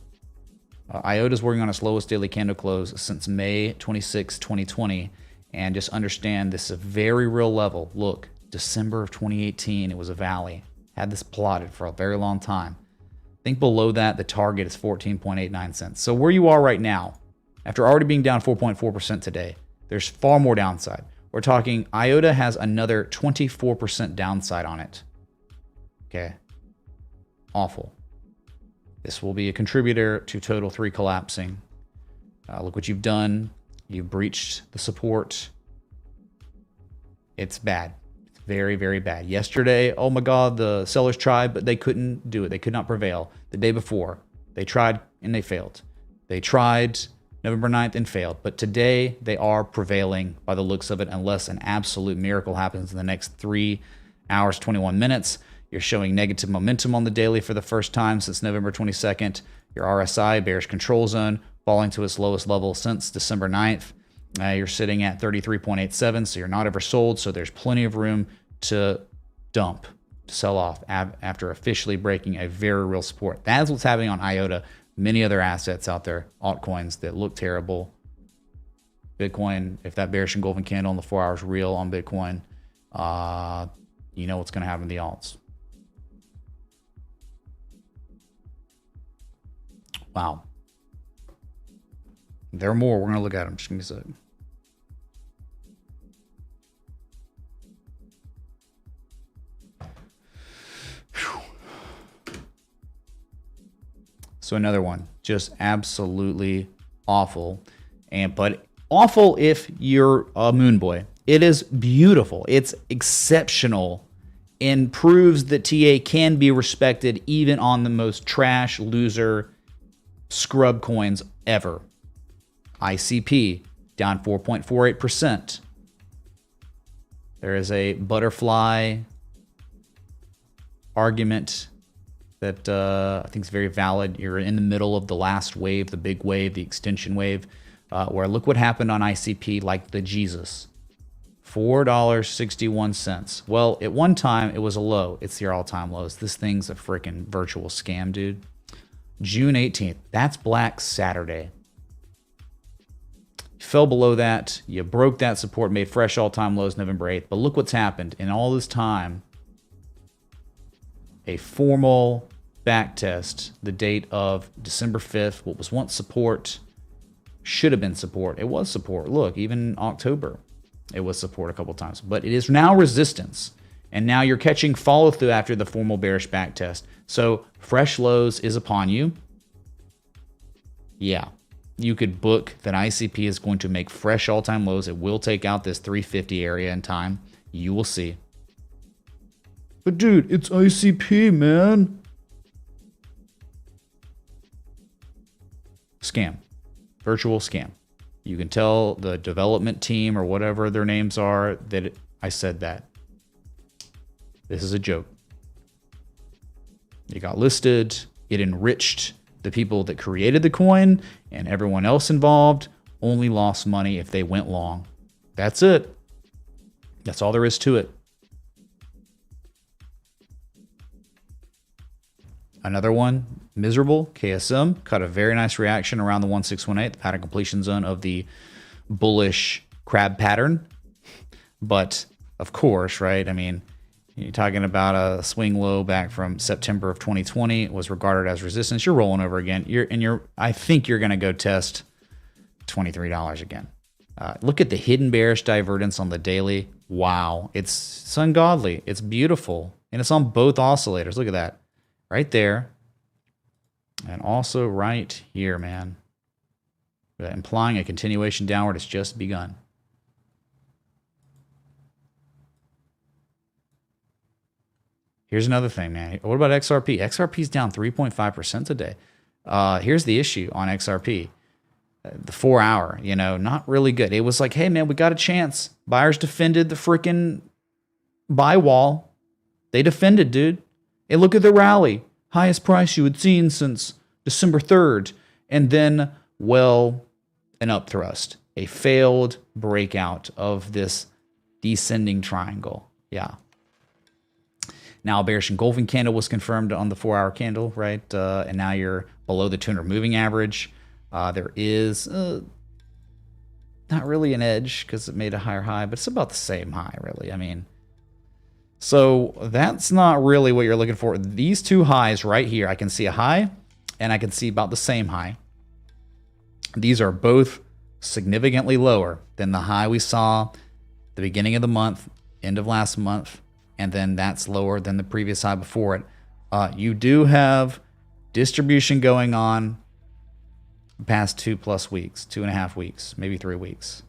IOTA's working on its lowest daily candle close since May 26, 2020. And just understand this is a very real level. Look, December of 2018, it was a valley. Had this plotted for a very long time. I think below that, the target is 14.89 cents. So where you are right now, after already being down 4.4% today, there's far more downside. We're talking IOTA has another 24% downside on it. Okay. Awful. This will be a contributor to total 3 collapsing. Look what you've done. You breached the support. It's bad. It's very, very bad. Yesterday, oh my God, the sellers tried, but they couldn't do it. They could not prevail. The day before, they tried and they failed. They tried November 9th and failed. But today, they are prevailing by the looks of it, unless an absolute miracle happens in the next 3 hours, 21 minutes. You're showing negative momentum on the daily for the first time since November 22nd. Your RSI, bearish control zone, falling to its lowest level since December 9th. You're sitting at 33.87, so you're not oversold, so there's plenty of room to dump, to sell off after officially breaking a very real support. That's what's happening on IOTA. Many other assets out there, altcoins that look terrible. Bitcoin, if that bearish engulfing candle on the 4 hours real on Bitcoin, you know what's going to happen to the alts. Wow. There are more. We're going to look at them. Just give me a second. So another one, just absolutely awful. But awful if you're a moon boy. It is beautiful. It's exceptional and proves that TA can be respected even on the most trash, loser, scrub coins ever. ICP down 4.48%. There is a butterfly argument that I think is very valid. You're in the middle of the last wave, the big wave, the extension wave, where look what happened on ICP, like the Jesus. $4.61. Well, at one time, it was a low. It's your all-time lows. This thing's a freaking virtual scam, dude. June 18th. That's Black Saturday. You fell below that. You broke that support, made fresh all-time lows November 8th. But look what's happened. In all this time, a formal back test, the date of December 5th, what was once support, should have been support. It was support. Look, even October, it was support a couple times. But it is now resistance. And now you're catching follow-through after the formal bearish back test. So fresh lows is upon you. Yeah, you could book that ICP is going to make fresh all-time lows. It will take out this 350 area in time. You will see. But dude, it's ICP, man. Scam. Virtual scam. You can tell the development team or whatever their names are that I said that. This is a joke. It got listed. It enriched the people that created the coin, and everyone else involved only lost money if they went long. That's it. That's all there is to it. Another one, miserable. KSM cut a very nice reaction around the 1618, the pattern completion zone of the bullish crab pattern. But of course, right? I mean, you're talking about a swing low back from September of 2020. It was regarded as resistance. You're rolling over again. I think you're going to go test $23 again. Look at the hidden bearish divergence on the daily. Wow, it's ungodly. It's beautiful, and it's on both oscillators. Look at that, right there, and also right here, man. Implying a continuation downward has just begun. Here's another thing, man. What about XRP? XRP's down 3.5% today. Here's the issue on XRP. The 4 hour, not really good. It was like, hey, man, we got a chance. Buyers defended the freaking buy wall. They defended, dude. And look at the rally. Highest price you had seen since December 3rd. And then, an upthrust. A failed breakout of this descending triangle. Yeah. Now, a bearish engulfing candle was confirmed on the 4 hour candle, right? And now you're below the 200 moving average. There is not really an edge because it made a higher high, but it's about the same high, really. I mean, so that's not really what you're looking for. These two highs right here, I can see a high and I can see about the same high. These are both significantly lower than the high we saw the beginning of the month, end of last month, and then that's lower than the previous high before it. You do have distribution going on past 2+ weeks, 2.5 weeks, maybe 3 weeks.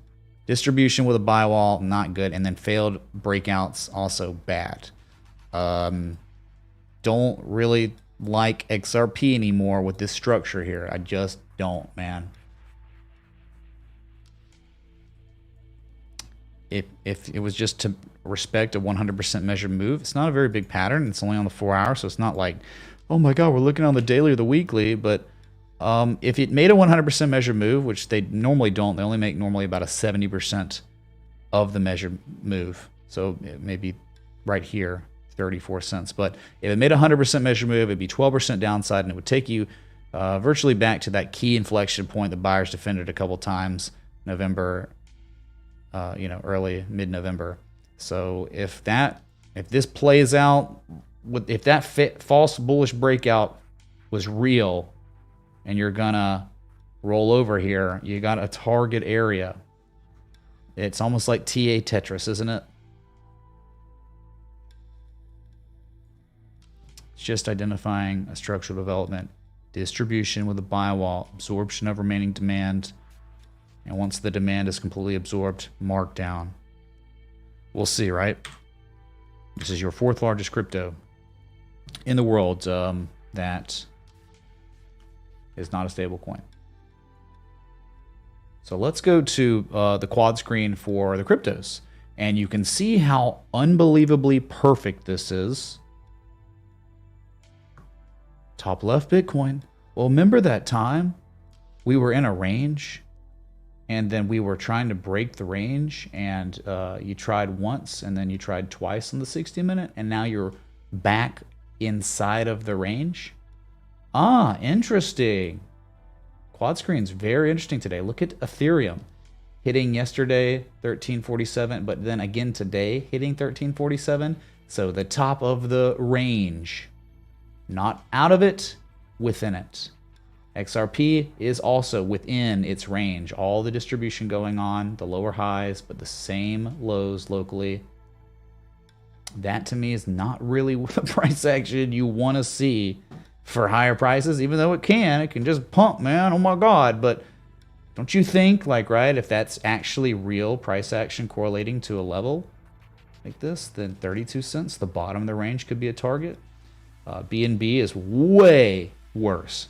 Distribution with a buy wall, not good. And then failed breakouts, also bad. Don't really like XRP anymore with this structure here. I just don't, man. If it was just to respect a 100% measured move, it's not a very big pattern. It's only on the 4 hour, so it's not like, oh my God, we're looking on the daily or the weekly. But if it made a 100% measured move, which they normally don't, they only make normally about a 70% of the measured move. So it may be right here, 34 cents. But if it made a 100% measured move, it'd be 12% downside, and it would take you virtually back to that key inflection point the buyers defended a couple times, November, early mid-November. So if this plays out, if that false bullish breakout was real, and you're gonna roll over here, you got a target area. It's almost like TA Tetris, isn't it? It's just identifying a structural development, distribution with a buy wall, absorption of remaining demand, and once the demand is completely absorbed, markdown. We'll see, right? This is your 4th largest crypto in the world that is not a stable coin. So let's go to the quad screen for the cryptos. And you can see how unbelievably perfect this is. Top left Bitcoin. Well, remember that time we were in a range and then we were trying to break the range, and you tried once and then you tried twice in the 60-minute, and now you're back inside of the range? Ah, interesting. Quad screen's very interesting today. Look at Ethereum hitting yesterday 1347, but then again today hitting 1347. So the top of the range, not out of it, within it. XRP is also within its range. All the distribution going on, the lower highs, but the same lows locally. That to me is not really the price action you want to see for higher prices, even though it can just pump, man. Oh my God. But don't you think, right, if that's actually real price action correlating to a level like this, then 32 cents, the bottom of the range, could be a target. BNB is way worse.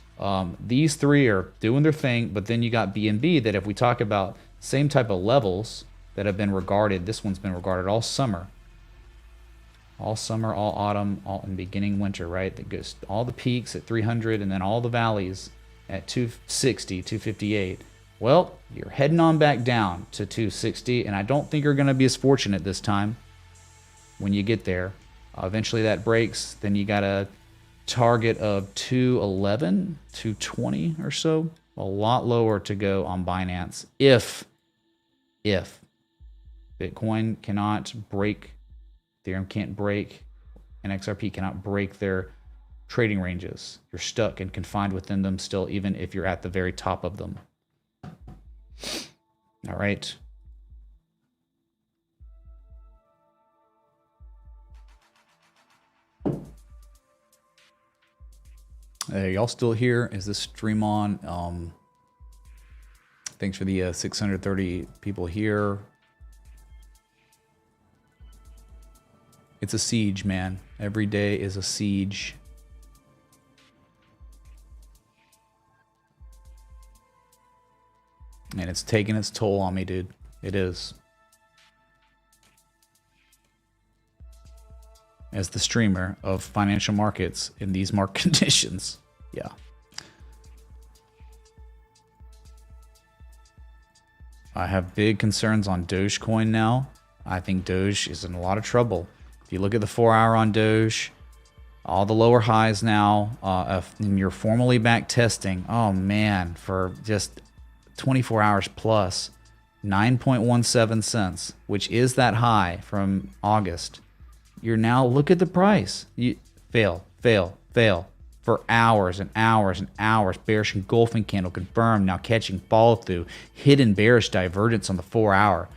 These three are doing their thing, but then you got BNB that, if we talk about same type of levels that have been regarded, this one's been regarded all summer, all autumn, all in beginning winter, right? That goes all the peaks at 300 and then all the valleys at 260, 258. Well, you're heading on back down to 260, and I don't think you're going to be as fortunate this time when you get there. Eventually that breaks, then you got to target of 211, 220 or so. A lot lower to go on Binance if Bitcoin cannot break, Ethereum can't break, and XRP cannot break their trading ranges. You're stuck and confined within them still, even if you're at the very top of them. All right. Y'all still here? Is this stream on? Thanks for the 630 people here. It's a siege, man. Every day is a siege. And it's taking its toll on me, dude. It is. As the streamer of financial markets in these market conditions. Yeah. I have big concerns on Dogecoin now. I think Doge is in a lot of trouble. If you look at the 4-hour on Doge, all the lower highs now, and you're formally back testing, oh man, for just 24 hours plus, 9.17 cents, which is that high from August. You're now, look at the price. You fail for hours and hours and hours. Bearish engulfing candle confirmed, now catching follow through. Hidden bearish divergence on the 4-hour.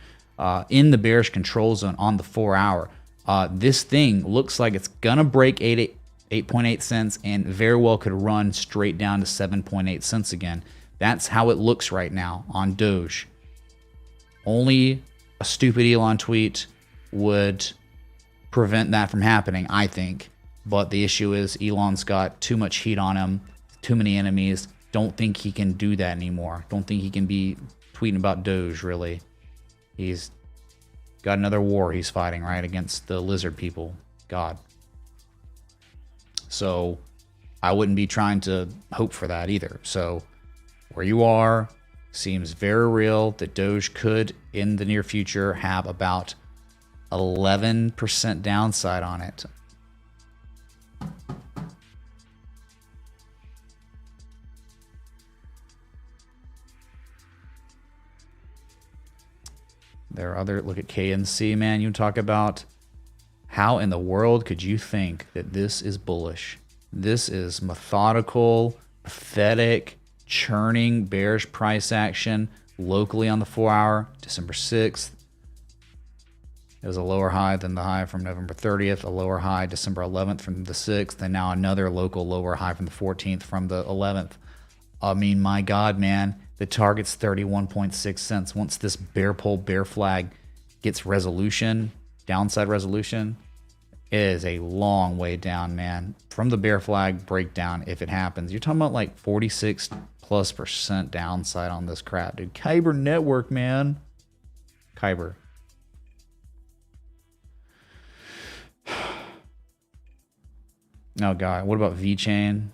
In the bearish control zone on the 4-hour. This thing looks like it's gonna break 8.8 cents and very well could run straight down to 7.8 cents again. That's how it looks right now on Doge. Only a stupid Elon tweet would prevent that from happening, I think. But the issue is Elon's got too much heat on him, too many enemies. Don't think he can do that anymore. Don't think he can be tweeting about Doge, really. He's got another war he's fighting, right, against the lizard people. God. So I wouldn't be trying to hope for that either. So where you are seems very real that Doge could, in the near future, have about 11% downside on it. There are other, look at KNC, man. You talk about how in the world could you think that this is bullish? This is methodical, pathetic, churning, bearish price action locally on the 4-hour, December 6th. It was a lower high than the high from November 30th, a lower high December 11th from the 6th, and now another local lower high from the 14th from the 11th. I mean, my God, man, the target's 31.6 cents. Once this bear pole, bear flag gets resolution, downside resolution, it is a long way down, man. From the bear flag breakdown, if it happens, you're talking about like 46+% downside on this crap, dude. Kyber network, man. Kyber. Oh God, what about VeChain?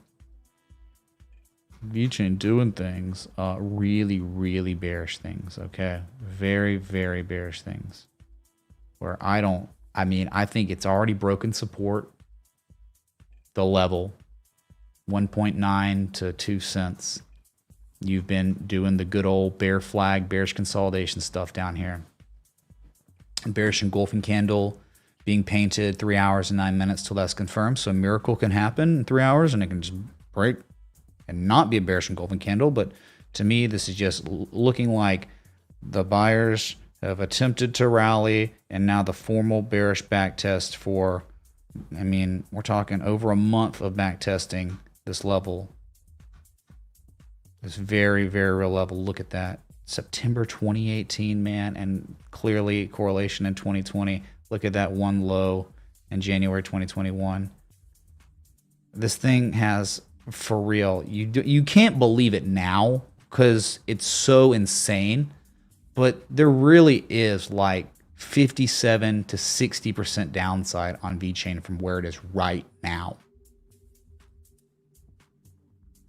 VeChain doing things, really, really bearish things. Okay, very, very bearish things. Where I think it's already broken support. The level, 1.9 to 2 cents. You've been doing the good old bear flag, bearish consolidation stuff down here. Bearish engulfing candle being painted 3 hours and 9 minutes till that's confirmed. So a miracle can happen in 3 hours and it can just break and not be a bearish engulfing candle. But to me, this is just looking like the buyers have attempted to rally and now the formal bearish back test for, I mean, we're talking over a month of back testing this level. This very, very real level. Look at that. September 2018, man, and clearly correlation in 2020. Look at that one low in January 2021. This thing has, for real, you can't believe it now because it's so insane, but there really is like 57 to 60% downside on VeChain from where it is right now.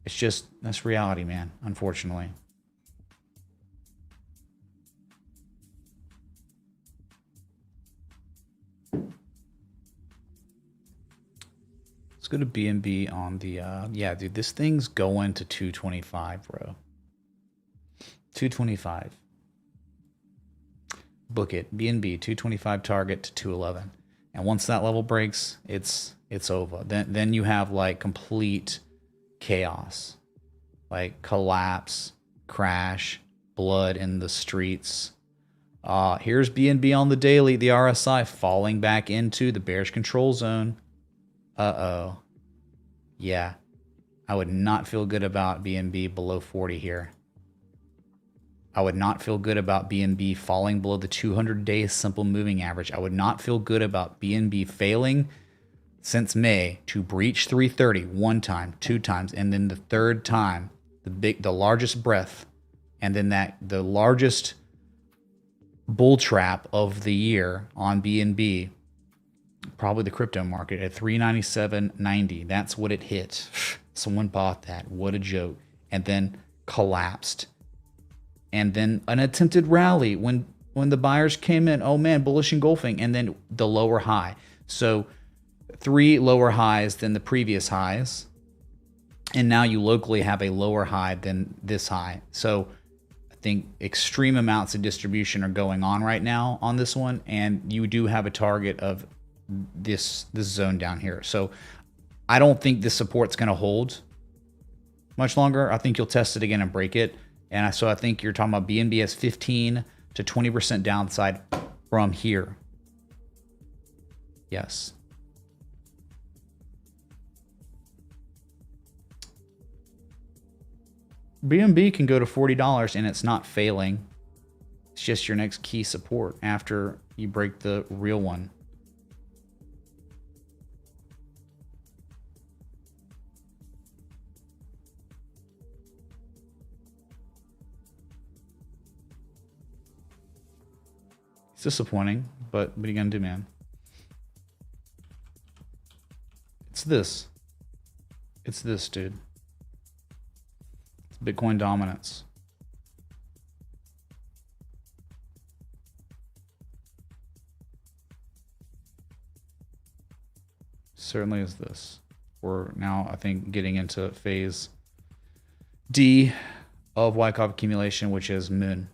It's just, that's reality, man, unfortunately. Let's go to BNB on the, yeah, dude, this thing's going to 225, bro. 225. Book it. BNB, 225 target to 211. And once that level breaks, it's over. Then you have like complete chaos. Like collapse, crash, blood in the streets. Here's BNB on the daily, the RSI falling back into the bearish control zone. Uh-oh. Yeah. I would not feel good about BNB below 40 here. I would not feel good about BNB falling below the 200-day simple moving average. I would not feel good about BNB failing since May to breach 330 one time, two times, and then the third time, the largest breath, and then the largest bull trap of the year on BNB, probably the crypto market at 397.90. That's what it hit. Someone bought that. What a joke. And then collapsed. And then an attempted rally when the buyers came in. Oh man, bullish engulfing. And then the lower high. So 3 lower highs than the previous highs. And now you locally have a lower high than this high. So I think extreme amounts of distribution are going on right now on this one. And you do have a target of this zone down here. So I don't think this support's going to hold much longer. I think you'll test it again and break it. And so I think you're talking about BNB as 15 to 20% downside from here. Yes. BNB can go to $40 and it's not failing. It's just your next key support after you break the real one. It's disappointing, but what are you gonna do, man? It's this. It's this, dude. It's Bitcoin dominance. Certainly is this. We're now, I think, getting into phase D of Wyckoff accumulation, which is moon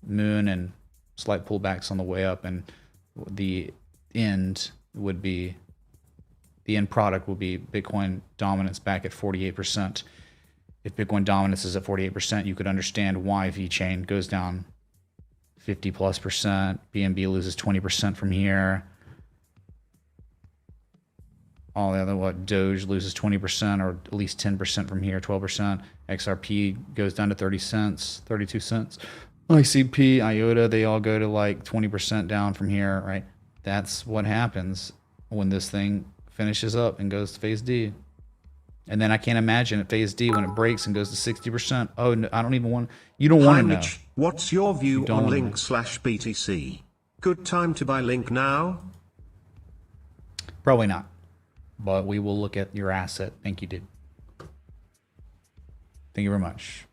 and slight pullbacks on the way up, and the end would be, the end product will be Bitcoin dominance back at 48%. If Bitcoin dominance is at 48%, you could understand why VeChain goes down 50+%. BNB loses 20% from here. All the other, Doge loses 20% or at least 10% from here, 12%. XRP goes down to 30 cents, 32 cents. ICP, IOTA, they all go to like 20% down from here, right? That's what happens when this thing finishes up and goes to phase D. And then I can't imagine at phase D when it breaks and goes to 60%. Oh, no, I don't even want, you don't want to know. Mitch, what's your view on Link/BTC? Good time to buy Link now? Probably not. But we will look at your asset. Thank you, dude. Thank you very much.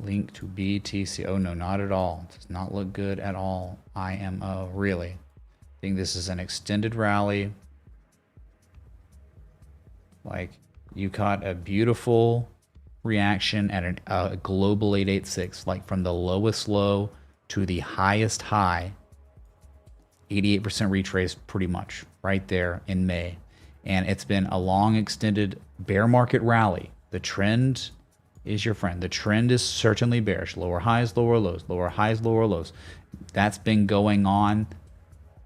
Link to BTC. Oh, no, not at all. Does not look good at all. IMO, really. I think this is an extended rally. Like, you caught a beautiful reaction at a global 886, like from the lowest low to the highest high. 88% retrace pretty much right there in May. And it's been a long extended bear market rally. The trend is your friend. The trend is certainly bearish. Lower highs, lower lows, lower highs, lower lows. That's been going on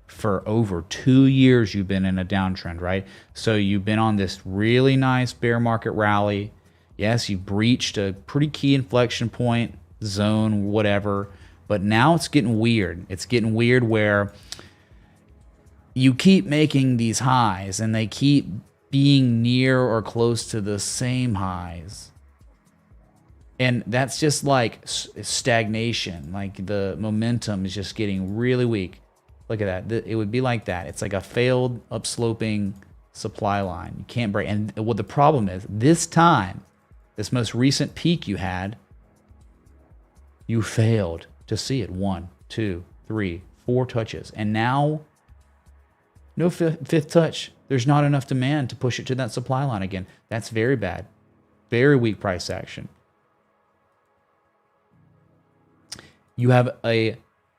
for over 2 years. You've been in a downtrend, right? So you've been on this really nice bear market rally. Yes, you breached a pretty key inflection point, zone, whatever. But now it's getting weird. It's getting weird where you keep making these highs and they keep being near or close to the same highs. And that's just like stagnation. Like the momentum is just getting really weak. Look at that. It would be like that. It's like a failed upsloping supply line. You can't break. And what the problem is, this time, this most recent peak you had You failed to see it. 1, 2, 3, 4 touches. And now, no fifth touch. There's not enough demand to push it to that supply line again. That's very bad. Very weak price action. You have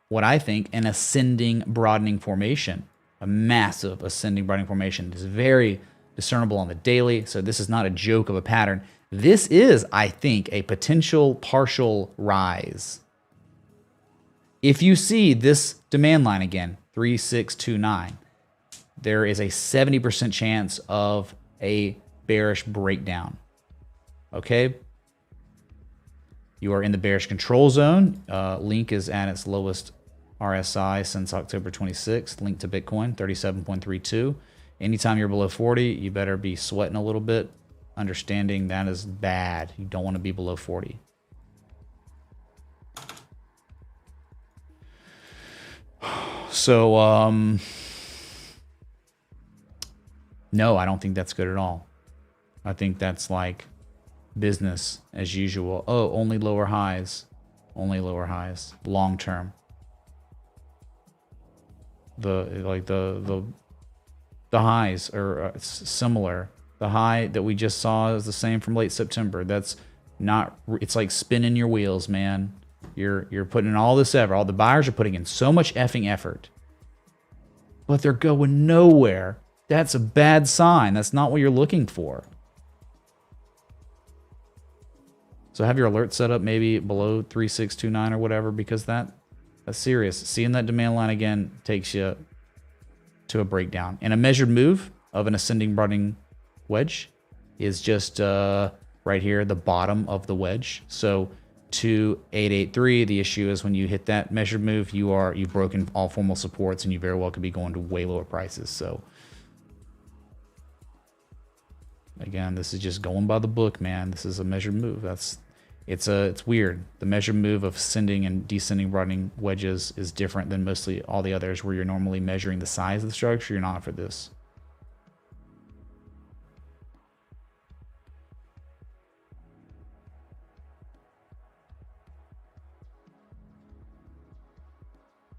what I think, an ascending broadening formation. A massive ascending broadening formation. It is very discernible on the daily, so this is not a joke of a pattern. This is, I think, a potential partial rise. If you see this demand line again, 3629, there is a 70% chance of a bearish breakdown. Okay? You are in the bearish control zone. Link is at its lowest RSI since October 26th. Link to Bitcoin, 37.32. Anytime you're below 40, you better be sweating a little bit, understanding that is bad. You don't want to be below 40. So, no, I don't think that's good at all. I think that's like business as usual. Oh, only lower highs. Only lower highs. Long term. The highs are similar. The high that we just saw is the same from late September. That's not, it's like spinning your wheels, man. You're putting in all this effort. All the buyers are putting in so much effing effort, but they're going nowhere. That's a bad sign. That's not what you're looking for. So have your alert set up maybe below 3629 or whatever, because that's serious. Seeing that demand line again takes you to a breakdown. And a measured move of an ascending broadening wedge is just right here, the bottom of the wedge. So 2883, the issue is when you hit that measured move, you've broken all formal supports and you very well could be going to way lower prices. So again, this is just going by the book, man. This is a measured move. It's weird. The measured move of ascending and descending broadening wedges is different than mostly all the others where you're normally measuring the size of the structure. You're not for this.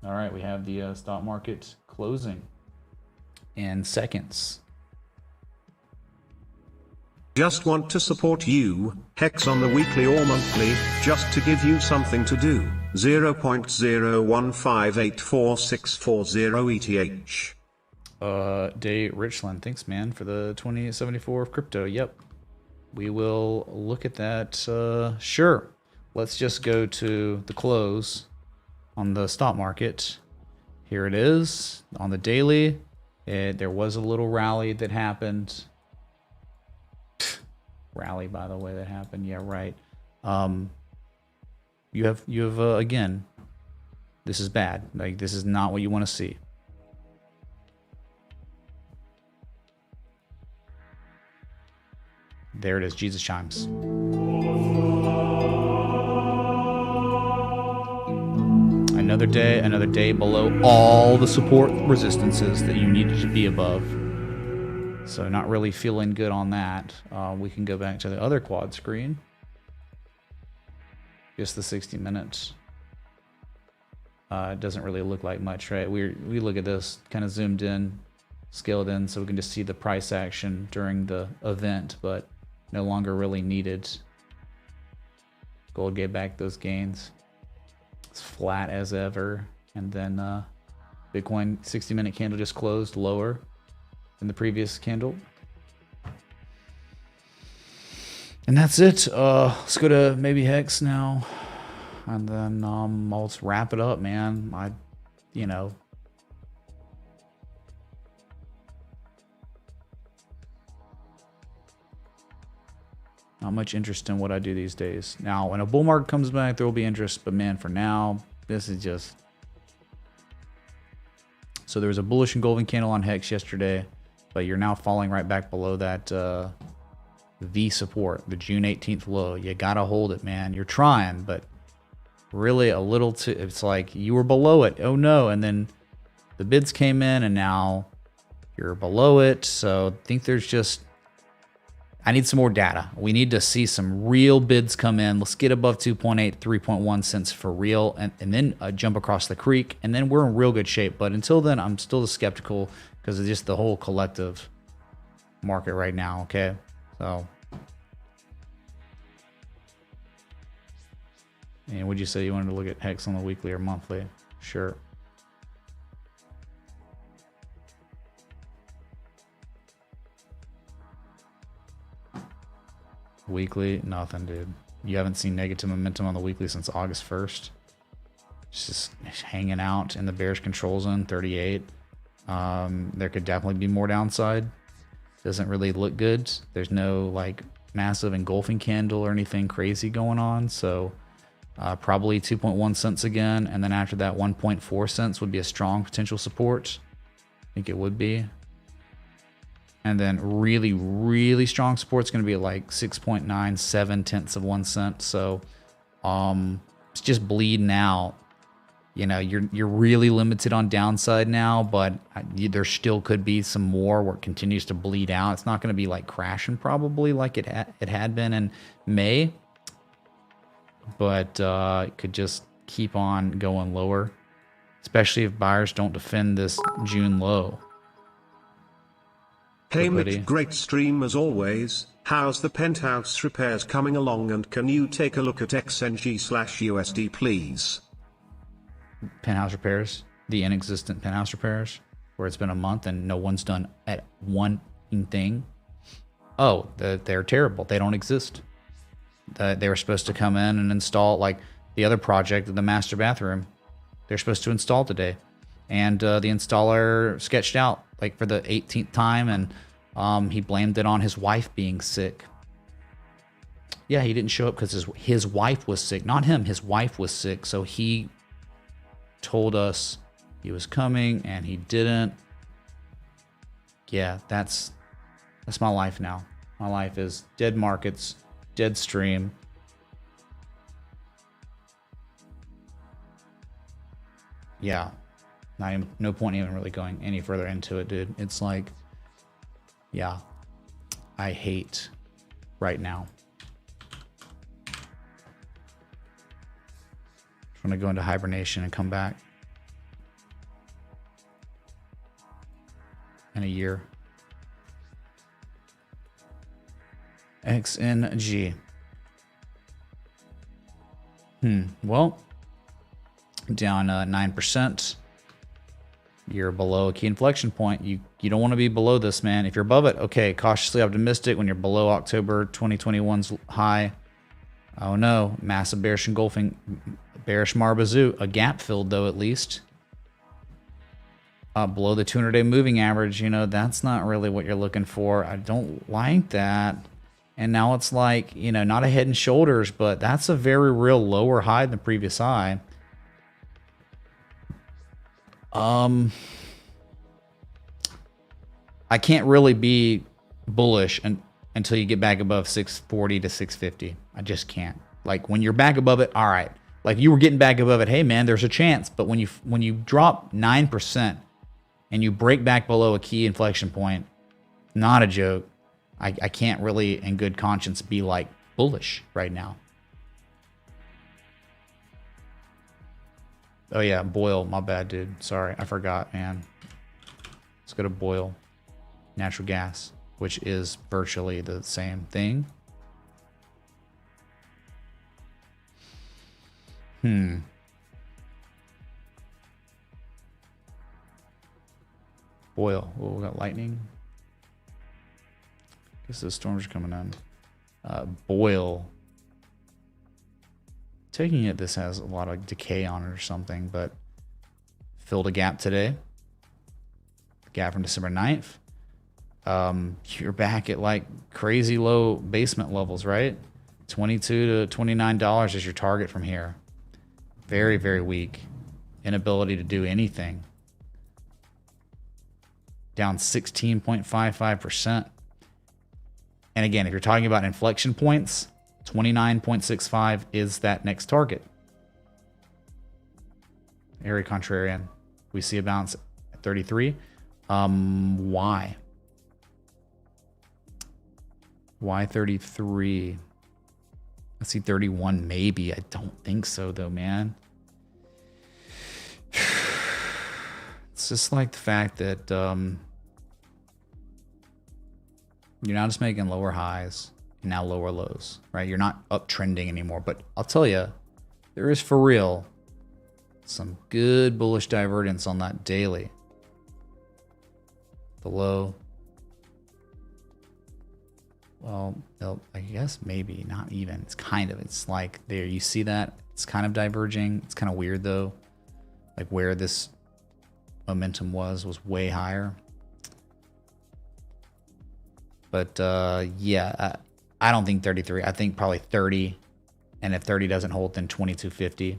All right, we have the stock market closing in seconds. Just want to support you, Hex, on the weekly or monthly, just to give you something to do. 0.015846440 ETH. Day Richland, thanks man for the 2074 of crypto. Yep, we will look at that. Sure, let's just go to the close on the stock market. Here it is on the daily. There was a little rally that happened. Rally, by the way, that happened. Yeah, right. You have again, this is bad. Like, this is not what you want to see. There it is, Jesus chimes. Another day below all the support resistances that you needed to be above. So not really feeling good on that. We can go back to the other quad screen. Just the 60 minutes. It doesn't really look like much, right? We look at this kind of zoomed in, scaled in, so we can just see the price action during the event, but no longer really needed. Gold gave back those gains. It's flat as ever. And then Bitcoin 60-minute candle just closed lower than the previous candle. And that's it. Let's go to maybe Hex now. And then I'll just wrap it up, man. Not much interest in what I do these days. Now, when a bull market comes back, there will be interest. But man, for now, this is just... So there was a bullish engulfing candle on Hex yesterday, but you're now falling right back below that V support, the June 18th low. You gotta hold it, man. You're trying, but really a little too... It's like you were below it. Oh no. And then the bids came in and now you're below it. So I think there's just... I need some more data. We need to see some real bids come in. Let's get above 2.8, 3.1 cents for real, and then jump across the creek, and then we're in real good shape. But until then, I'm still skeptical because of just the whole collective market right now, okay? So, and would you say you wanted to look at Hex on the weekly or monthly? Sure. Weekly, nothing, dude. You haven't seen negative momentum on the weekly since August 1st. It's just hanging out in the bearish control zone, 38. There could definitely be more downside. Doesn't really look good. There's no like massive engulfing candle or anything crazy going on. So probably 2.1 cents again. And then after that, 1.4 cents would be a strong potential support. I think it would be. And then really, really strong support is going to be at like 6.97 tenths of 1 cent. So it's just bleeding out. You know, you're really limited on downside now, but there still could be some more where it continues to bleed out. It's not going to be like crashing probably like it had been in May, but it could just keep on going lower, especially if buyers don't defend this June low. Hey Mitch, great stream as always. How's the penthouse repairs coming along, and can you take a look at XNG/USD please? Penthouse repairs, the inexistent penthouse repairs, where it's been a month and no one's done at one thing. Oh, they're terrible. They don't exist. They were supposed to come in and install, like the other project, the master bathroom. They're supposed to install today, and the installer sketched out like for the 18th time, and he blamed it on his wife being sick. Yeah, he didn't show up because his wife was sick, not him. His wife was sick, so he told us he was coming and he didn't. Yeah, that's my life now. My life is dead markets, dead stream. Yeah, no point even really going any further into it, dude. It's like, yeah, I hate right now. I'm gonna go into hibernation and come back in a year. XNG. Well, down 9%. You're below a key inflection point. You don't want to be below this, man. If you're above it, okay, cautiously optimistic. When you're below October 2021's high, oh no, massive bearish engulfing, bearish Marbazoo. A gap filled though, at least. Below the 200-day moving average, you know, that's not really what you're looking for. I don't like that. And now it's like, you know, not a head and shoulders, but that's a very real lower high than the previous high. I can't really be bullish until you get back above 640 to 650. I just can't. Like when you're back above it, all right. Like you were getting back above it, hey man, there's a chance. But when you drop 9% and you break back below a key inflection point, not a joke. I can't really, in good conscience, be like bullish right now. Oh yeah, Boyle. My bad, dude. Sorry, I forgot, man. Let's go to Boyle. Natural gas, which is virtually the same thing. Boyle. Oh, we got lightning. Guess the storms are coming in. Boyle. Taking it, this has a lot of decay on it or something, but filled a gap today. Gap from December 9th. You're back at like crazy low basement levels, right? $22 to $29 is your target from here. Very, very weak. Inability to do anything. Down 16.55%. And again, if you're talking about inflection points, 29.65 is that next target. Very contrarian. We see a bounce at 33. Why? Why 33? I see 31 maybe. I don't think so though, man. It's just like the fact that you're not just making lower highs and now lower lows, right? You're not uptrending anymore. But I'll tell you, there is for real some good bullish divergence on that daily. The low. Well, I guess maybe not even. It's kind of. It's like there. You see that? It's kind of diverging. It's kind of weird though. Like where this momentum was way higher. But yeah, I don't think 33. I think probably 30. And if 30 doesn't hold, then 2250.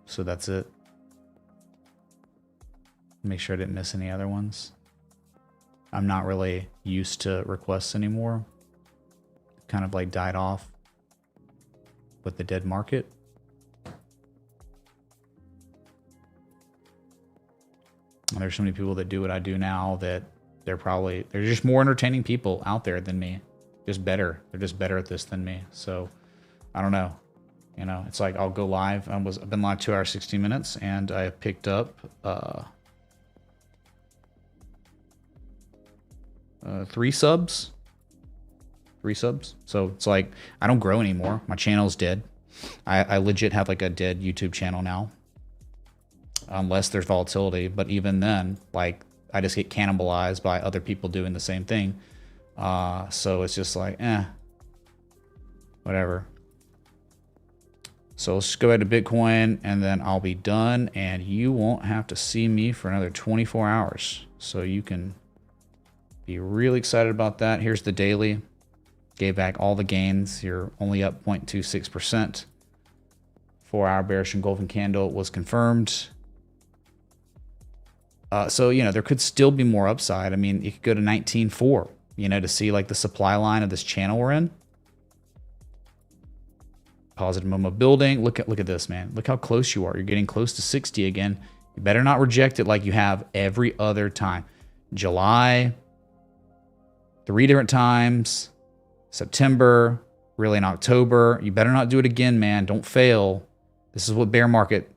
So that's it. Make sure I didn't miss any other ones. I'm not really used to requests anymore. Kind of like died off with the dead market. And there's so many people that do what I do now that they're just more entertaining people out there than me. Just better. They're just better at this than me. So I don't know. You know, it's like I'll go live. I've been live 2 hours, 16 minutes, and I picked up 3 subs. 3 subs. So it's like I don't grow anymore. My channel's dead. I legit have like a dead YouTube channel now. Unless there's volatility, but even then, like I just get cannibalized by other people doing the same thing. So it's just like, whatever. So let's just go ahead to Bitcoin and then I'll be done and you won't have to see me for another 24 hours. So you can be really excited about that. Here's the daily. Gave back all the gains. You're only up 0.26%. 4-hour bearish engulfing candle was confirmed. So, you know, there could still be more upside. I mean, you could go to 19.4, you know, to see like the supply line of this channel we're in. Positive moment building. Look at this, man. Look how close you are. You're getting close to 60 again. You better not reject it like you have every other time. July, 3 different times. September, really in October. You better not do it again, man. Don't fail. This is what bear market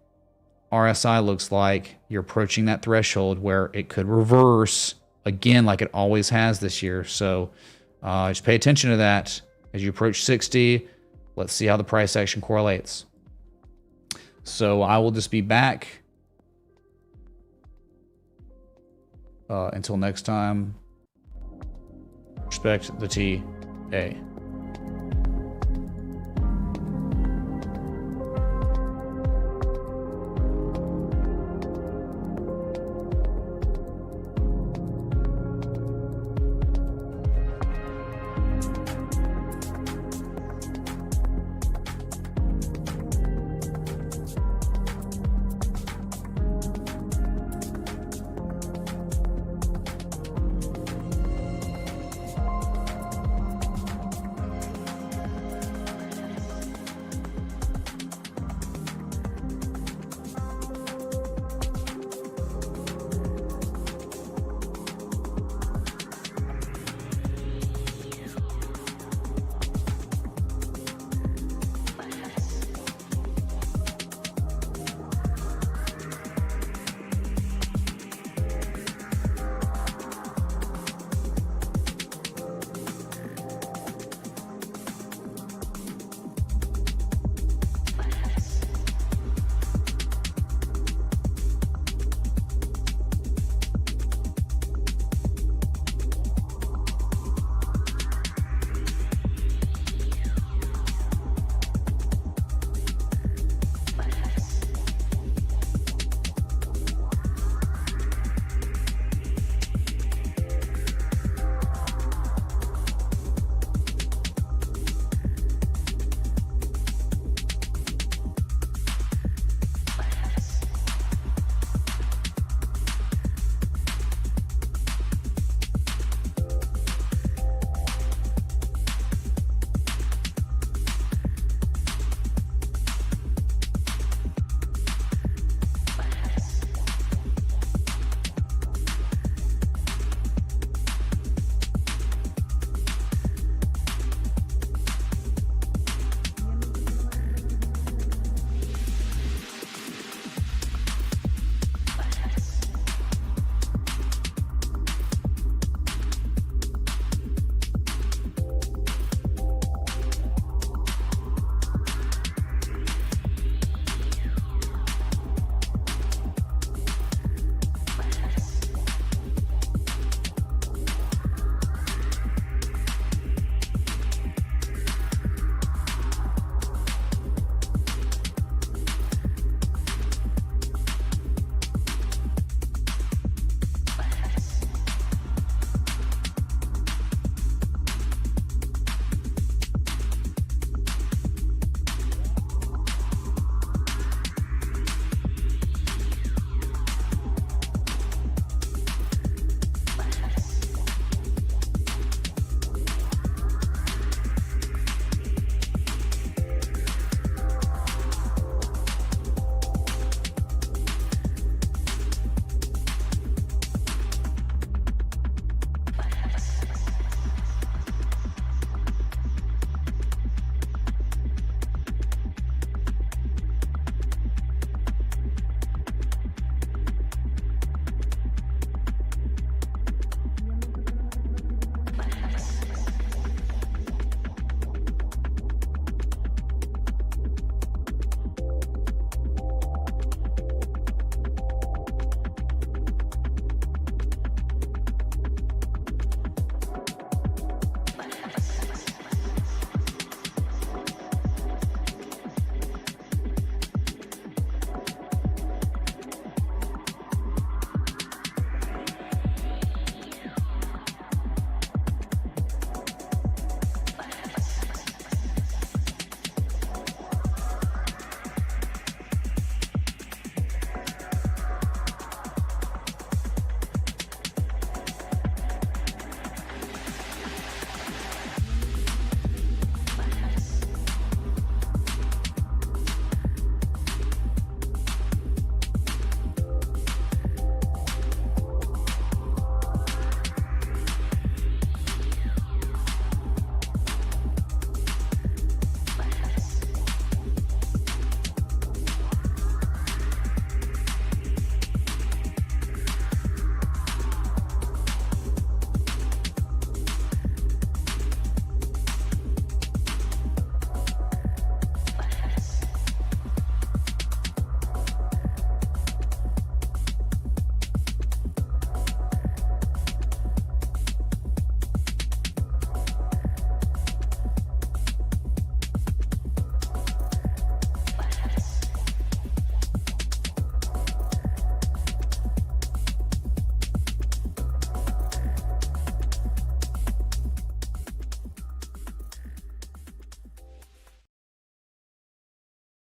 RSI looks like. You're approaching that threshold where it could reverse again like it always has this year. So just pay attention to that as you approach 60. Let's see how the price action correlates. So I will just be back until next time. Respect the TA.